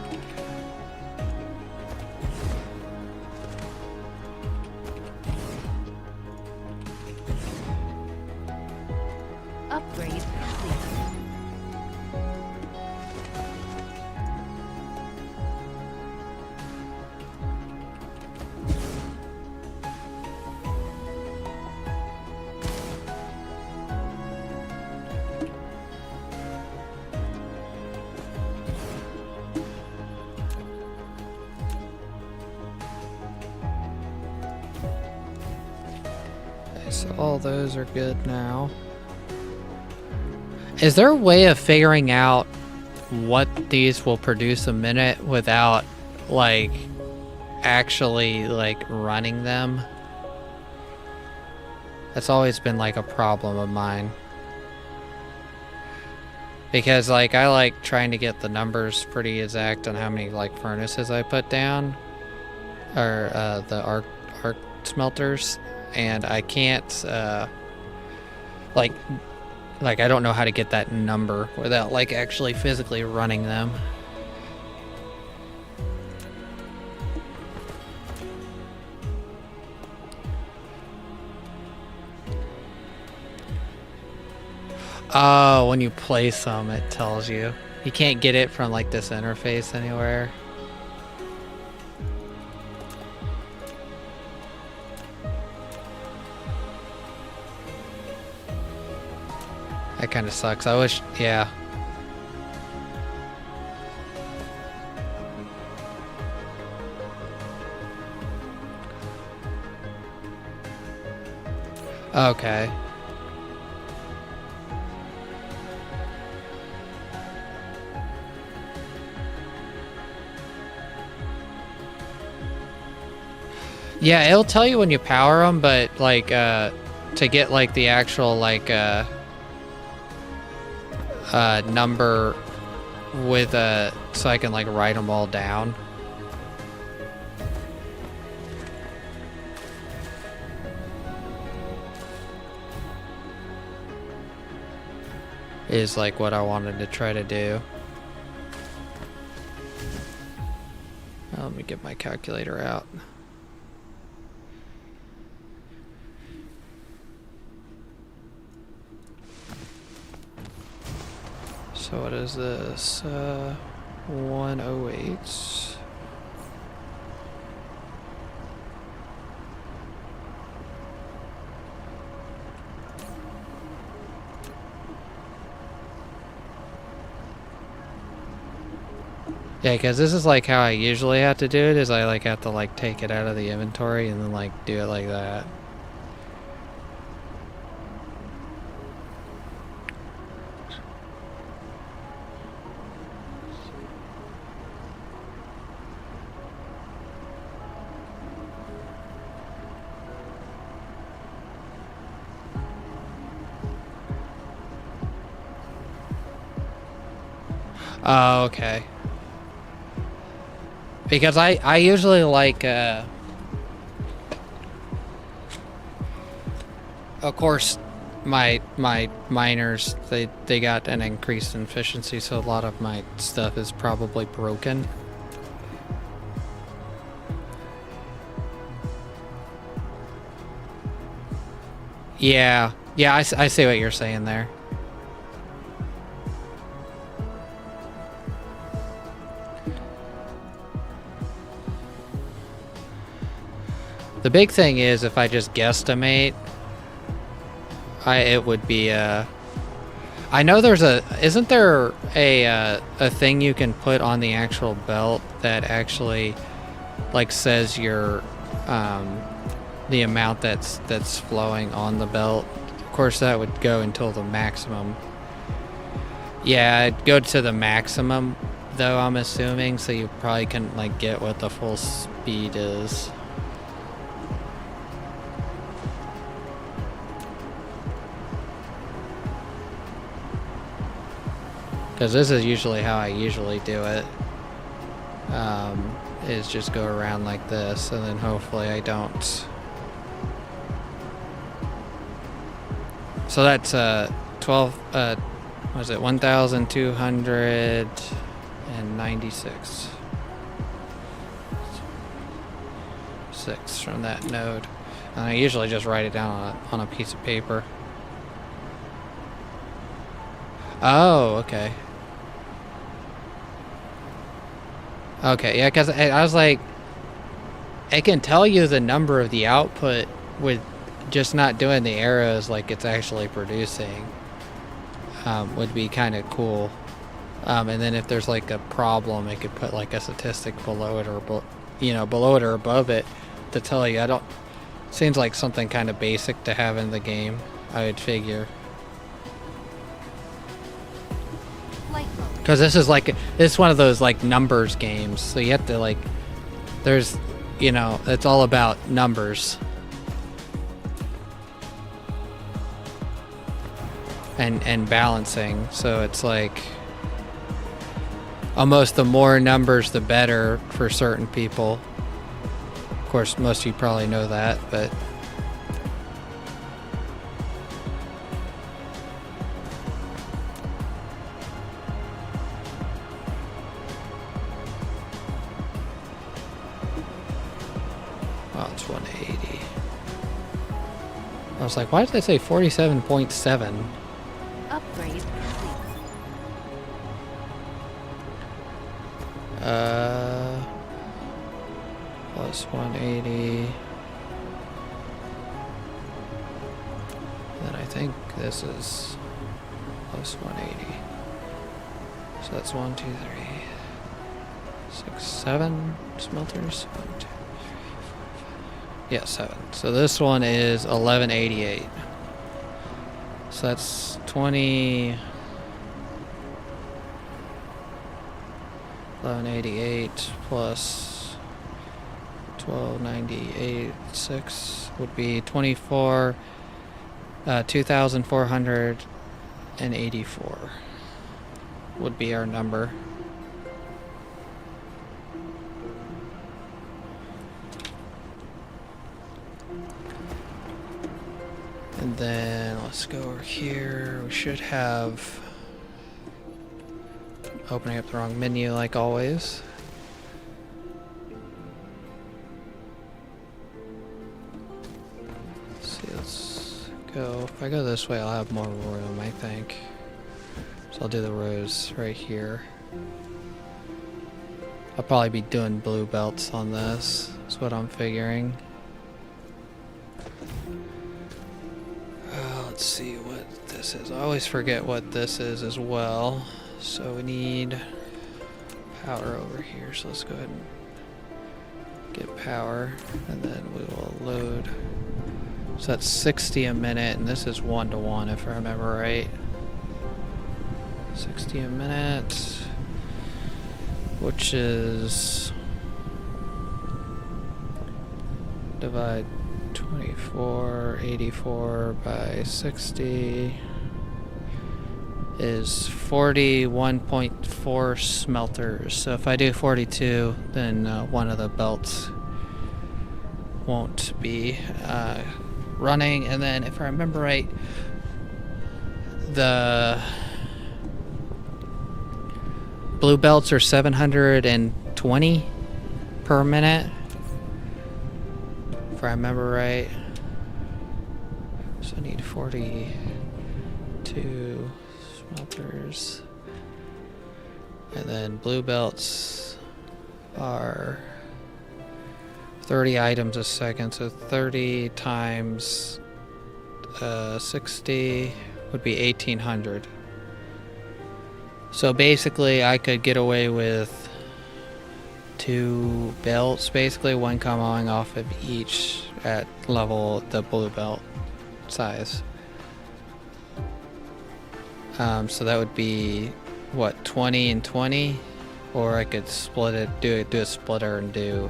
[SPEAKER 4] Upgrade complete.
[SPEAKER 2] So all those are good now. Is there a way of figuring out what these will produce a minute without, like, actually, like, running them? That's always been, like, a problem of mine. Because, like, I like trying to get the numbers pretty exact on how many, like, furnaces I put down. Or, the arc smelters. And I can't, like, I don't know how to get that number without, like, actually physically running them. Oh, when you place them, it tells you. You can't get it from like this interface anywhere. That kind of sucks. I wish, yeah. Okay. Yeah, it'll tell you when you power them, but like to get like the actual like number with so I can like write them all down. Is like what I wanted to try to do. Let me get my calculator out. So what is this? 108. Yeah, because this is like how I usually have to do it, is I like have to like take it out of the inventory and then like do it like that. Oh, okay. Because I usually like, of course, my miners, they got an increase in efficiency, so a lot of my stuff is probably broken. Yeah, I see what you're saying there. The big thing is if I just guesstimate, it would be I know there's isn't there a thing you can put on the actual belt that actually like says your the amount that's flowing on the belt. Of course that would go until the maximum. Yeah, it'd go to the maximum though, I'm assuming, so you probably couldn't like get what the full speed is. Because this is usually how I usually do it, is just go around like this, and then hopefully I don't. So that's 12, what is it, 1,296. 6 from that node. And I usually just write it down on a piece of paper. Oh, okay. Okay, yeah, because I was like, it can tell you the number of the output with just not doing the arrows like it's actually producing. Would be kind of cool. And then if there's like a problem, it could put like a statistic below it or below it or above it to tell you. Seems like something kind of basic to have in the game, I would figure. Because this is one of those like numbers games, so you have to like, there's, it's all about numbers. And balancing, so it's like almost the more numbers the better for certain people. Of course, most of you probably know that, but it's 180. I was like, why did they say 47.7?
[SPEAKER 4] Upgrade complete.
[SPEAKER 1] Plus 180. Then I think this is plus 180. So that's 1, 2, 3, 6, 7 smelters. 1, 2, 3, 4, 5. Yeah, 7. So this one is 1188. So that's 20. 1188 plus 1298.6 would be 24. 2,484 would be our number. And then let's go over here. We should have, opening up the wrong menu like always. Let's see, let's go. If I go this way, I'll have more room, I think. So I'll do the rows right here. I'll probably be doing blue belts on this, is what I'm figuring. Let's see what this is. I always forget what this is as well. So we need power over here. So let's go ahead and get power, and then we will load. So that's 60 a minute, and this is 1-to-1 if I remember right. 60 a minute, which is divide 2484 by 60 is 41.4 smelters. So if I do 42, then one of the belts won't be running. And then if I remember right, the blue belts are 720 per minute. If I remember right. So I need 42 smelters. And then blue belts are 30 items a second. So 30 times 60 would be 1800. So basically I could get away with 2 belts, basically one coming off of each at level the blue belt size. So that would be what, 20 and 20, or I could split it, do a splitter and do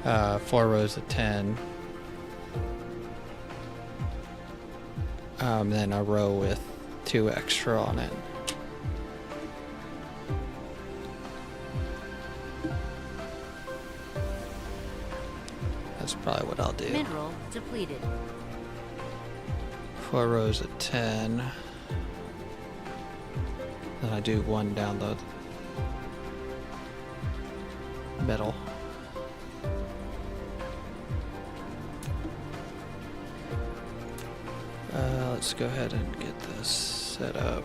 [SPEAKER 1] 4 rows of 10, then a row with 2 extra on it. That's probably what I'll do.
[SPEAKER 4] Mineral depleted.
[SPEAKER 1] 4 rows of 10. Then I do 1 down the middle. Let's go ahead and get this set up.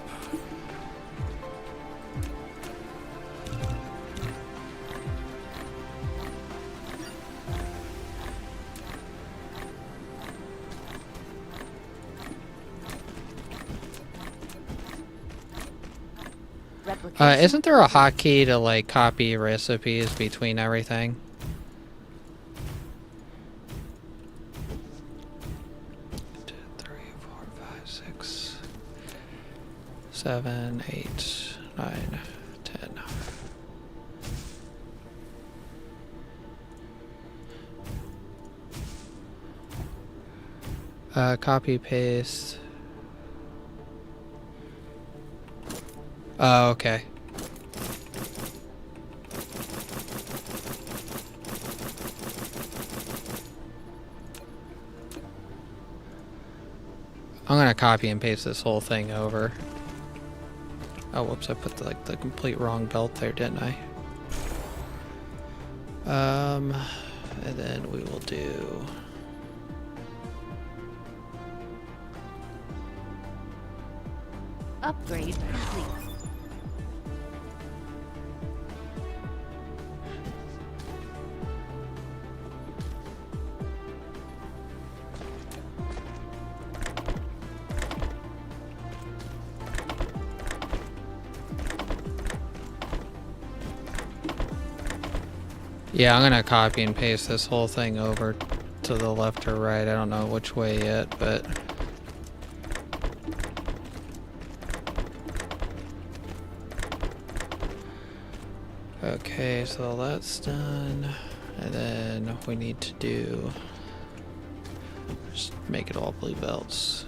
[SPEAKER 1] Isn't there a hotkey to like copy recipes between everything? 2, 3, 4, 5, 6, 7, 8, 9, 10. Copy paste. Oh, okay. I'm gonna copy and paste this whole thing over. Oh, whoops! I put the complete wrong belt there, didn't I? And then we will do.
[SPEAKER 4] Upgrade complete.
[SPEAKER 2] Yeah, I'm gonna copy and paste this whole thing over to the left or right. I don't know which way yet, but... Okay, so that's done. And then we need to do... just make it all blue belts.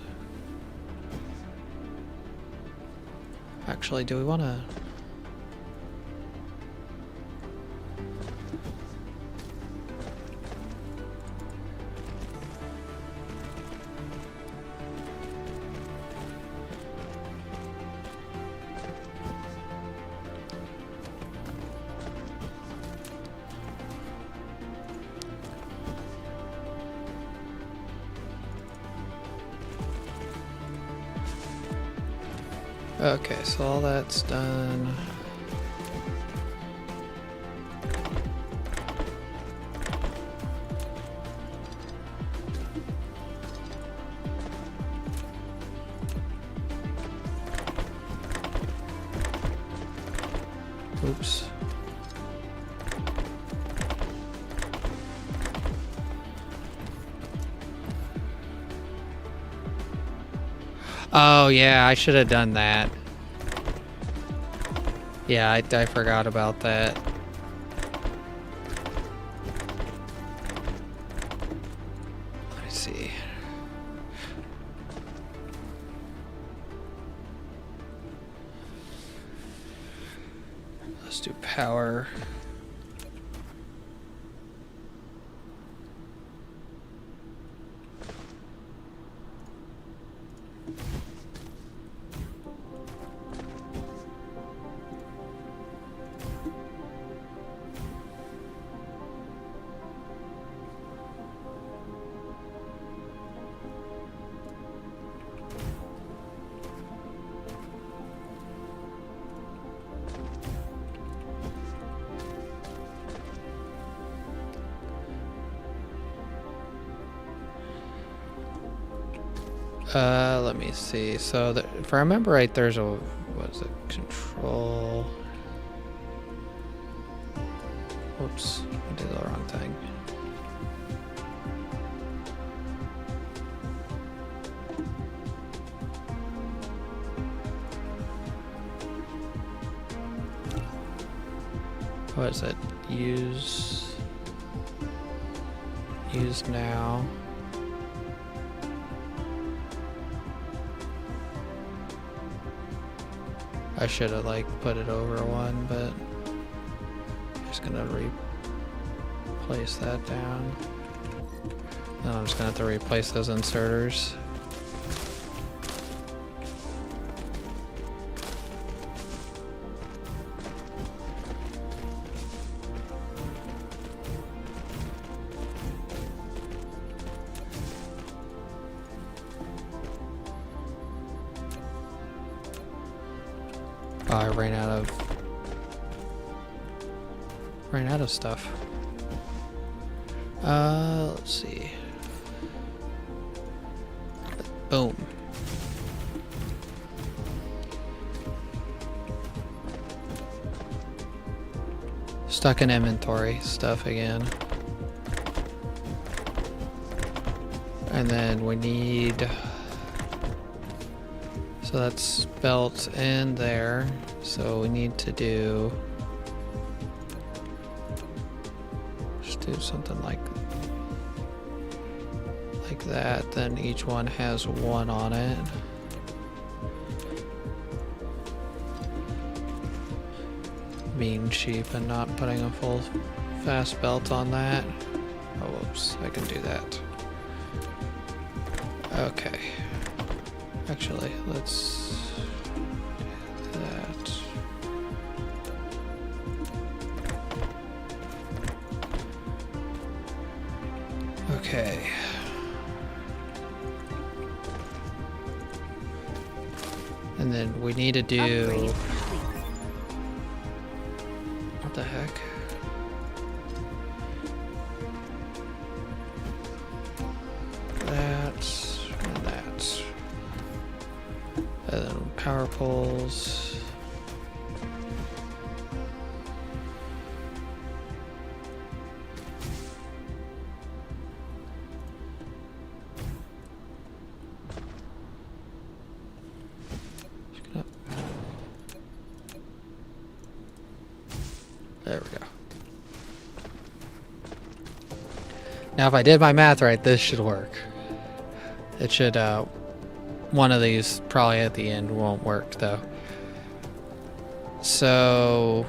[SPEAKER 2] Actually, do we want to... Okay, so all that's done. Oops. Oh yeah, I should have done that. Yeah, I forgot about that. Let me see. Let's do power. Let me see. So, if I remember right, there's a, what is it, control. Whoops, I did the wrong thing. What is it? Use now. I should have like put it over one, but I'm just gonna replace that down. Then I'm just gonna have to replace those inserters. Oh, I ran out of stuff. Let's see. Boom. Stuck in inventory stuff again. And then we need... So that's belt in there. So we need to do... just do something like that. Then each one has one on it. Being cheap and not putting a full fast belt on that. Oh, whoops, I can do that. Okay. Actually, let's do that. Okay. And then we need to do...
[SPEAKER 4] Upgrade complete.
[SPEAKER 2] What the heck? That and that. And then power poles. There we go. Now, if I did my math right, this should work. It should, one of these probably at the end won't work, though. So,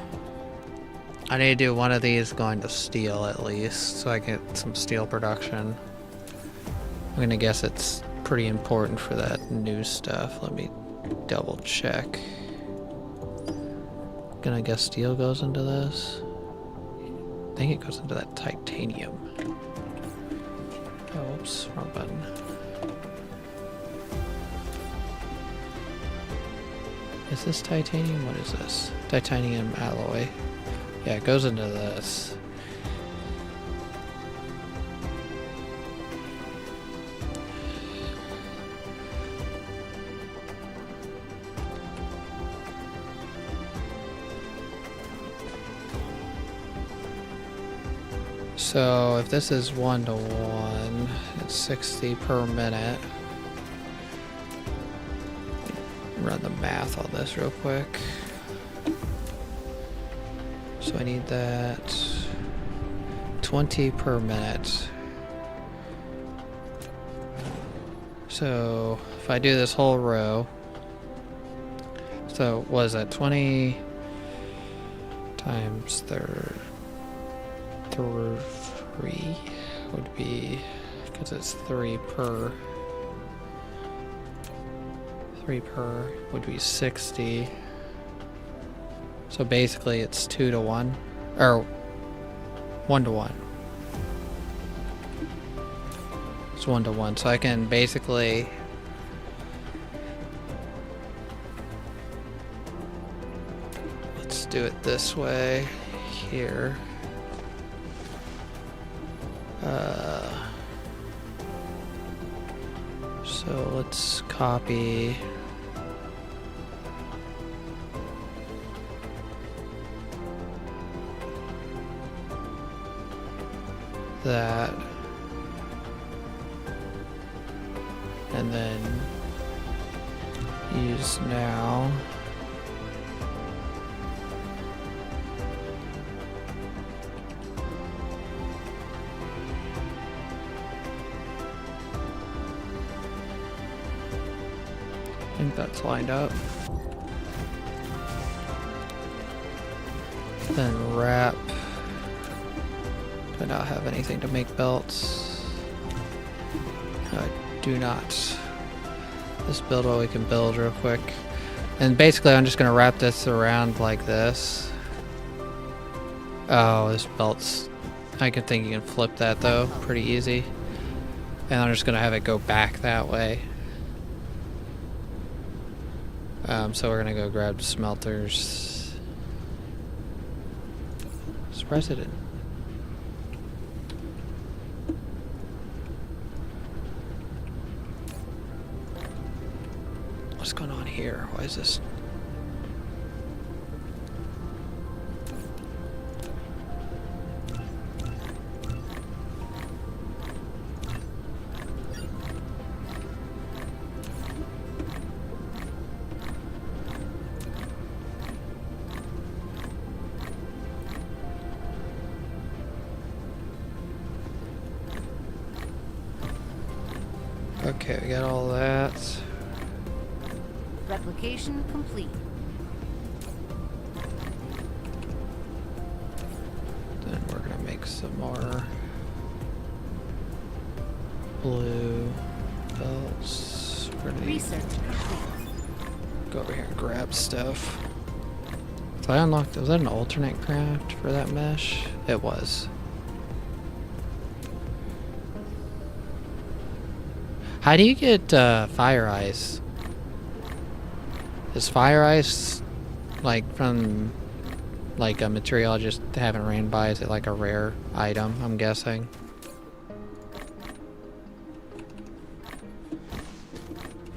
[SPEAKER 2] I need to do one of these going to steel at least, so I get some steel production. I'm gonna guess it's pretty important for that new stuff. Let me double check. Gonna guess steel goes into this. I think it goes into that titanium. Oh, oops, wrong button. Is this titanium? What is this? Titanium alloy. Yeah, it goes into this. So if this is 1-to-1, it's 60 per minute. Run the math on this real quick. So I need that 20 per minute. So if I do this whole row, so what is that, 20 times 3 would be, because it's 3 per would be 60. So basically it's 2-to-1 or 1-to-1. It's 1-to-1, so I can basically let's do it this way here. So let's copy that and then use now. I think that's lined up. Then wrap. Do I not have anything to make belts? No, I do not. Let's build what we can build real quick. And basically I'm just gonna wrap this around like this. Oh, this belt's... I can think you can flip that though, pretty easy. And I'm just gonna have it go back that way. So we're gonna go grab smelters. Surprised it didn't. What's going on here? Why is this? Okay, we got all that.
[SPEAKER 4] Replication complete.
[SPEAKER 2] Then we're gonna make some more blue belts. We're gonna
[SPEAKER 4] Research complete.
[SPEAKER 2] go over here and grab stuff. So I unlocked, was that an alternate craft for that mesh? It was. How do you get fire eyes? Is fire ice like from like a material I just haven't ran by? Is it like a rare item, I'm guessing?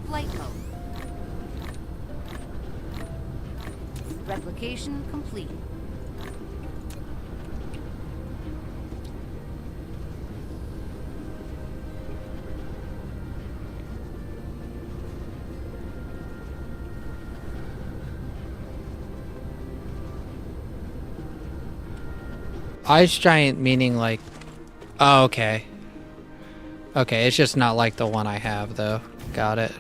[SPEAKER 4] Flight mode. Replication complete.
[SPEAKER 2] Ice giant meaning like... Oh, okay. Okay, it's just not like the one I have though. Got it.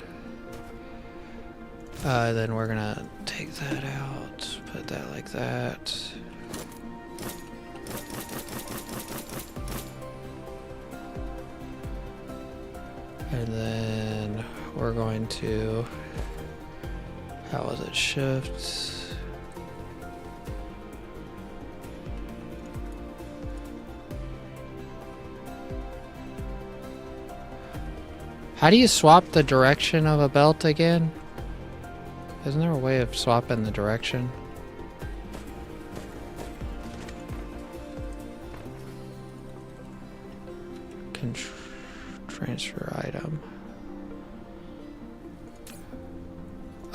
[SPEAKER 2] Then we're gonna take that out, put that like that. And then we're going to... How was it? Shift... How do you swap the direction of a belt again? Isn't there a way of swapping the direction? Transfer item.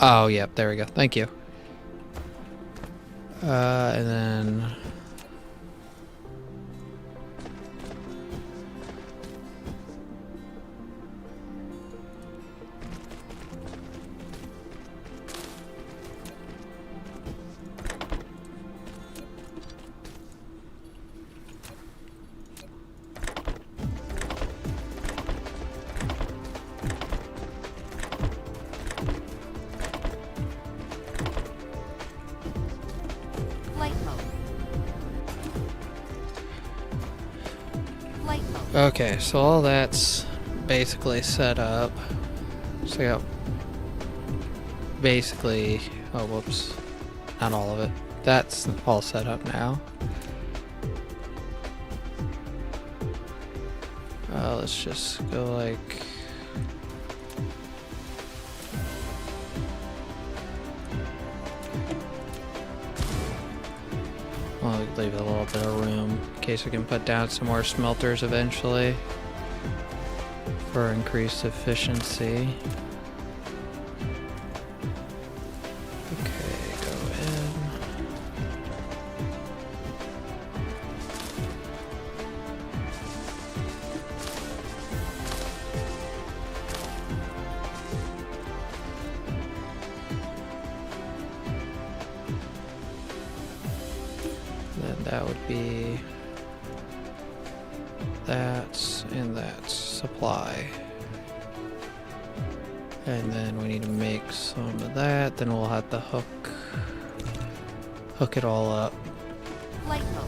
[SPEAKER 2] Oh, yep, there we go. Thank you. And then...
[SPEAKER 4] Flight mode. Flight mode.
[SPEAKER 2] Okay, so all that's basically set up. So I got basically, oh whoops, not all of it. That's all set up now. Let's just go like... I'll leave a little bit of room in case we can put down some more smelters eventually for increased efficiency. Okay, go in. Then that would be that and that supply. And then we need to make some of that, then we'll have to hook it all up.
[SPEAKER 4] Flight mode.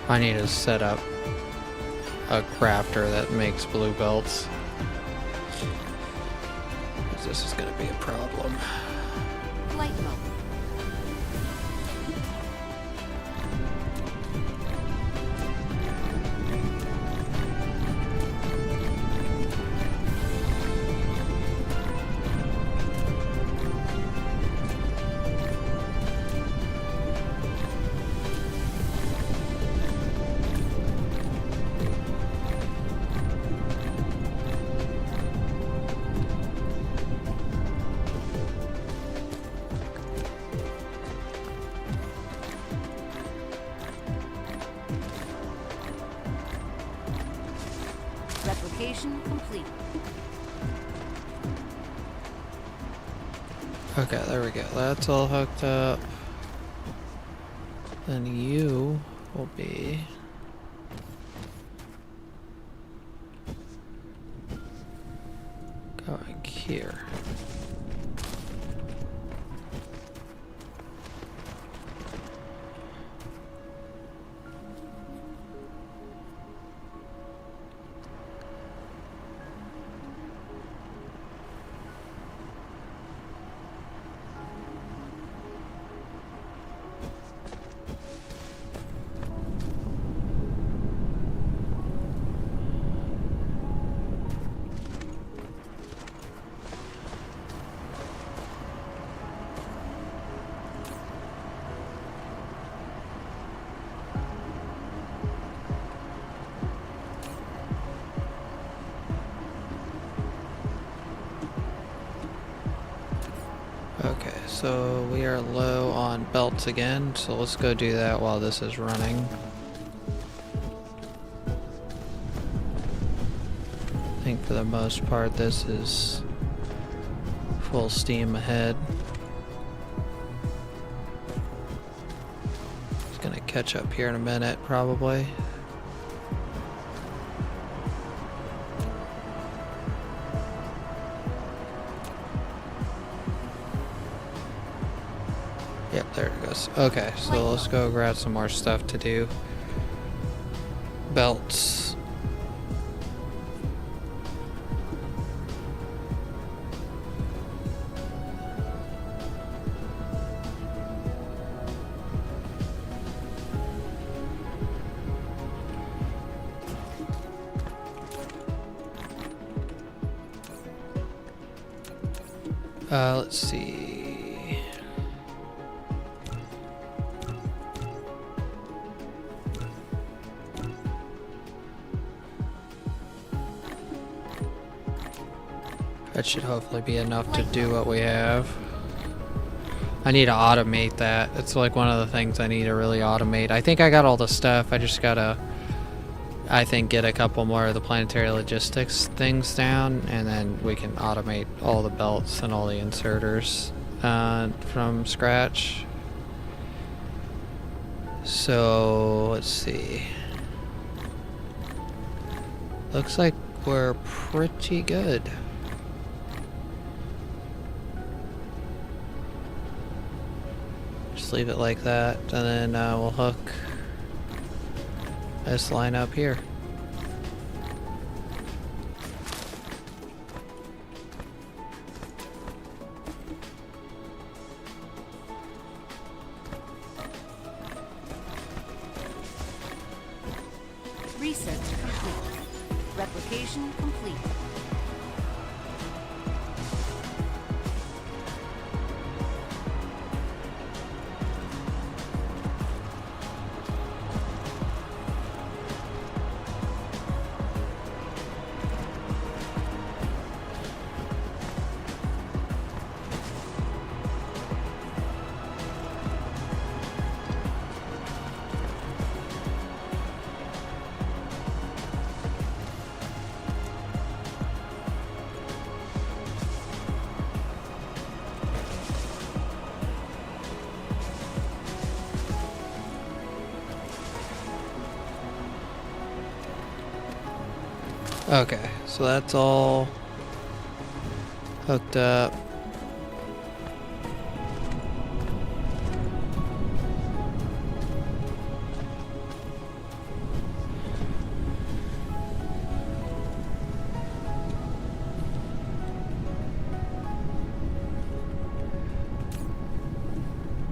[SPEAKER 2] I need to set up a crafter that makes blue belts. 'Cause this is gonna be a problem.
[SPEAKER 4] Flight mode. Replication complete.
[SPEAKER 2] Okay, there we go. That's all hooked up. Then you will be going here. Okay, so we are low on belts again, so let's go do that while this is running. I think for the most part this is full steam ahead. It's gonna catch up here in a minute, probably. Yep, there it goes. Okay, so let's go grab some more stuff to do. Belts. Let's see. That should hopefully be enough to do what we have. I need to automate that. It's like one of the things I need to really automate. I think I got all the stuff. I just gotta, I think, get a couple more of the planetary logistics things down, and then we can automate all the belts and all the inserters from scratch. So let's see. Looks like we're pretty good. Just leave it like that, and then we'll hook this line up here.
[SPEAKER 4] Research complete. Replication complete.
[SPEAKER 2] Okay, so that's all hooked up.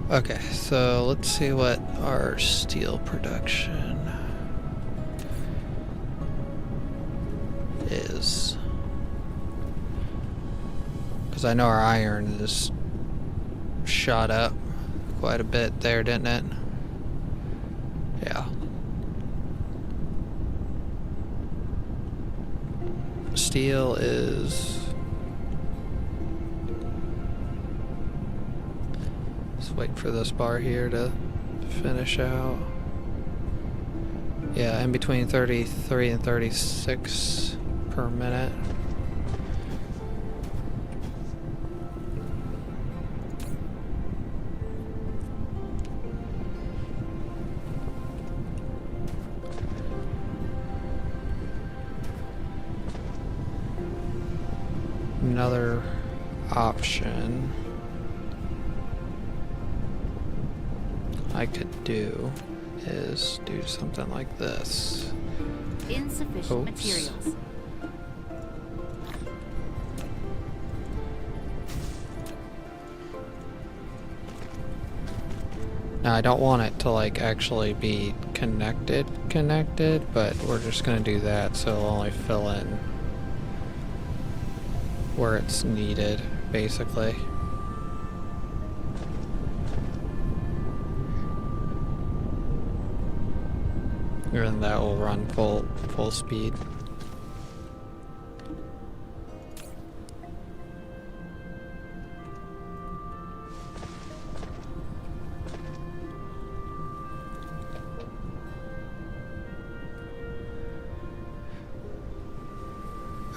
[SPEAKER 2] Okay, so let's see what our steel production is, because I know our iron is shot up quite a bit there, didn't it? Yeah. Steel is, just wait for this bar here to finish out. Yeah, in between 33 and 36 per minute. another option I could do is do something like this.
[SPEAKER 4] Insufficient
[SPEAKER 2] Oops.
[SPEAKER 4] materials.
[SPEAKER 2] Now I don't want it to like actually be connected, but we're just gonna do that so it'll only fill in where it's needed, basically. And then that will run full speed.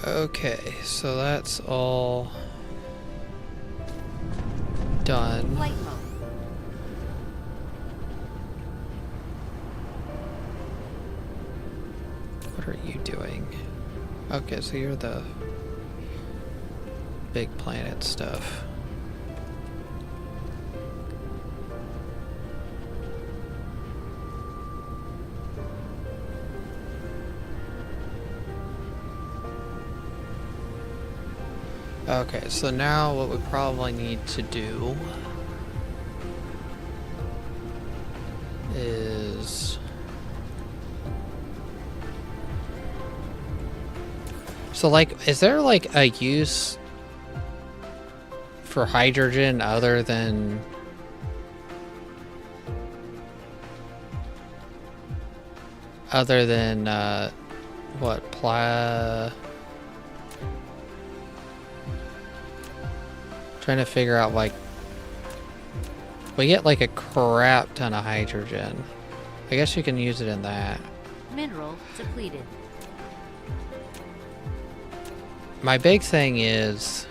[SPEAKER 2] Okay, so that's all done.
[SPEAKER 4] Flight mode.
[SPEAKER 2] What are you doing? Okay, so you're the big planet stuff. Okay, so now what we probably need to do is... So like, is there like a use for hydrogen other than what, trying to figure out, like, we get like a crap ton of hydrogen. I guess you can use it in that.
[SPEAKER 4] Mineral depleted.
[SPEAKER 2] My big thing is,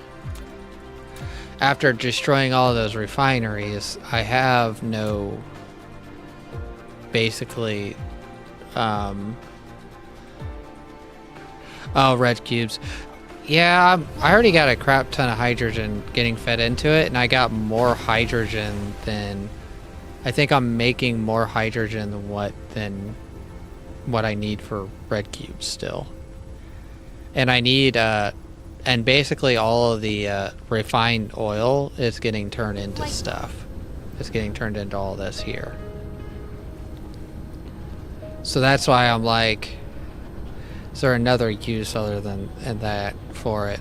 [SPEAKER 2] after destroying all of those refineries, I have no, basically, oh, red cubes. Yeah, I already got a crap ton of hydrogen getting fed into it, and I got more hydrogen than... I think I'm making more hydrogen than what I need for red cubes still. And I need, and basically all of the refined oil is getting turned into stuff. It's getting turned into all this here. So that's why I'm like, is there another use other than that for it?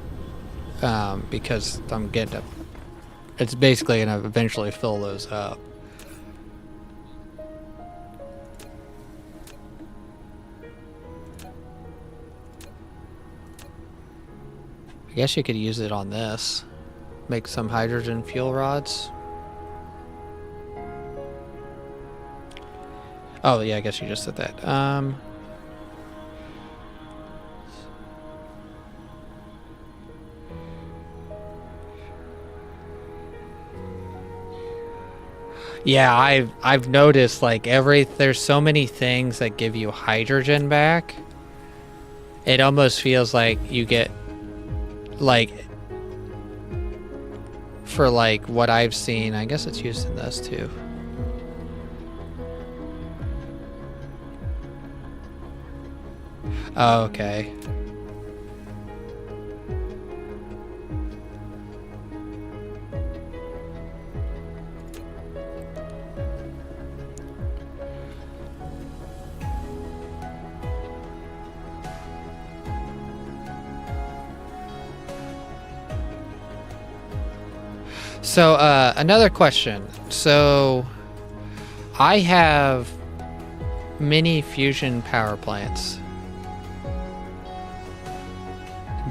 [SPEAKER 2] Because I'm getting it's basically going to eventually fill those up. I guess you could use it on this. Make some hydrogen fuel rods. Oh yeah, I guess you just did that. Yeah, I've noticed like there's so many things that give you hydrogen back. It almost feels like you get like, for like what I've seen, I guess it's used in this too. Oh, okay. So, another question. So, I have mini fusion power plants.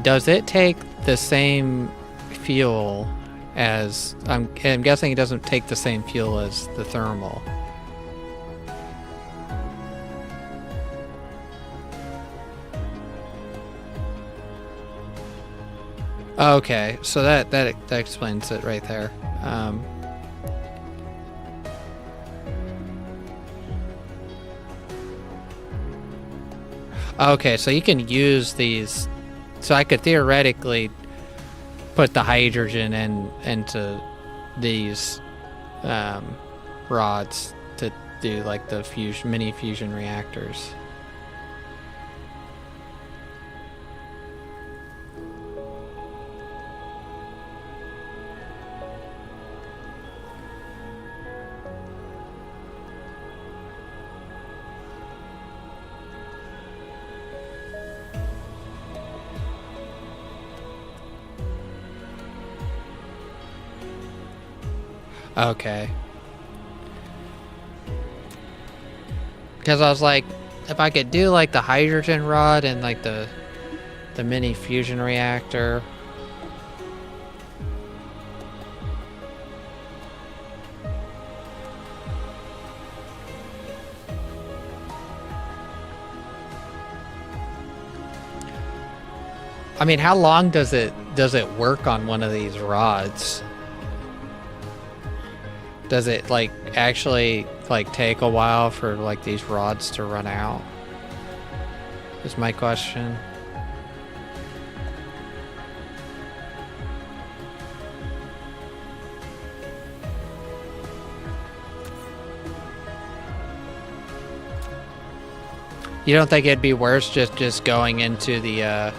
[SPEAKER 2] Does it take the same fuel as... I'm guessing it doesn't take the same fuel as the thermal. Okay, so that explains it right there. Okay, so you can use these. So I could theoretically put the hydrogen into these rods to do like the mini fusion reactors. Okay. Because I was like, if I could do like the hydrogen rod and like the mini fusion reactor. I mean, how long does it work on one of these rods? Does it like actually like take a while for like these rods to run out? Is my question. You don't think it'd be worse just going into the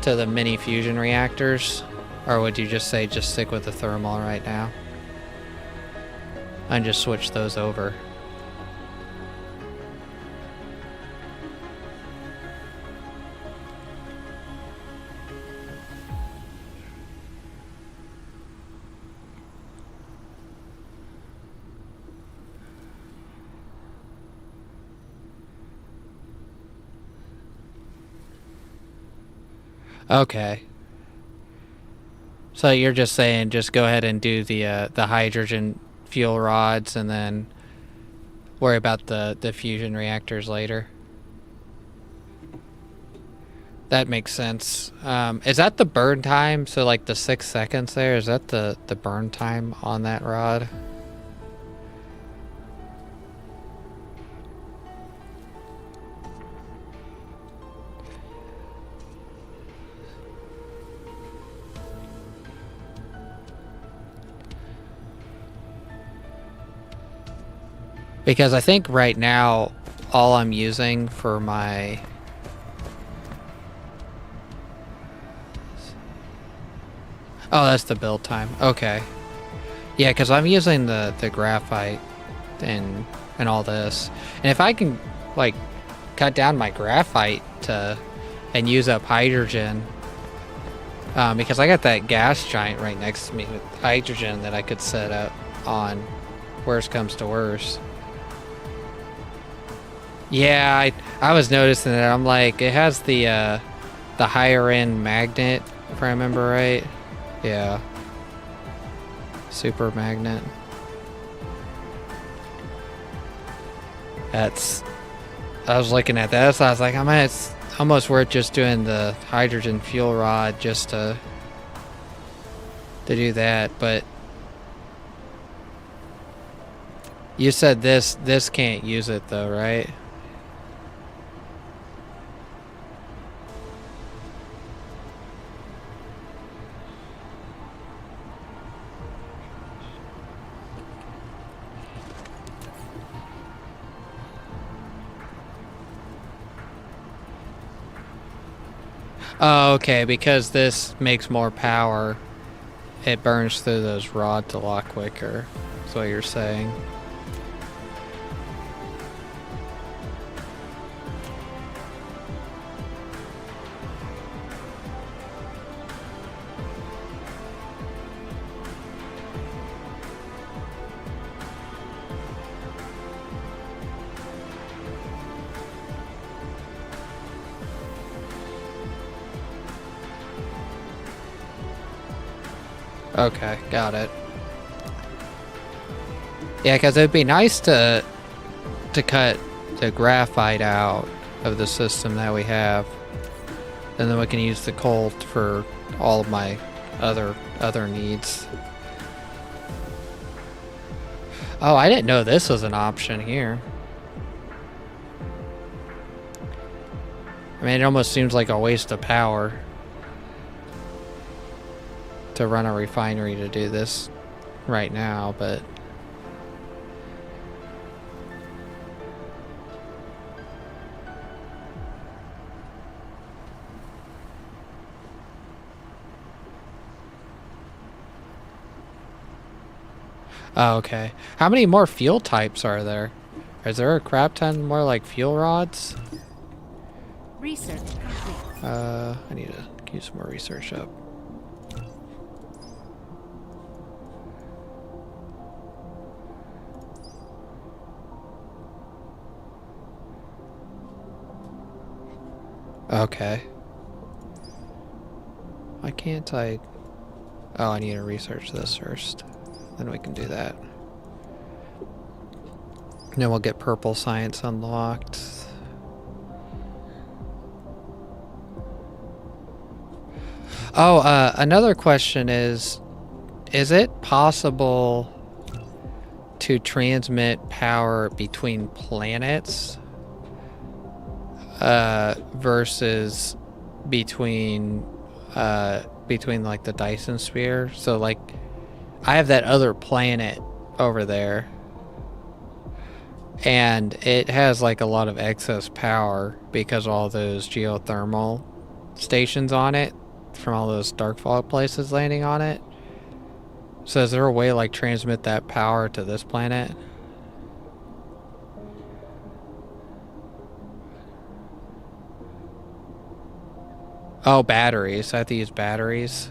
[SPEAKER 2] to the mini fusion reactors, or would you just say just stick with the thermal right now and just switch those over? Okay. So you're just saying just go ahead and do the hydrogen fuel rods and then worry about the fusion reactors later. That makes sense. Is that the burn time? So like the 6 seconds there, is that the burn time on that rod? Because I think right now all I'm using for my that's the build time. Okay. Yeah, because I'm using the graphite and all this. And if I can like cut down my graphite and use up hydrogen, because I got that gas giant right next to me with hydrogen that I could set up on worst comes to worst. Yeah, I was noticing that. I'm like, it has the higher end magnet, if I remember right. Yeah. Super magnet. I was looking at that, so I was like, I mean, it's almost worth just doing the hydrogen fuel rod just to do that, but you said this can't use it though, right? Oh, okay, because this makes more power, it burns through those rods a lot quicker. That's what you're saying. Okay, got it. Yeah, because it'd be nice to cut the graphite out of the system that we have, and then we can use the coal for all of my other needs. Oh, I didn't know this was an option here. I mean, it almost seems like a waste of power. to run a refinery to do this right now, but oh, okay. How many more fuel types are there? Is there a crap ton more like fuel rods?
[SPEAKER 4] Research complete.
[SPEAKER 2] I need to use some more research up. Okay. Why can't I? Oh, I need to research this first. Then we can do that. And then we'll get purple science unlocked. Oh, another question is it possible to transmit power between planets versus between like the Dyson sphere? So like I have that other planet over there and it has like a lot of excess power because all those geothermal stations on it from all those dark fog places landing on it. So is there a way to like transmit that power to this planet? Oh, batteries. I have to use batteries.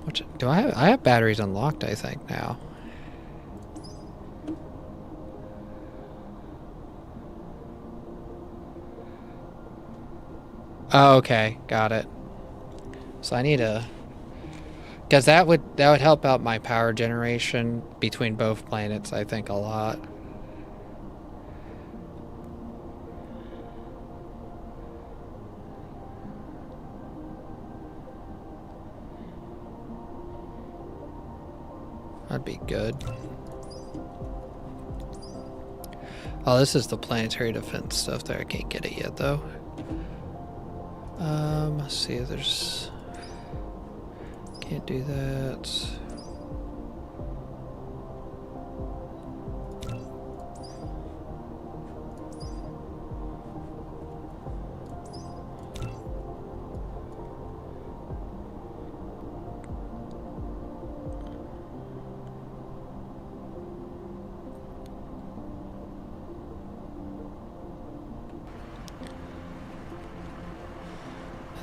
[SPEAKER 2] Which do I have? I have batteries unlocked, I think, now. Oh, okay, got it. So I need to, because that would help out my power generation between both planets, I think, a lot. That'd be good. Oh, this is the planetary defense stuff there. I can't get it yet, though. Let's see if there's... Can't do that.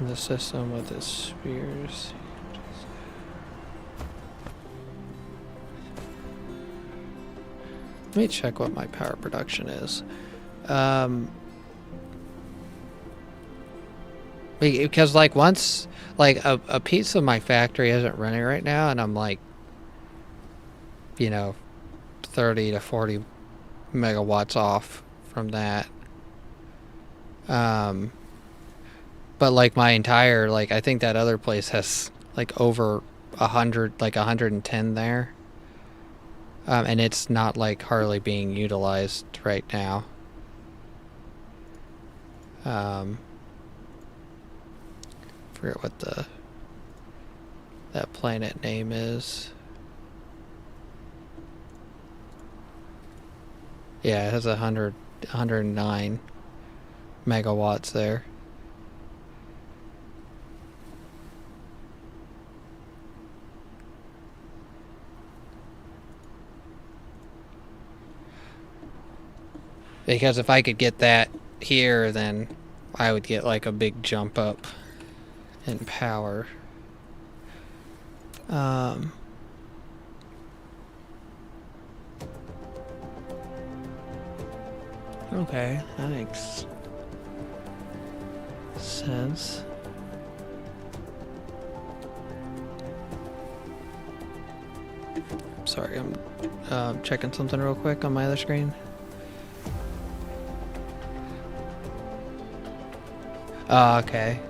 [SPEAKER 2] In the system with its spheres. Let me check what my power production is. Because like once, like a piece of my factory isn't running right now, and I'm like, you know, 30 to 40 megawatts off from that. But like my entire, like I think that other place has like over 100, like 110 there. And it's not like hardly being utilized right now. Forget what that planet name is. Yeah, it has 109 megawatts there. Because if I could get that here, then I would get like a big jump up in power. Okay, that makes sense. Sorry, I'm checking something real quick on my other screen. Oh, okay.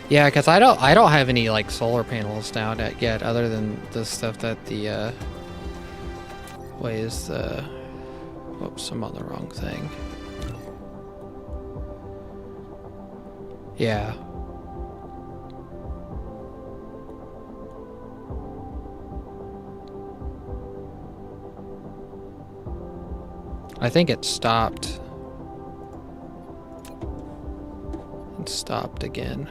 [SPEAKER 2] Yeah, because I don't have any like solar panels down yet, other than the stuff that the weighs the. Whoops, I'm on the wrong thing. Yeah. I think it stopped. It stopped again.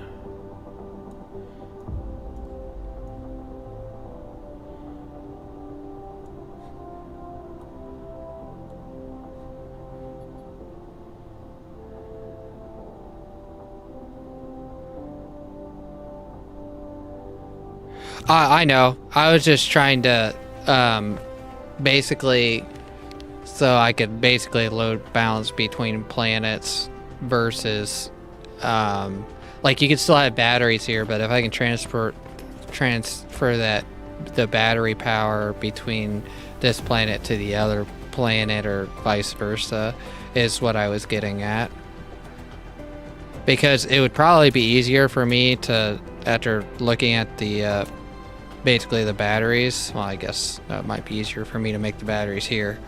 [SPEAKER 2] I know. I was just trying to basically so I could basically load balance between planets versus like you could still have batteries here, but if I can transfer that the battery power between this planet to the other planet or vice versa is what I was getting at. Because it would probably be easier for me to, after looking at the basically the batteries, well, I guess it might be easier for me to make the batteries here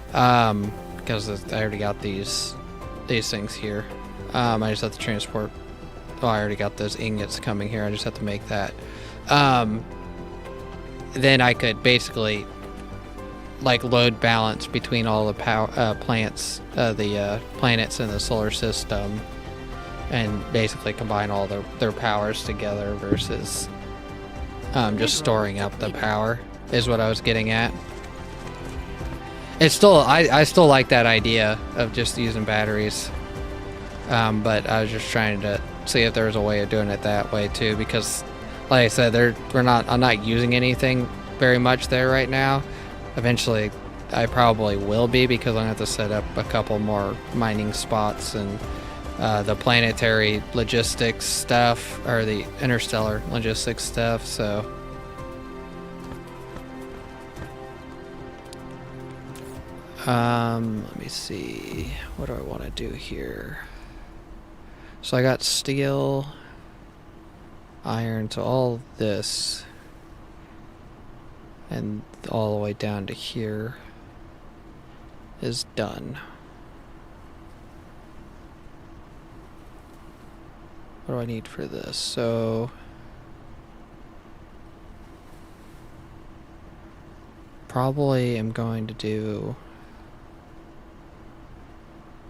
[SPEAKER 2] because I already got these things here. I just have to transport. Oh, I already got those ingots coming here. I just have to make that. Then I could basically like load balance between all the planets in the solar system, and basically combine all their powers together versus just storing up the power is what I was getting at. It's still I still like that idea of just using batteries, but I was just trying to see if there was a way of doing it that way too, because like I said, I'm not using anything very much there right now. Eventually I probably will be, because I'm gonna have to set up a couple more mining spots and the planetary logistics stuff, or the interstellar logistics stuff, so let me see, what do I want to do here? So I got steel, iron, to all this, and all the way down to here is done. What do I need for this? So probably am going to do,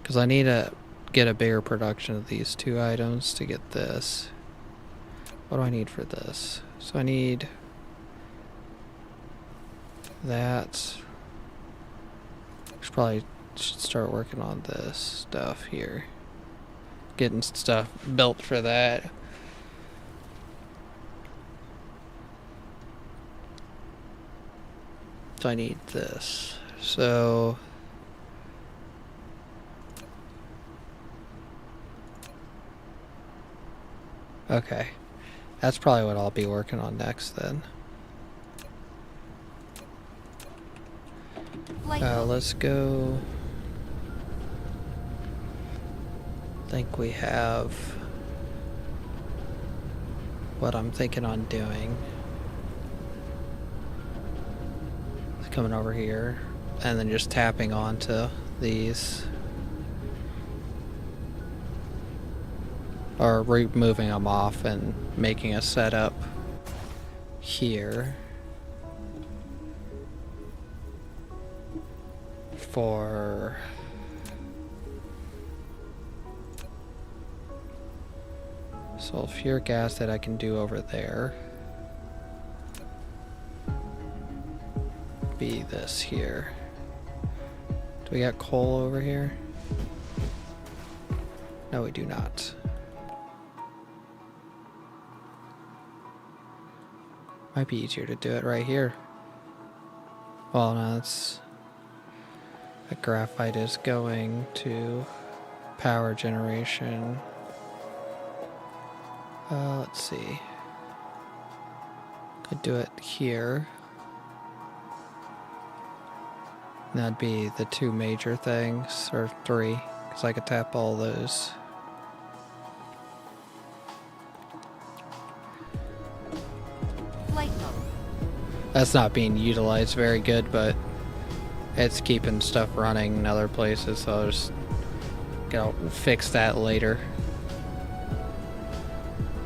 [SPEAKER 2] because I need to get a bigger production of these two items to get this. What do I need for this? So I need that. Probably should start working on this stuff here. Getting stuff built for that. So I need this. So okay. That's probably what I'll be working on next then. Let's go. I think we have what I'm thinking on doing. Coming over here and then just tapping onto these, or removing them off and making a setup here for sulfuric acid. I can do over there. Be this here. Do we got coal over here? No, we do not. Might be easier to do it right here. Well, no, it's the graphite is going to power generation. Let's see. Could do it here. That'd be the two major things, or three, because I could tap all those. That's not being utilized very good, but it's keeping stuff running in other places, so I'll just fix that later.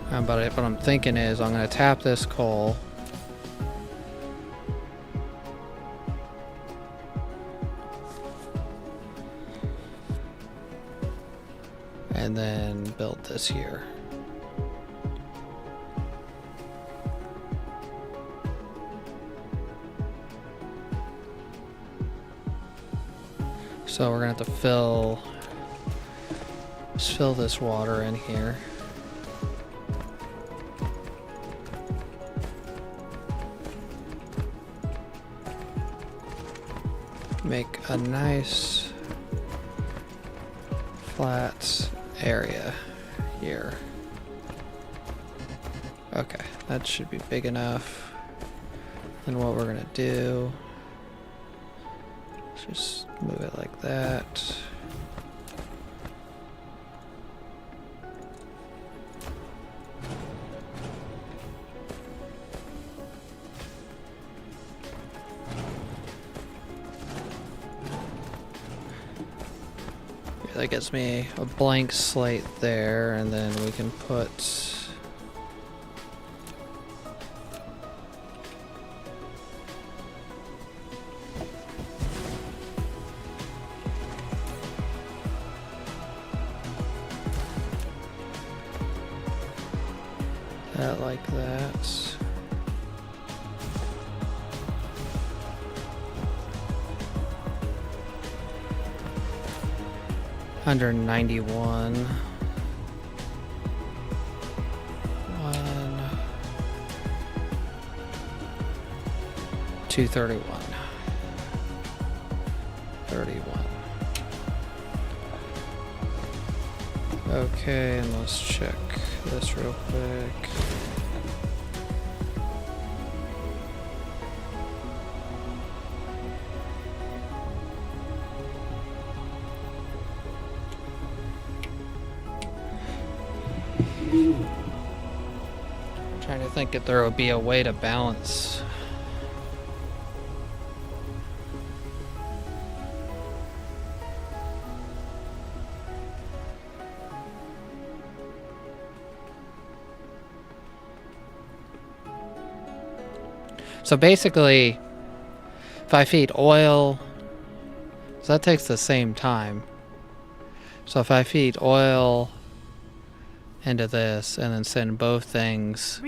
[SPEAKER 2] But what I'm thinking is I'm going to tap this coal. And then build this here. So we're gonna have to fill this water in here. Make a nice flat area here. Okay, that should be big enough. And what we're gonna do is just move it like that. That gives me a blank slate there, and then we can put that like that. Under 91. 231. 31. Okay, and let's check this real quick. Trying to think if there would be a way to balance. So basically, if I feed oil, so that takes the same time. So if I feed oil into this and then send both things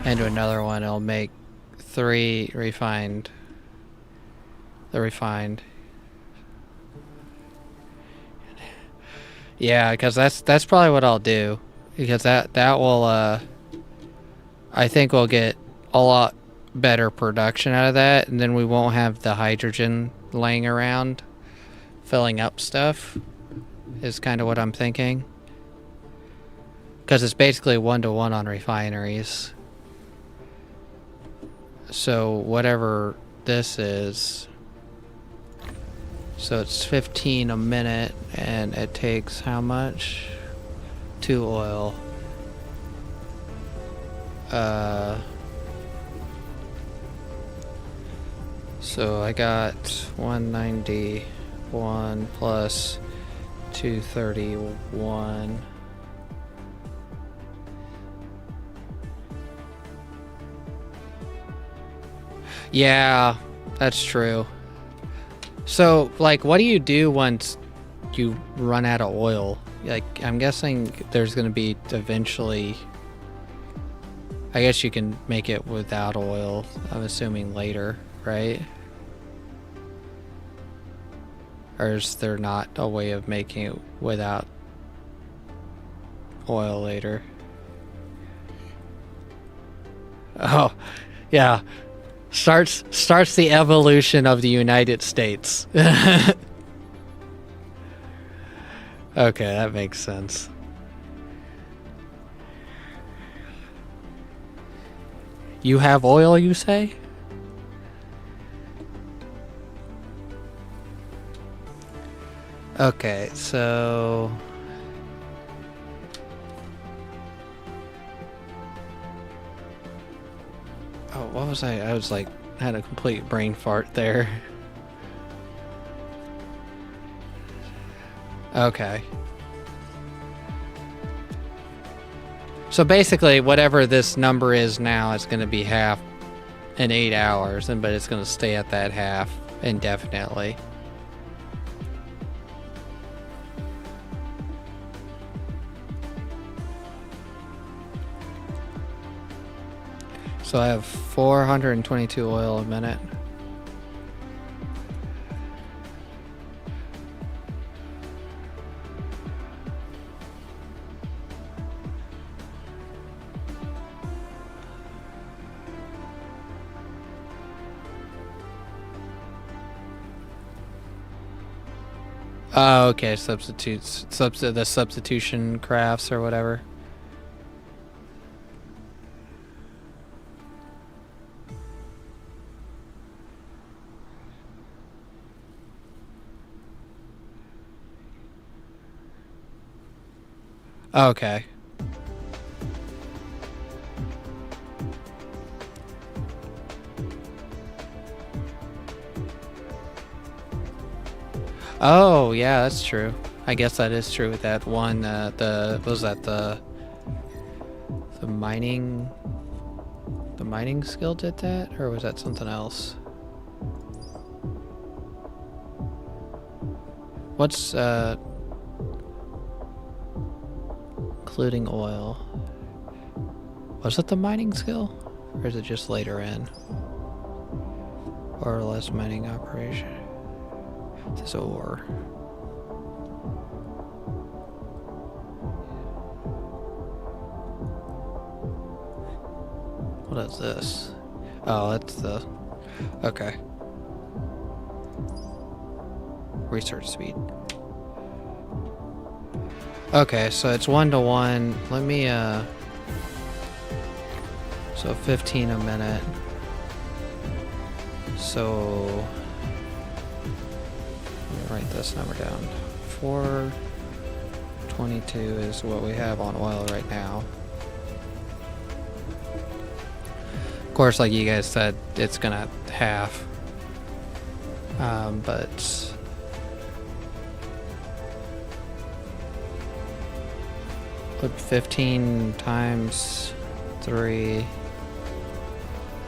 [SPEAKER 2] into another one, it'll make 3 refined. The refined. Yeah, because that's probably what I'll do, because that will I think we'll get a lot better production out of that, and then we won't have the hydrogen laying around filling up stuff, is kind of what I'm thinking. Because it's basically 1-to-1 on refineries. So whatever this is, so it's 15 a minute, and it takes how much? 2 oil. So I got 191 plus 231. Yeah, that's true. So, like, what do you do once you run out of oil? Like, I'm guessing there's going to be eventually... I guess you can make it without oil, I'm assuming later, right? Or is there not a way of making it without oil later? Oh, yeah. Starts the evolution of the United States. Okay, that makes sense. You have oil, you say? Okay, so... Oh, what was I? I was like Had a complete brain fart there. Okay. So basically, whatever this number is now, it's going to be half in 8 hours, but it's going to stay at that half indefinitely. So I have 422 oil a minute. Oh, okay. The substitution crafts or whatever. Okay. Oh, yeah, that's true. I guess that is true with that one. Was that the mining? The mining skill did that, or was that something else? What's including oil? Was it the mining skill, or is it just later in? Or less mining operation? This ore. What is this? Oh, that's the... Okay. Research speed. Okay, so it's 1-to-1. Let me, so 15 a minute. So... let me write this number down. 422 is what we have on oil right now. Of course, like you guys said, it's gonna half. But... put 15 times 3.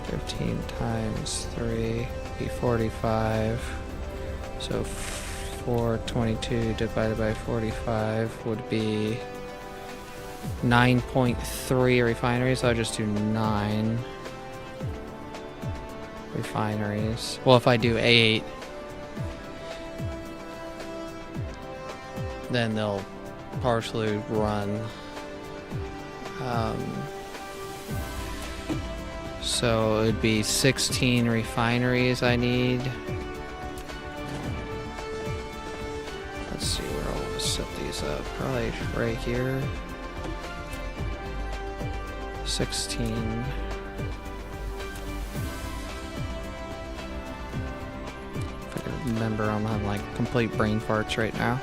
[SPEAKER 2] 15 times 3 be 45. So 422 divided by 45 would be 9.3 refineries. I'll just do 9 refineries. Well, if I do 8, then they'll partially run. So it would be 16 refineries I need. Let's see where I'll set these up. Probably right here. 16. If I can remember, I'm having like complete brain farts right now.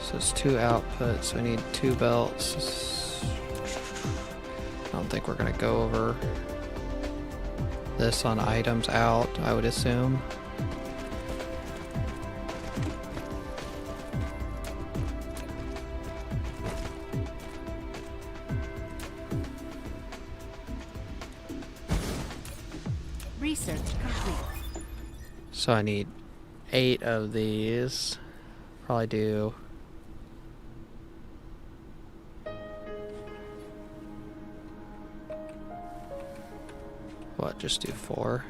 [SPEAKER 2] So it's 2 outputs. I need 2 belts. I don't think we're gonna go over this on items out, I would assume.
[SPEAKER 4] Research complete.
[SPEAKER 2] So I need 8 of these. Probably do... what, just do 4?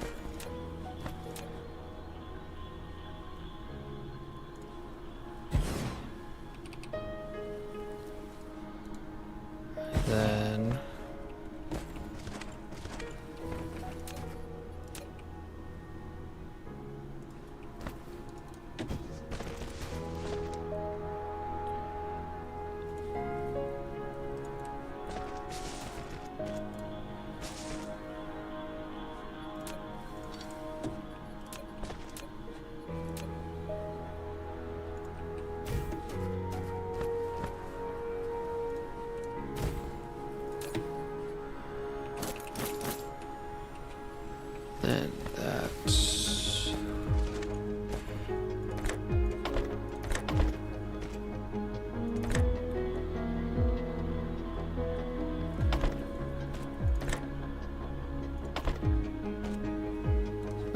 [SPEAKER 2] Then...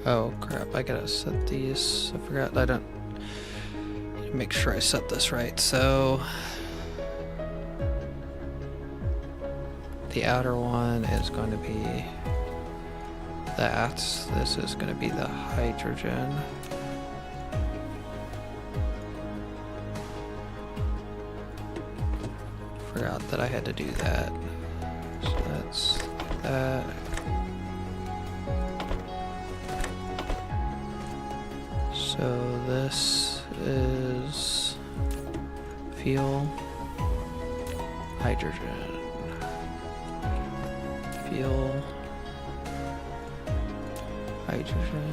[SPEAKER 2] Oh crap, I gotta set these. I forgot, I don't... Make sure I set this right. So... the outer one is going to be that. This is going to be the hydrogen. Forgot that I had to do that. So that's that. So this is fuel, hydrogen, fuel, hydrogen.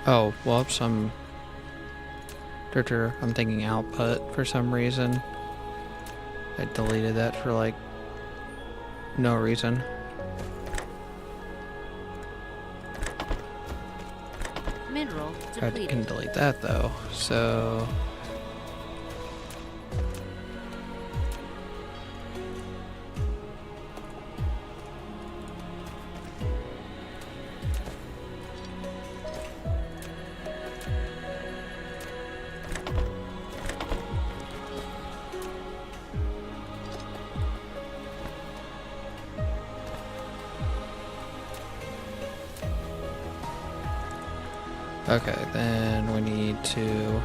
[SPEAKER 2] Oh, whoops, I'm thinking output for some reason. I deleted that for like no reason.
[SPEAKER 4] Mineral
[SPEAKER 2] I
[SPEAKER 4] depleted.
[SPEAKER 2] can delete that though, so... Okay, then we need to...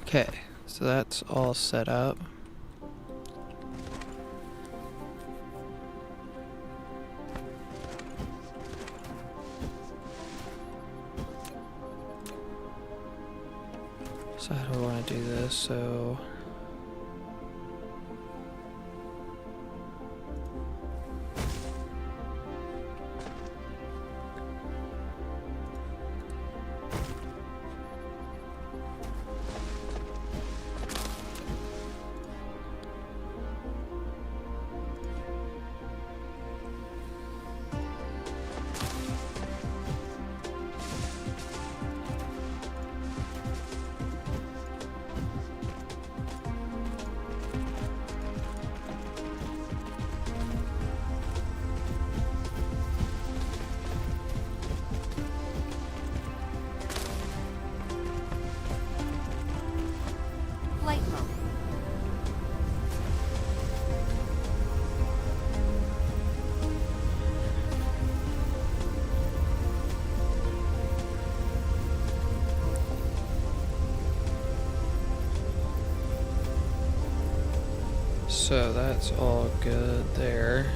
[SPEAKER 2] Okay, so that's all set up. So how do I want to do this? So...
[SPEAKER 4] Flight mode.
[SPEAKER 2] So that's all good there.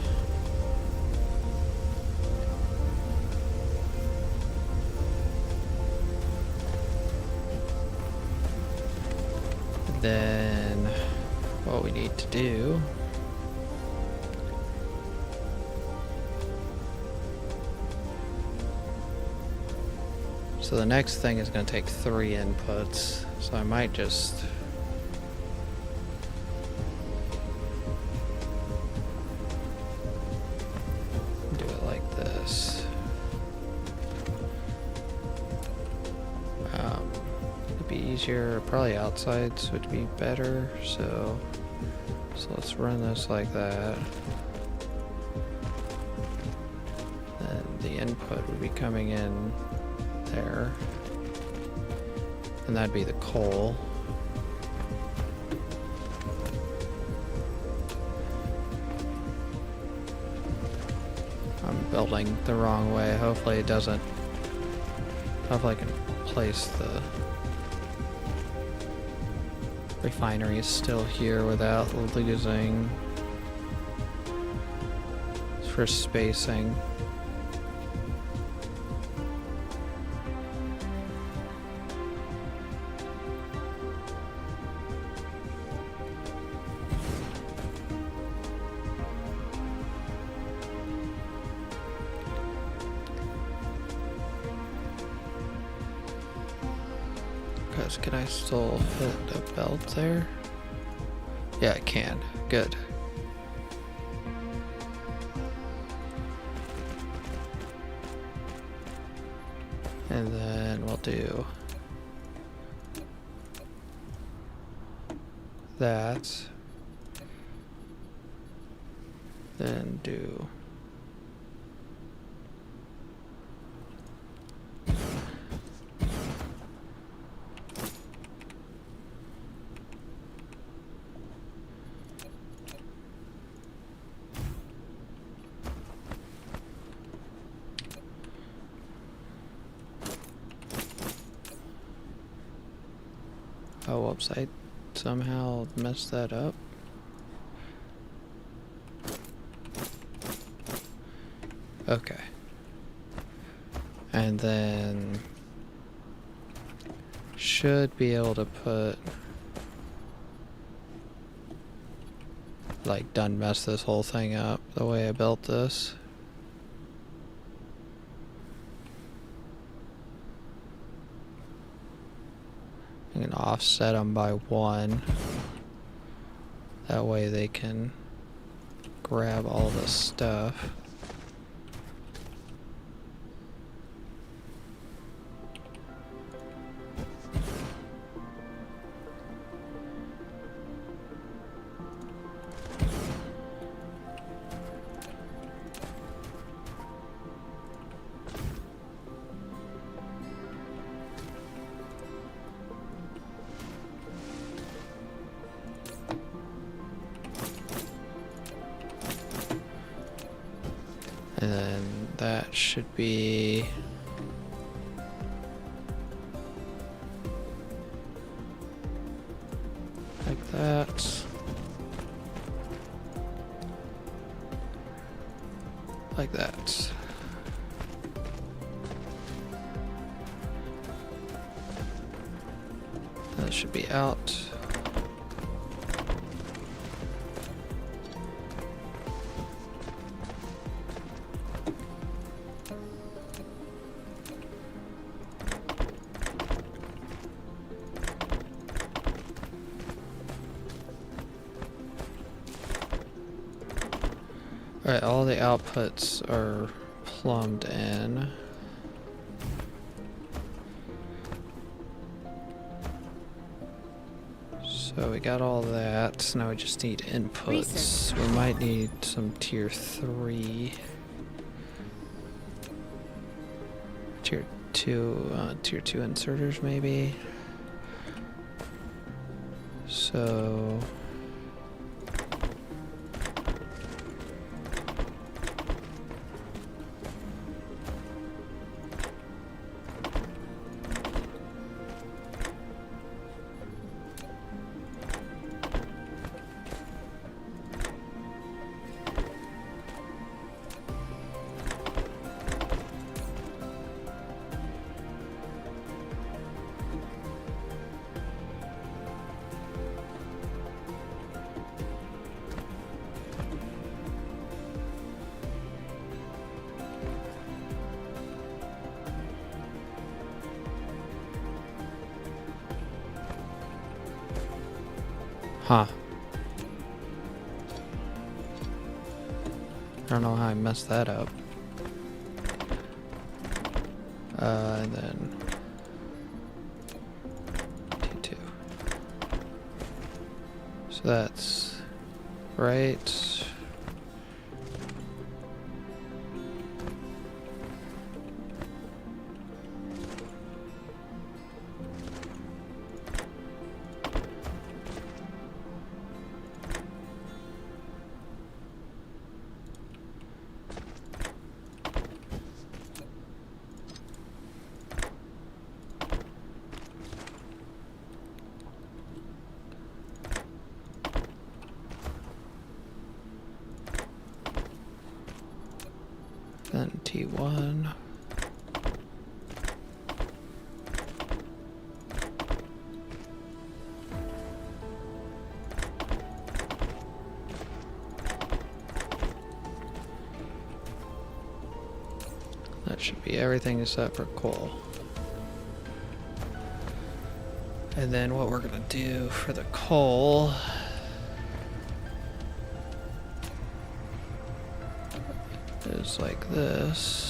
[SPEAKER 2] Then what we need to do so the next thing is going to take 3 inputs, so I might just do it like this. It'd be easier, probably outsides would be better, so So let's run this like that. Then the input would be coming in there. And that'd be the coal. I'm building the wrong way. Hopefully it doesn't. Hopefully I can place the refinery still here without losing for spacing. Can I still fit the belt there? Yeah, I can. Good. And then we'll do that. Then do oh, whoops, I somehow messed that up. Okay. And then should be able to put, like, done mess this whole thing up the way I built this. I'm gonna offset them by 1. That way they can grab all the stuff. And then that should be like that. Like that. That should be out. Alright, all the outputs are plumbed in. So we got all that, so now we just need inputs.
[SPEAKER 4] Research.
[SPEAKER 2] We might need some tier 3. Tier 2 inserters maybe. So huh. I don't know how I messed that up. And then T2. So that's right. Then T1. That should be everything except for coal. And then what we're gonna do for the coal is like this.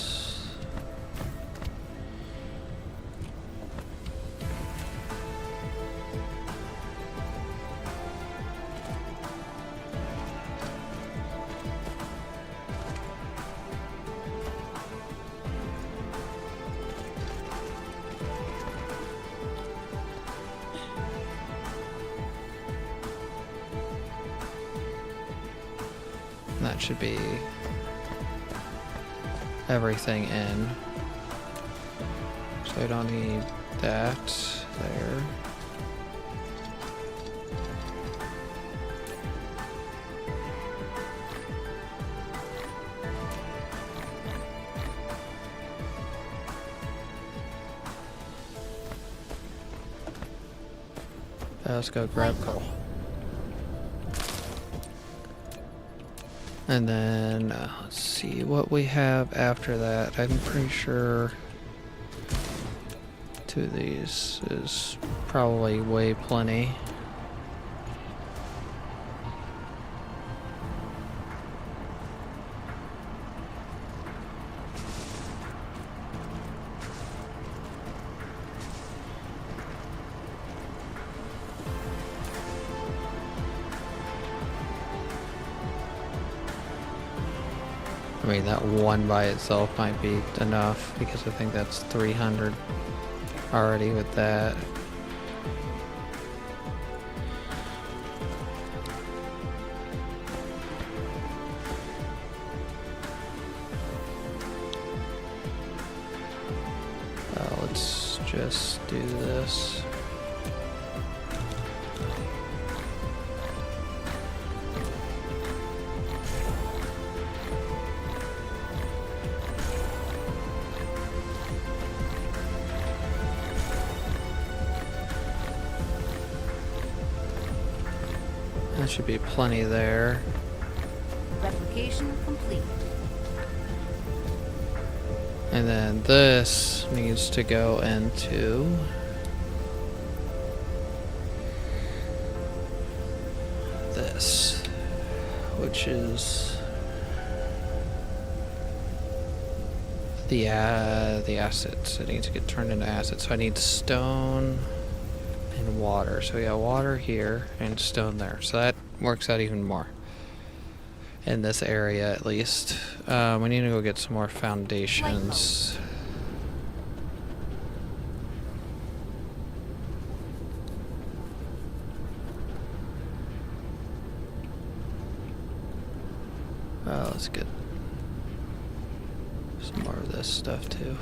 [SPEAKER 2] And that should be everything in. So I don't need that there. Let's go grab coal. And then, let's see what we have after that. I'm pretty sure 2 of these is probably way plenty. I mean, that one by itself might be enough because I think that's 300 already with that. Let's just do this. That should be plenty there.
[SPEAKER 4] Replication complete.
[SPEAKER 2] And then this needs to go into this, which is the acids. It needs to get turned into acid. So I need stone and water. So we got water here and stone there. So that works out even more. In this area, at least. We need to go get some more foundations. Let's get some more of this stuff too.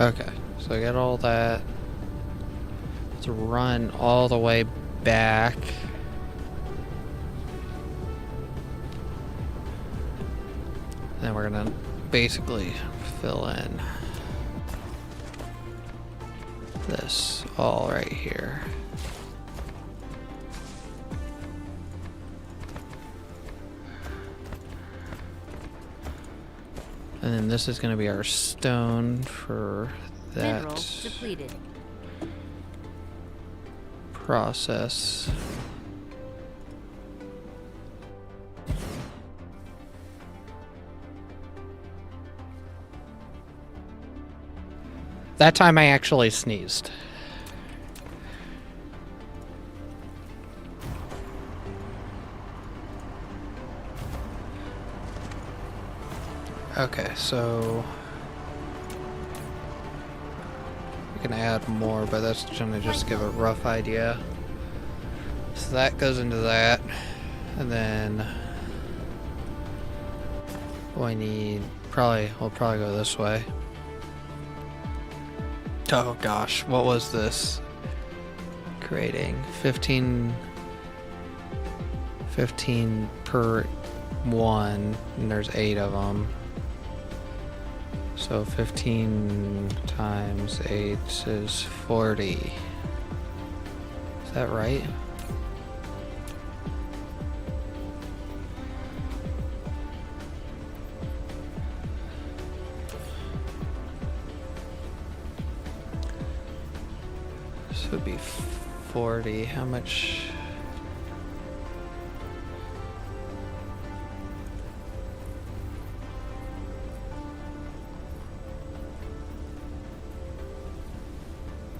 [SPEAKER 2] Okay, so I got all that. Let's run all the way back. Then we're gonna basically fill in this all right here. And then this is going to be our stone for that
[SPEAKER 4] Mineral depleted.
[SPEAKER 2] process. That time I actually sneezed. Okay, so we can add more, but that's gonna just give a rough idea. So that goes into that, and then we need we'll probably go this way. Oh gosh, what was this? Creating 15 per one, and there's 8 of them. So 15 times 8 is 40. Is that right? So it'd be 40. How much?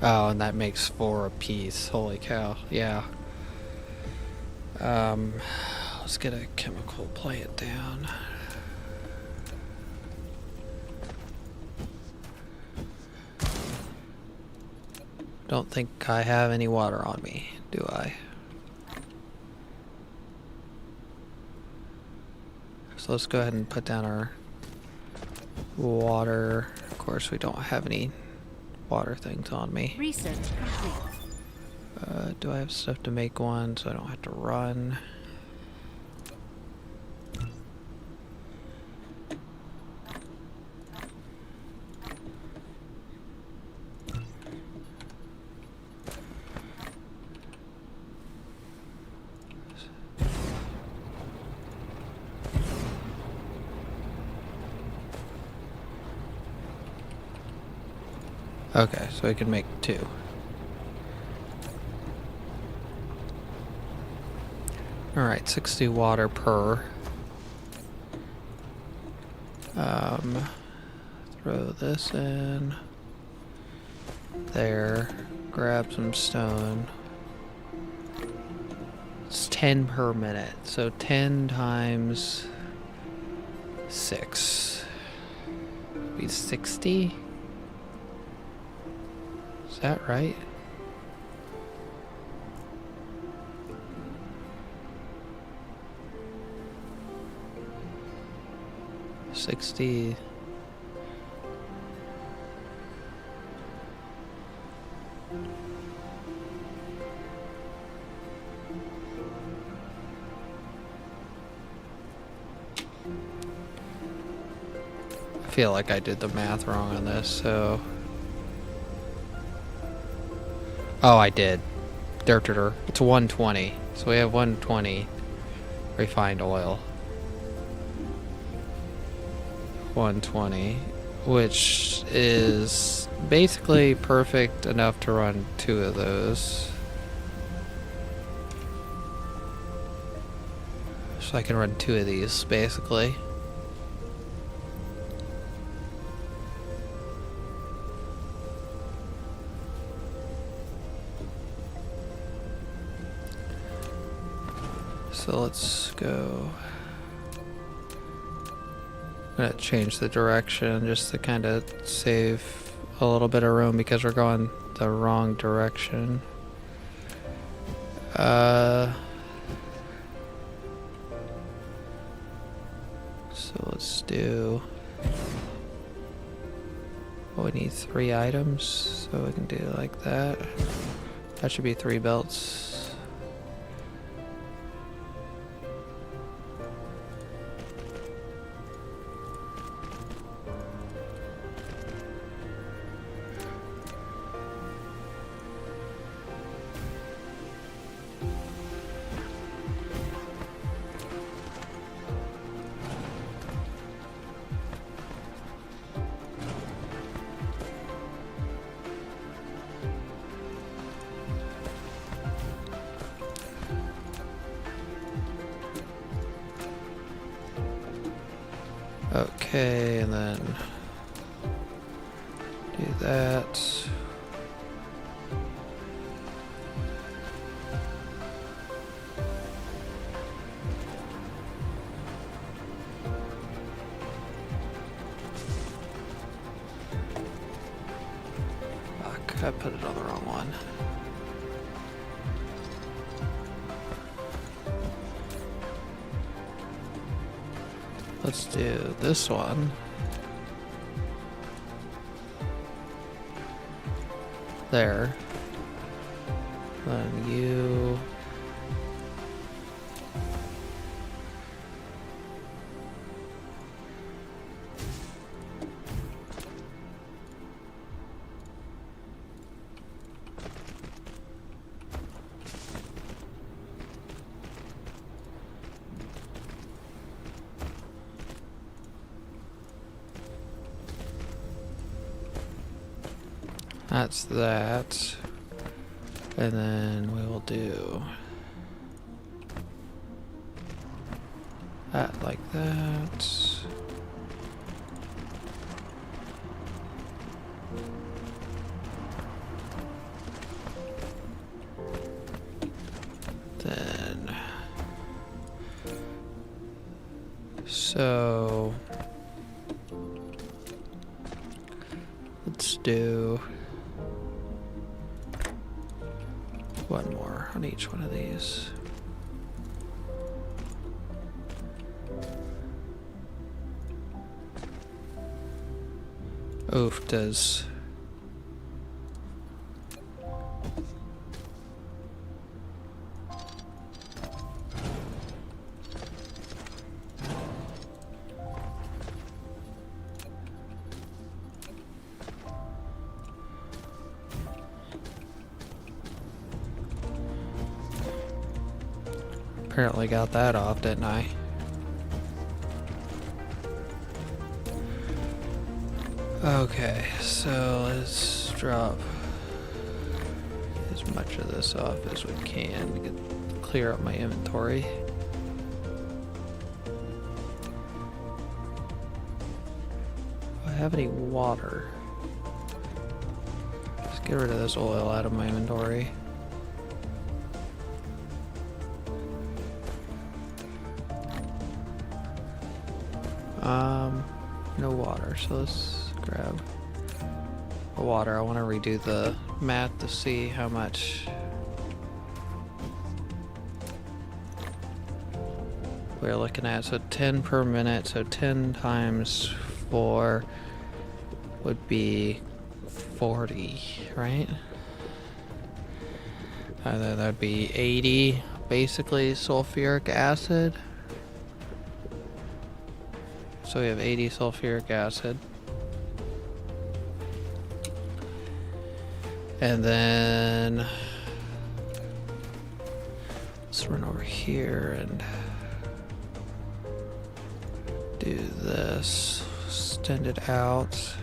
[SPEAKER 2] Oh, and that makes 4 a piece. Holy cow. Yeah. Let's get a chemical, play it down. Don't think I have any water on me, do I? So let's go ahead and put down our water. Of course, we don't have any water things on me.
[SPEAKER 4] Research complete.
[SPEAKER 2] Do I have stuff to make one so I don't have to run? Okay, so we can make 2. Alright, 60 water per. Throw this in. There. Grab some stone. It's 10 per minute, so 10 times 6. Be 60? Is that right? $60. I feel like I did the math wrong on this, so. Oh, I did. It's 120. So we have 120 refined oil. 120, which is basically perfect enough to run 2 of those. So I can run 2 of these, basically. So let's go. I'm gonna change the direction just to kind of save a little bit of room because we're going the wrong direction. So let's do. Well, we need 3 items, so we can do like that. That should be 3 belts. Okay, and then do that. Fuck, I put it on the wrong one. Let's do this one. There. Then you. That's that. And then we will do that like that. Then, so let's do one more on each one of these. Oof, does apparently got that off, didn't I? Okay, so let's drop as much of this off as we can to clear up my inventory. Do I have any water? Let's get rid of this oil out of my inventory. No water, so let's grab the water. I want to redo the math to see how much we're looking at. So 10 per minute, so 10 times 4 would be 40, right? And then that'd be 80, basically, sulfuric acid. So we have 80 sulfuric acid. And then let's run over here and do this. Extend it out.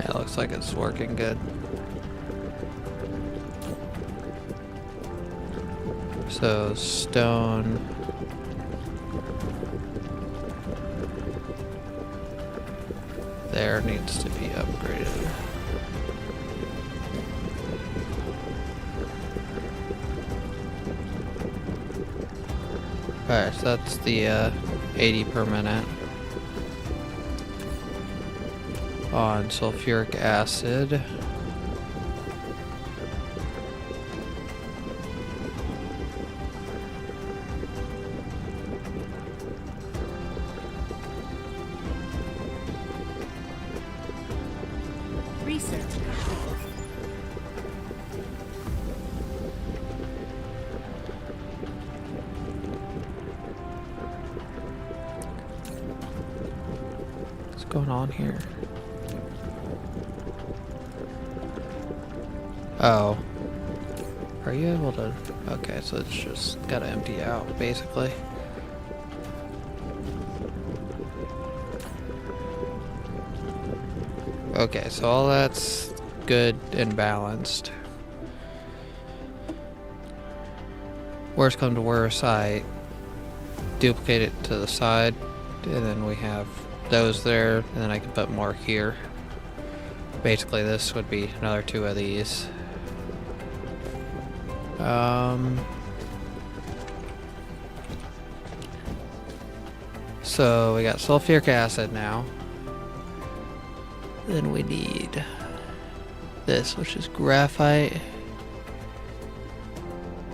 [SPEAKER 2] It looks like it's working good. So stone. There needs to be upgraded. Alright, so that's the 80 per minute. on sulfuric acid.
[SPEAKER 4] Research complete.
[SPEAKER 2] What's going on here? Oh. Are you able to... Okay, so it's just gotta empty out, basically. Okay, so all that's good and balanced. Worst come to worst, I duplicate it to the side, and then we have those there, and then I can put more here. Basically, this would be another 2 of these. So we got sulfuric acid now. Then we need this, which is graphite.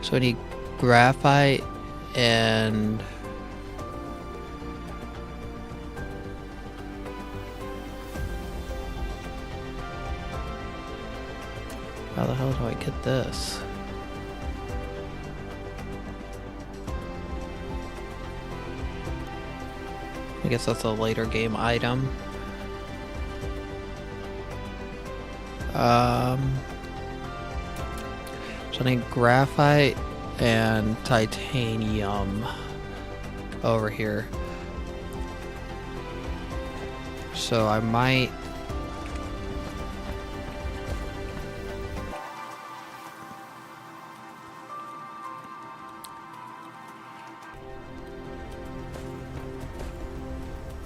[SPEAKER 2] So we need graphite and how the hell do I get this? I guess that's a later game item. So I need graphite and titanium over here. So I might...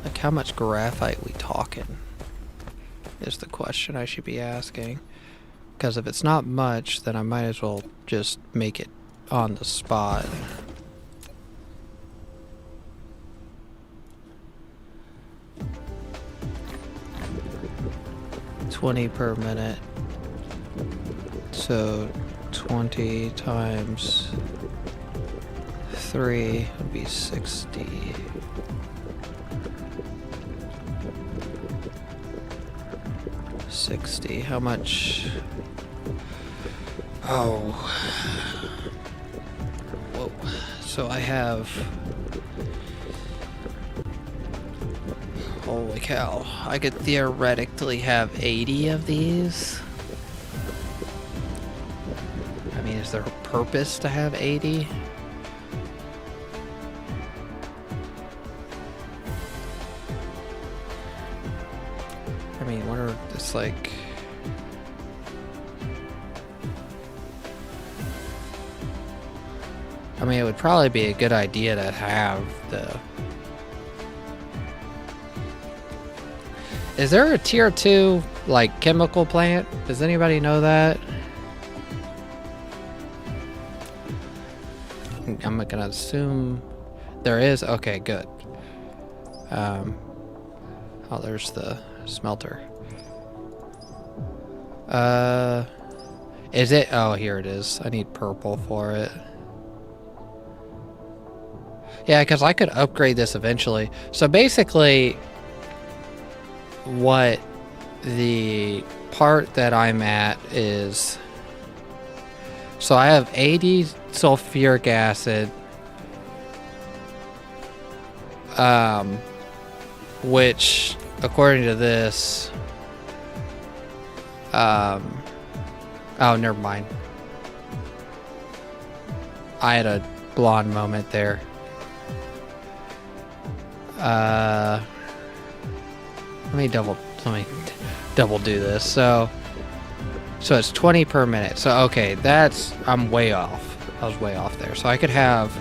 [SPEAKER 2] Like, how much graphite we talking? Is the question I should be asking. Because if it's not much, then I might as well just make it on the spot. $20 per minute. So 20 times 3 would be 60. How much? Oh. Whoa. So I have... Holy cow. I could theoretically have 80 of these. I mean, is there a purpose to have 80? I mean, what are... It's like... I mean, it would probably be a good idea to have the... Is there a tier 2, like, chemical plant? Does anybody know that? I'm gonna assume there is. Okay, good. Oh, there's the smelter. Is it? Oh, here it is. I need purple for it. Yeah, because I could upgrade this eventually. So basically, what the part that I'm at is... So I have 80 sulfuric acid, which, according to this... oh, never mind. I had a blonde moment there. Let me double do this. So it's 20 per minute. So okay, I'm way off. I was way off there. So I could have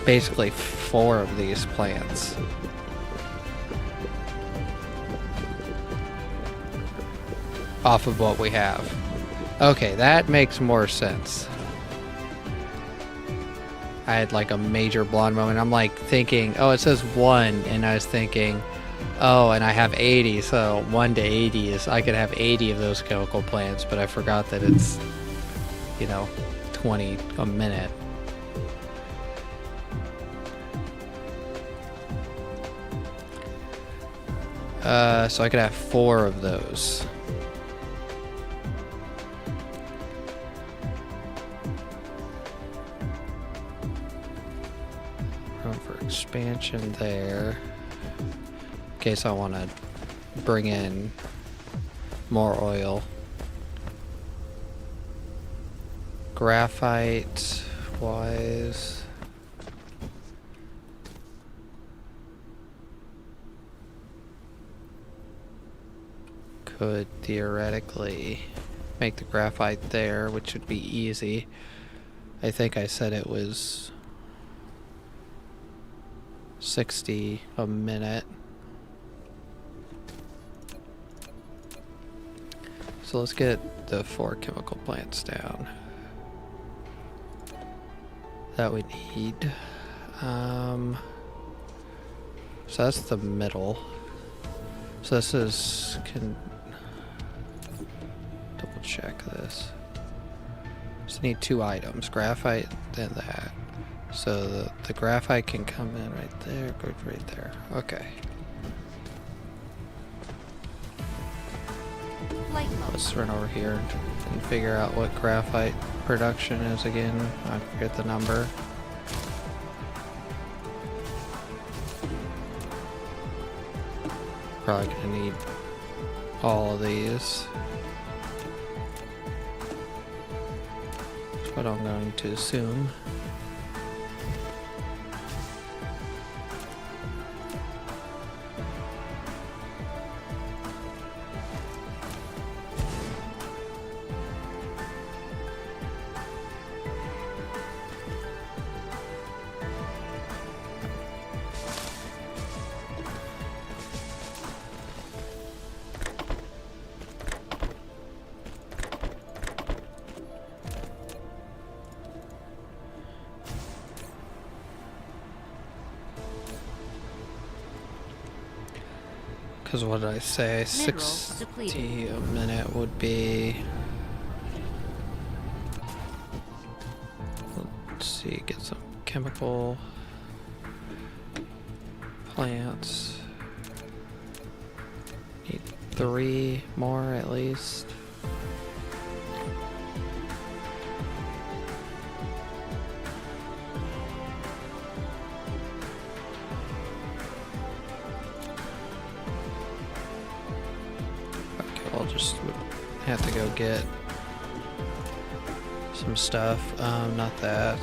[SPEAKER 2] basically 4 of these plants. Off of what we have. Okay, that makes more sense. I had like a major blonde moment. I'm like thinking, oh, it says 1, and I was thinking, Oh, and I have 80, so 1 to 80 is, I could have 80 of those chemical plants, but I forgot that it's, you know, 20 a minute. So I could have 4 of those. Room for expansion there. In case I want to bring in more oil. Graphite wise. Could theoretically make the graphite there, which would be easy. I think I said it was 60 a minute. So let's get the 4 chemical plants down that we need. So that's the middle. So this is, can double check this. Just need 2 items, graphite and that. So the graphite can come in right there, go right there. Okay.
[SPEAKER 4] Flight mode.
[SPEAKER 2] Let's run over here and figure out what graphite production is again. I forget the number. Probably gonna need all of these. That's what I'm going to assume. Because what did I say? 60 a minute would be... Let's see, get some chemical plants. Need 3 more at least. I'll just have to go get some stuff. Not that.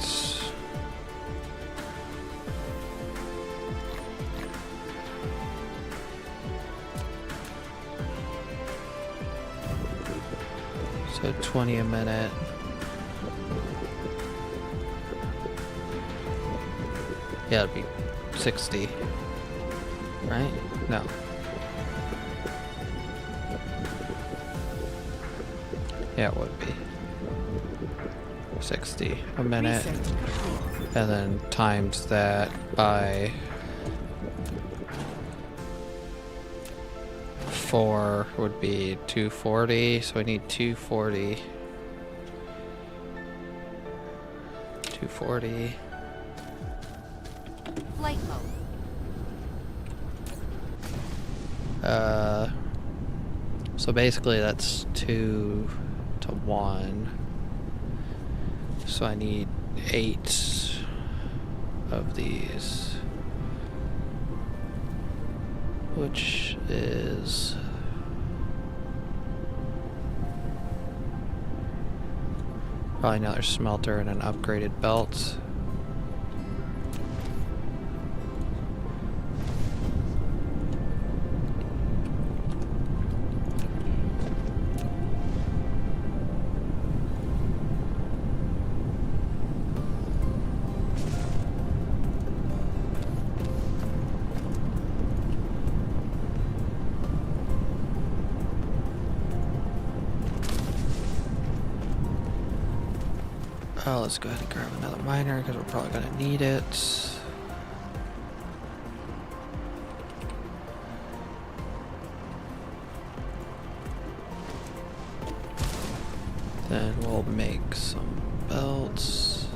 [SPEAKER 2] So 20 a minute. Yeah, it'd be 60. Right? No. Yeah, it would be 60 a minute, and then times that by 4 would be 240, so I need 240. 240.
[SPEAKER 4] Flight
[SPEAKER 2] mode. So basically that's 2 to 1. So I need 8 of these, which is probably another smelter and an upgraded belt. Oh, let's go ahead and grab another miner because we're probably going to need it. Then we'll make some belts.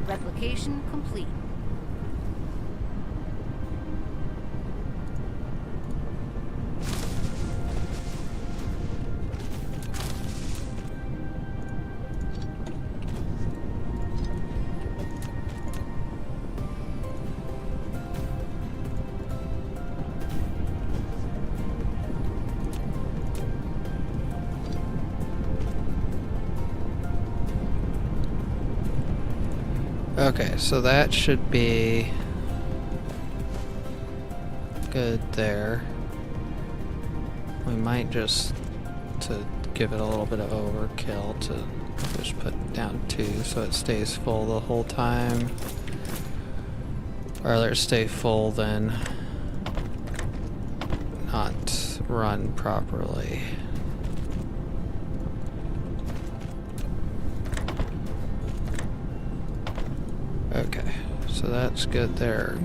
[SPEAKER 4] Replication complete.
[SPEAKER 2] Okay, so that should be good there. We might just, to give it a little bit of overkill, to just put down 2 so it stays full the whole time. Or rather it stay full then not run properly. Okay, so that's good there.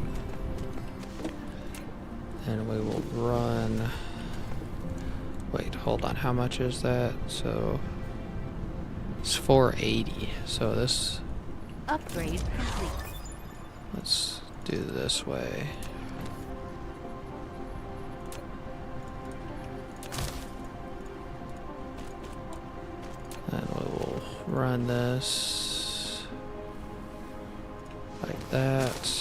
[SPEAKER 2] And we will run... Wait, hold on, how much is that? So... It's 480, so this...
[SPEAKER 4] Upgrade complete.
[SPEAKER 2] Let's do this way. And we will run this... like that.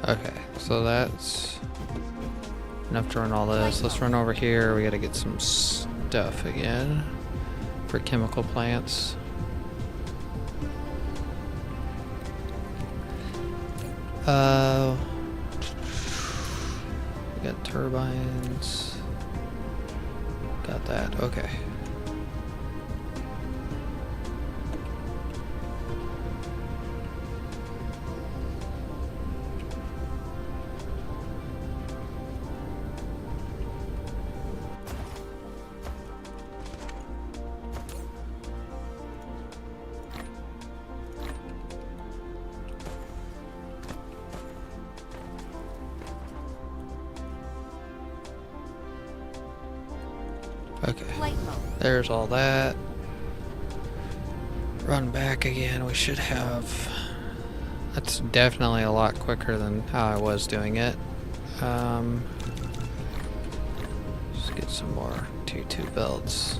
[SPEAKER 2] Okay, so that's enough to run all this. Let's run over here. We gotta get some stuff again for chemical plants. We got turbines. Got that. Okay. Okay,
[SPEAKER 4] Flight mode.
[SPEAKER 2] there's all that. Run back again. We should have... That's definitely a lot quicker than how I was doing it. Let's get some more 2-2 belts.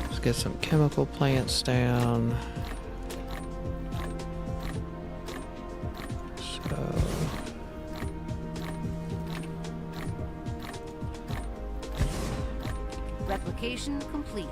[SPEAKER 2] Let's get some chemical plants down. So...
[SPEAKER 4] Replication complete.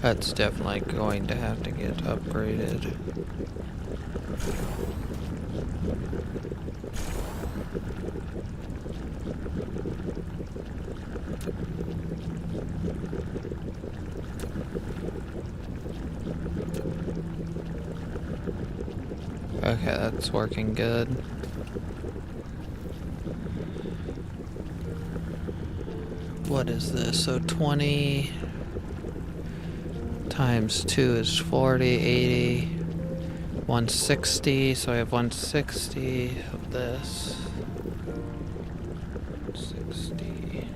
[SPEAKER 2] That's definitely going to have to get upgraded. Okay, that's working good. What is this? So 20 times 2 is 40, 80, 160. So I have 160 of this. 60.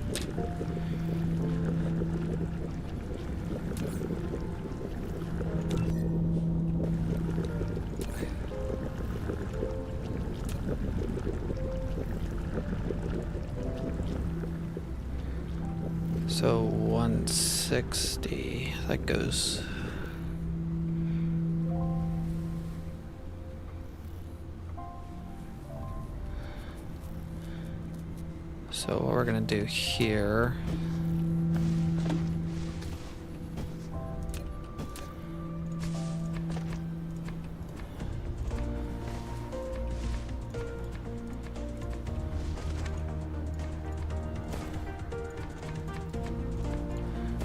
[SPEAKER 2] So 160, that goes. So what we're gonna do here.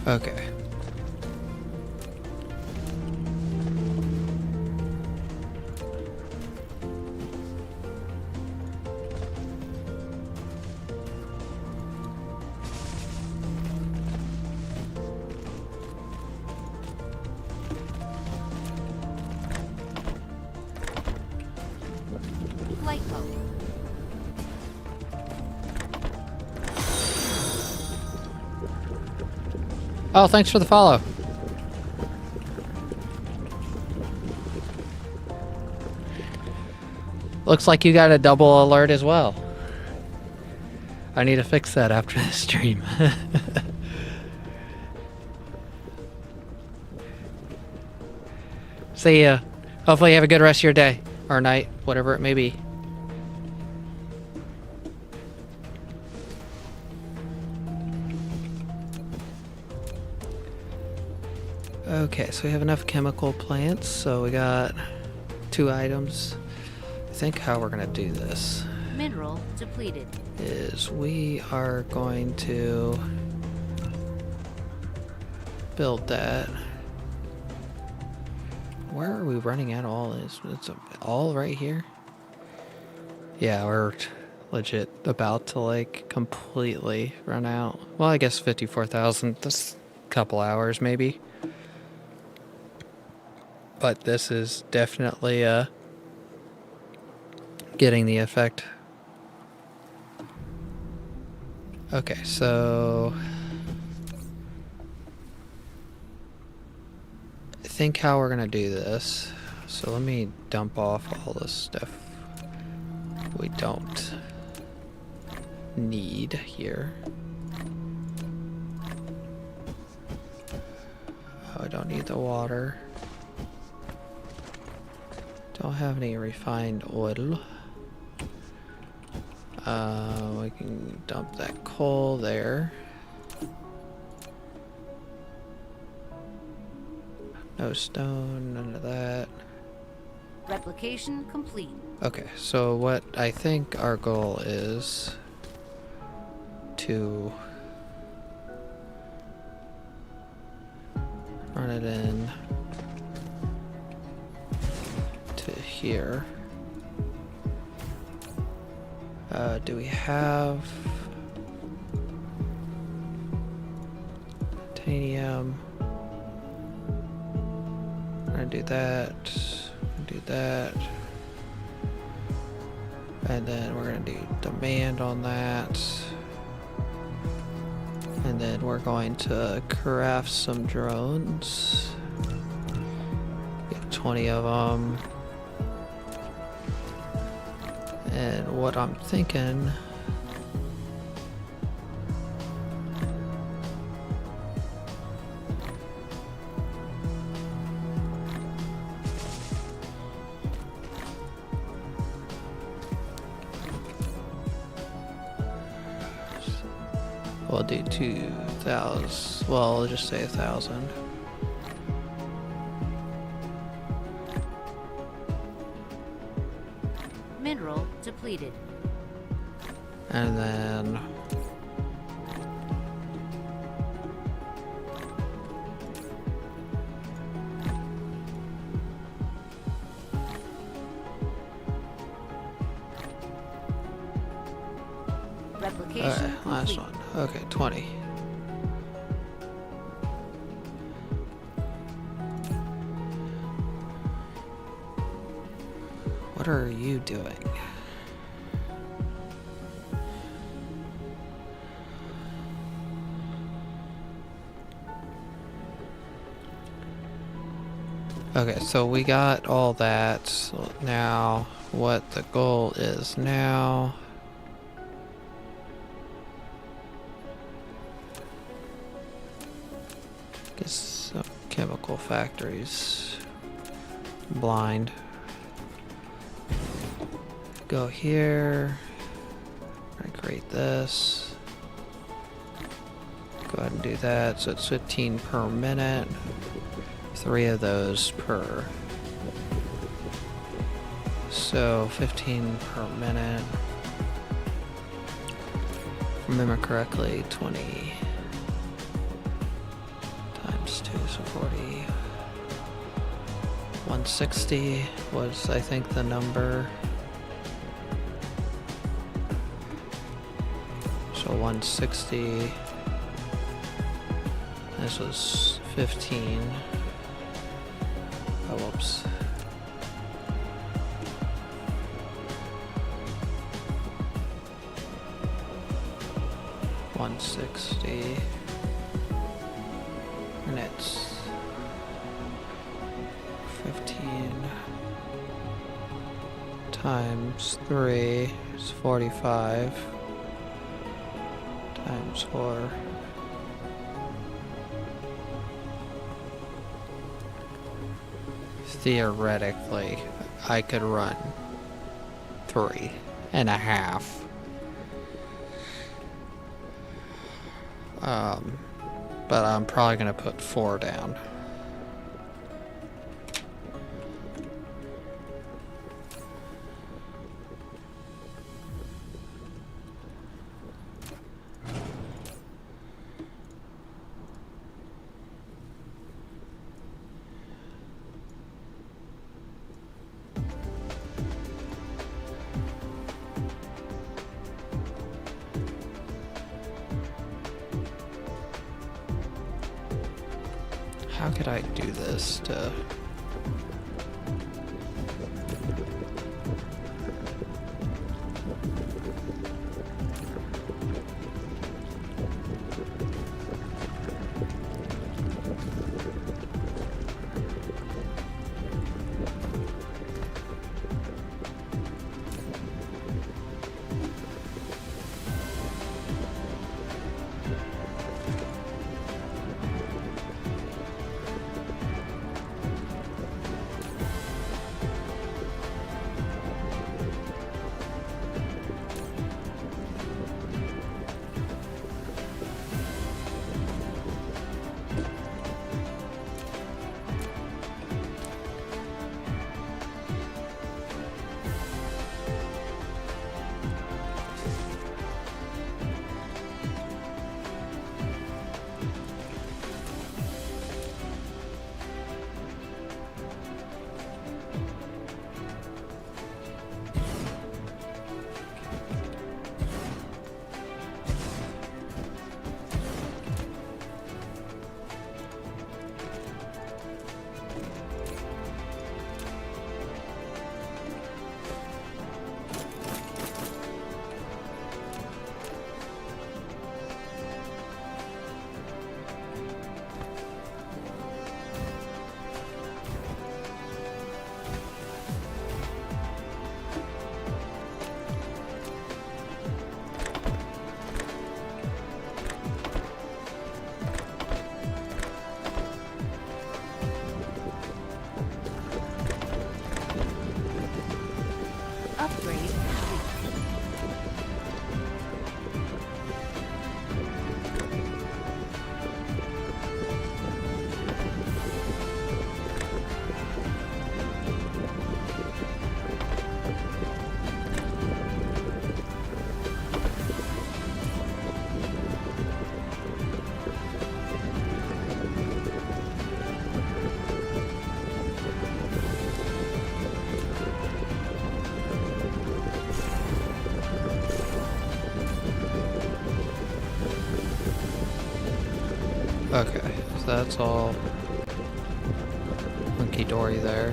[SPEAKER 2] Okay.
[SPEAKER 4] Flight mode.
[SPEAKER 2] Oh, thanks for the follow. Looks like you got a double alert as well. I need to fix that after this stream. See ya. Hopefully you have a good rest of your day. Or night. Whatever it may be. Okay, so we have enough chemical plants. So we got 2 items. I think how we're going to do this
[SPEAKER 4] Mineral depleted.
[SPEAKER 2] is we are going to build that. Where are we running out of all this? It's all right here. Yeah, we're legit about to like completely run out. Well, I guess 54,000. That's a couple hours maybe. But this is definitely getting the effect. Okay, so I think how we're gonna do this. So let me dump off all this stuff we don't need here. Oh, I don't need the water. Don't have any refined oil. We can dump that coal there. No stone, none of that.
[SPEAKER 4] Replication complete.
[SPEAKER 2] Okay, so what I think our goal is to run it in to here. Do we have titanium? I'm gonna do that. Do that. And then we're gonna do demand on that. And then we're going to craft some drones. Get 20 of them. And what I'm thinking we'll do 2,000. Well, I'll just say 1,000.
[SPEAKER 4] Mineral depleted.
[SPEAKER 2] And then
[SPEAKER 4] Replication
[SPEAKER 2] last
[SPEAKER 4] complete.
[SPEAKER 2] one. Okay, 20. What are you doing? Okay, so we got all that. So now, what the goal is now. Guess some chemical factories. Blind. Go here. Create this. Go ahead and do that. So it's 15 per minute. 3 of those per. So 15 per minute. Remember correctly, 20 times 2, so 40. 160 was, I think, the number. So 160. This was 15. Oh, whoops. $160. And it's 15 times 3 is 45 times 4. Theoretically, I could run 3.5. But I'm probably gonna put 4 down. How could I do this to... so that's all hunky-dory there.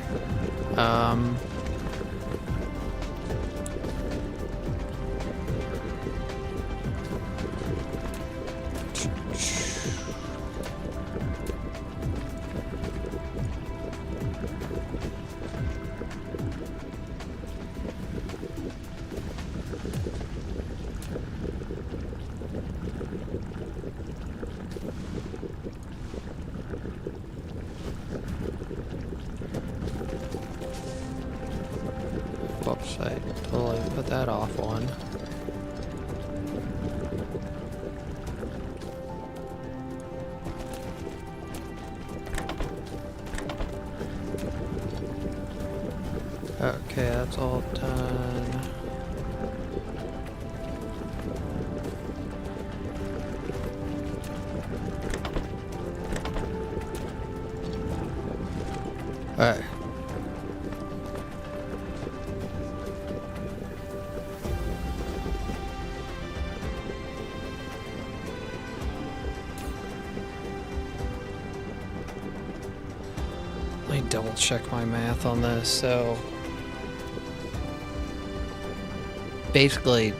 [SPEAKER 2] Whoops, I totally put that off one. Okay, that's all done. Alright. Let me double check my math on this. So basically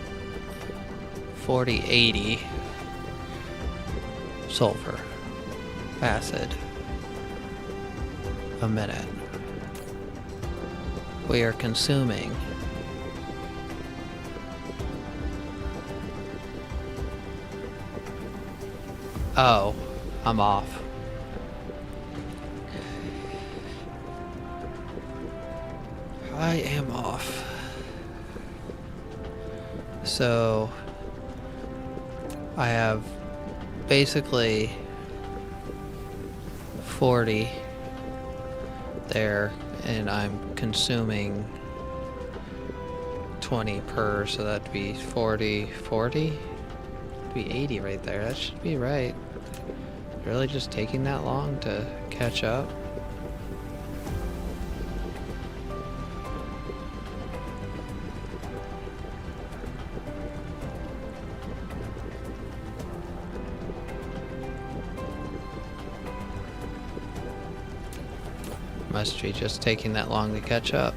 [SPEAKER 2] 40-80 sulfur acid a minute. We are consuming oh, I'm off. I am off. So I have basically 40 there, and I'm consuming 20 per, so that'd be 40. That'd be 80 right there. That should be right. Really just taking that long to catch up? Must be just taking that long to catch up.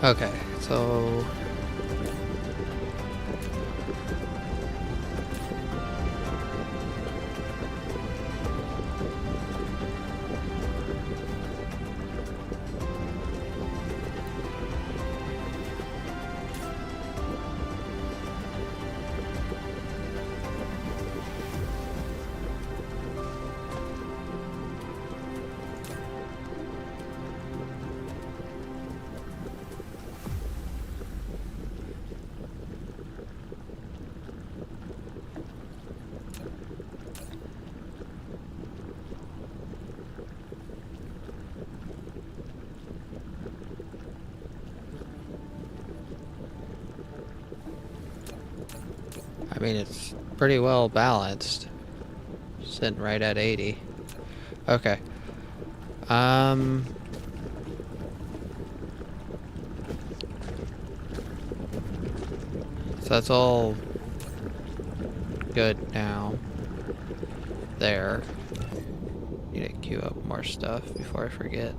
[SPEAKER 2] Okay, so I mean, it's pretty well balanced. Sitting right at 80. Okay. So that's all good now. There. Need to queue up more stuff before I forget.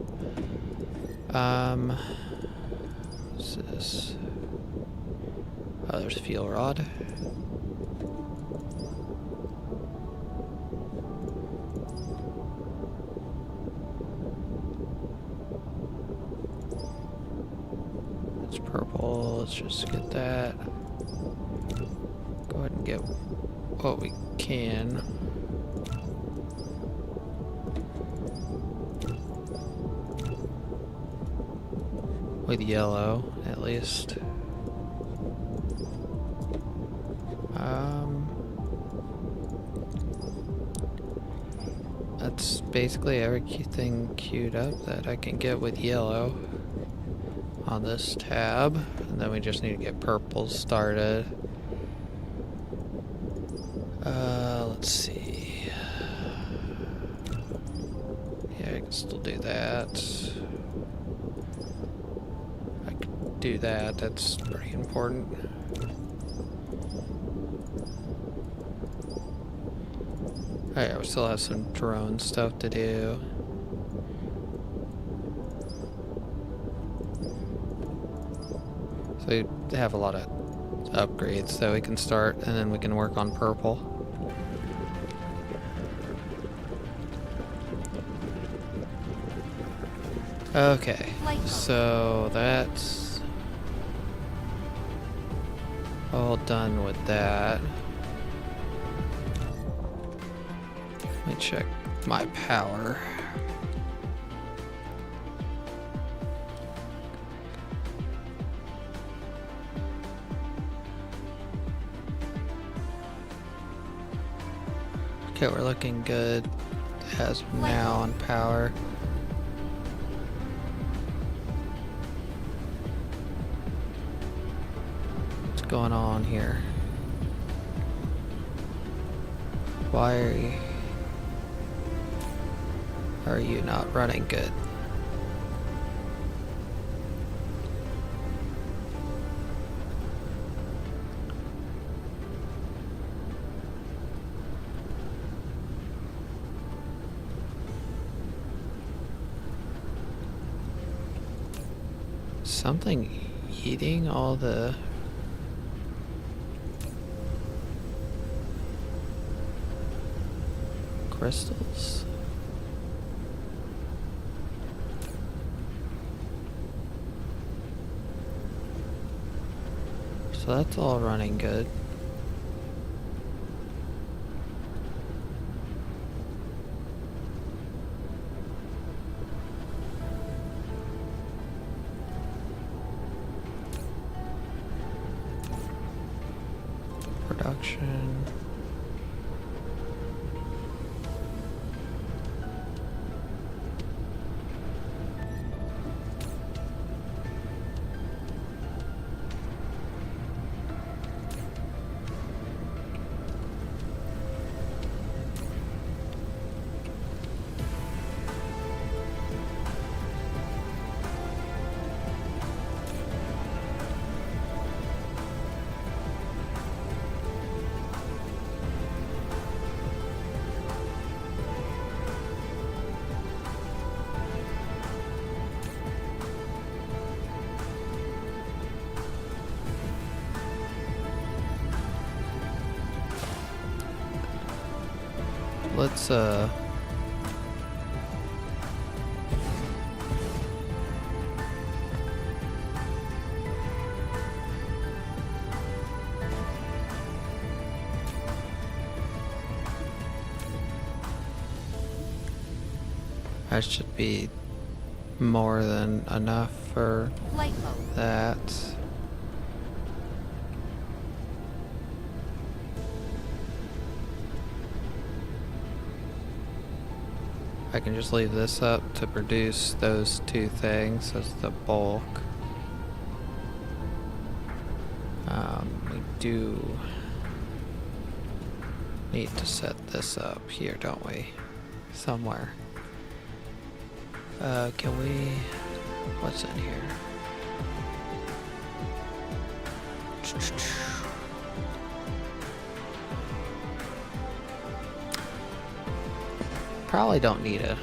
[SPEAKER 2] What's this? Oh, there's fuel rod. It's purple. Let's just get that. Go ahead and get what we can. With yellow, at least. that's basically everything queued up that I can get with yellow on this tab. And then we just need to get purple started. Let's see. Yeah, I can still do that. I can do that, that's pretty important. Alright, we still have some drone stuff to do. So we have a lot of upgrades that we can start, and then we can work on purple. Okay, so that's all done with that. Let me check my power. Okay, we're looking good as of now on power. What's going on here? Why are you not running good? Something eating all the crystals? So that's all running good. Production. Let's that should be more than enough for
[SPEAKER 4] Flight mode.
[SPEAKER 2] that. I can just leave this up to produce those two things as the bulk. We do need to set this up here, don't we? Somewhere. Can we... What's in here? Probably don't need to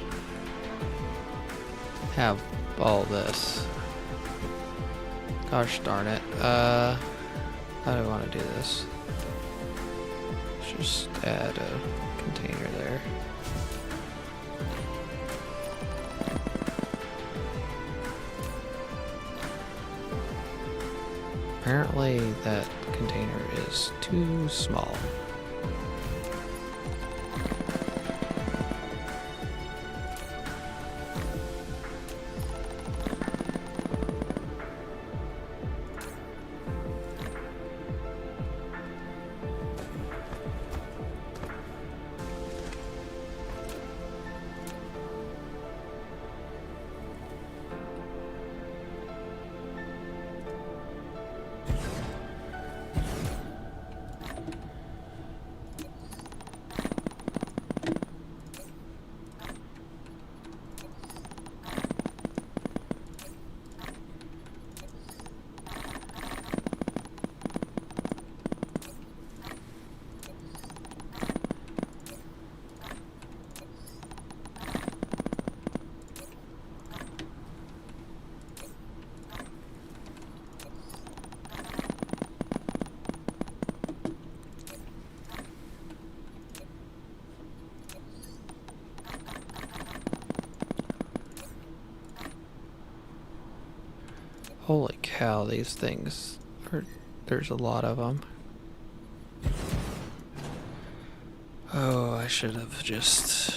[SPEAKER 2] have all this. Gosh darn it. How do I want to do this? Let's just add a container there. Apparently that container is too small. Holy cow, these things are, there's a lot of them. Oh, I should have just...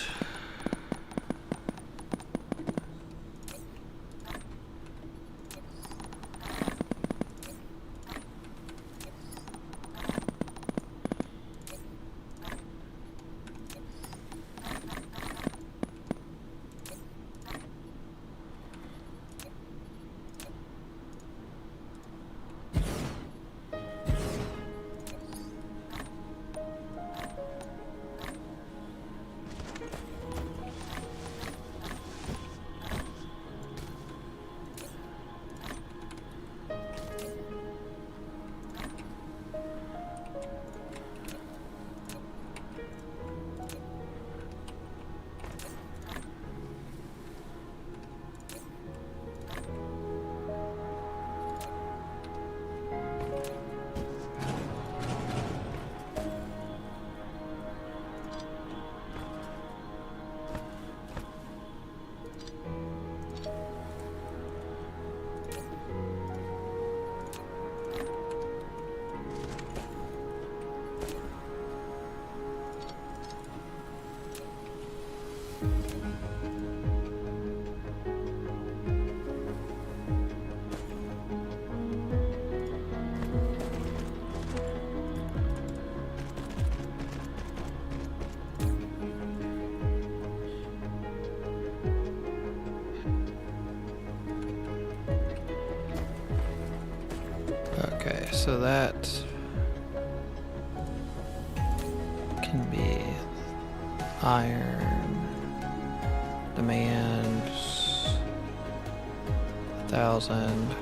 [SPEAKER 2] Okay, so that can be iron, demand 1,000.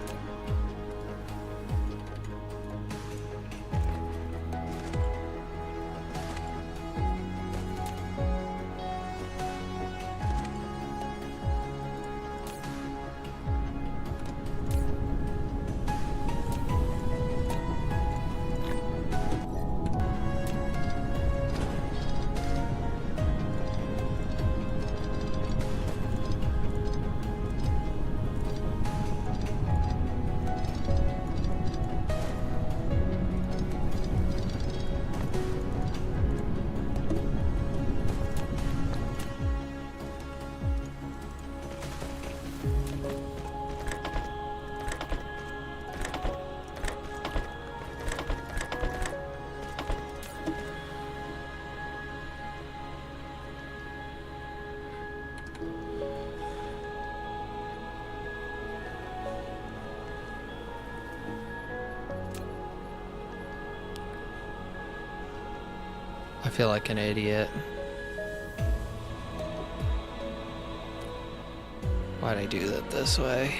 [SPEAKER 2] I feel like an idiot. Why'd I do that this way?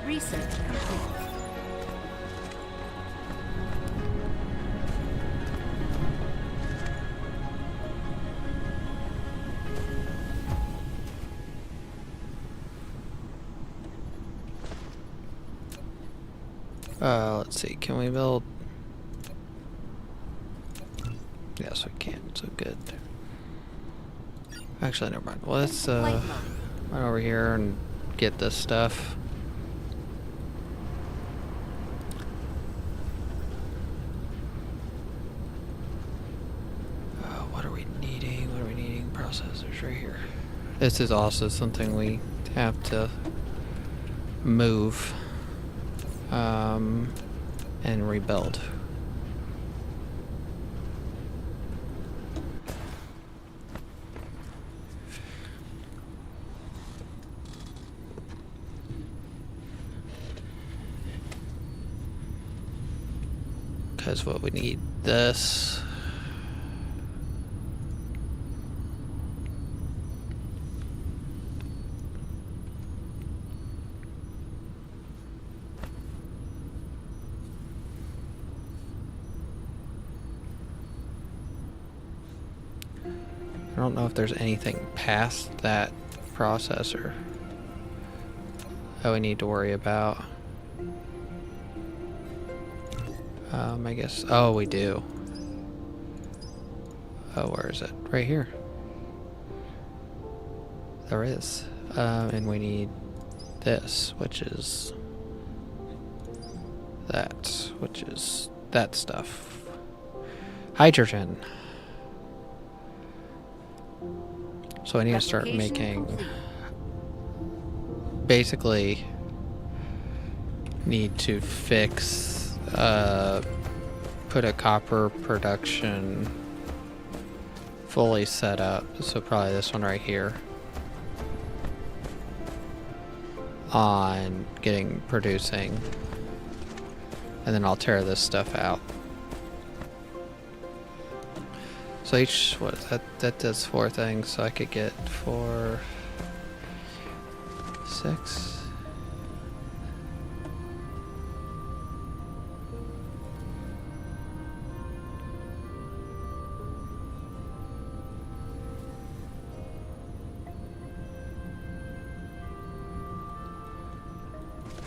[SPEAKER 4] Research complete.
[SPEAKER 2] Let's see, can we build? Yes, we can, so good. Actually, never mind. Let's run over here and get this stuff. What are we needing? What are we needing? Processors right here. This is also something we have to move and rebuild. Because what we need this. I don't know if there's anything past that processor that we need to worry about. I guess, oh, we do. Oh, where is it? Right here. There is. And we need this, which is that, which is that stuff. Hydrogen. So I need to start
[SPEAKER 4] Replication
[SPEAKER 2] making,
[SPEAKER 4] complete.
[SPEAKER 2] basically need to fix, put a copper production fully set up. So probably this one right here. On getting producing. And then I'll tear this stuff out. So each, what is that? That does 4 things, so I could get 4, 6.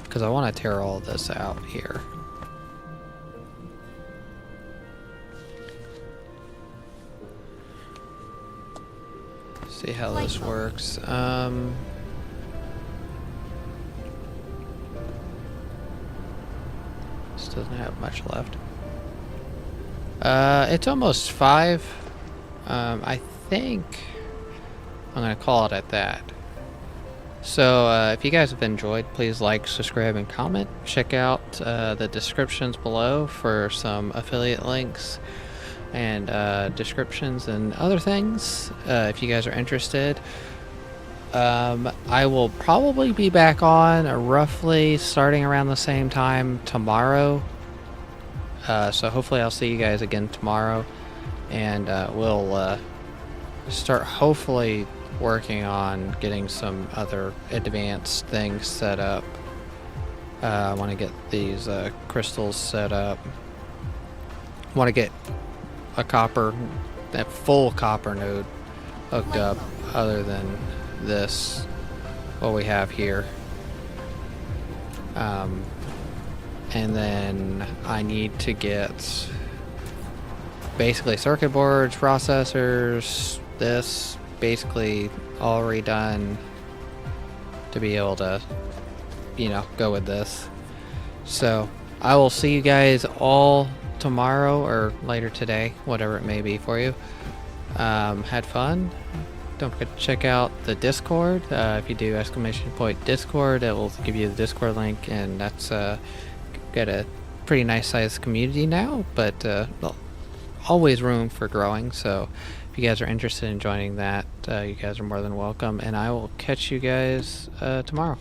[SPEAKER 2] Because I want to tear all this out here. See how this works. This doesn't have much left. It's almost 5. I think I'm gonna call it at that. So if you guys have enjoyed, please like, subscribe, and comment. Check out the descriptions below for some affiliate links and descriptions and other things if you guys are interested. I will probably be back on roughly starting around the same time tomorrow. So hopefully I'll see you guys again tomorrow, and we'll start hopefully working on getting some other advanced things set up. I want to get these crystals set up. Want to get that full copper node hooked up, other than this, what we have here. And then I need to get basically circuit boards, processors, this basically all redone to be able to, go with this. So I will see you guys all tomorrow or later today, whatever it may be for you. Had fun. Don't forget to check out the Discord. If you do !Discord, it will give you the Discord link, and that's got a pretty nice sized community now, but always room for growing. So if you guys are interested in joining that, you guys are more than welcome, and I will catch you guys tomorrow.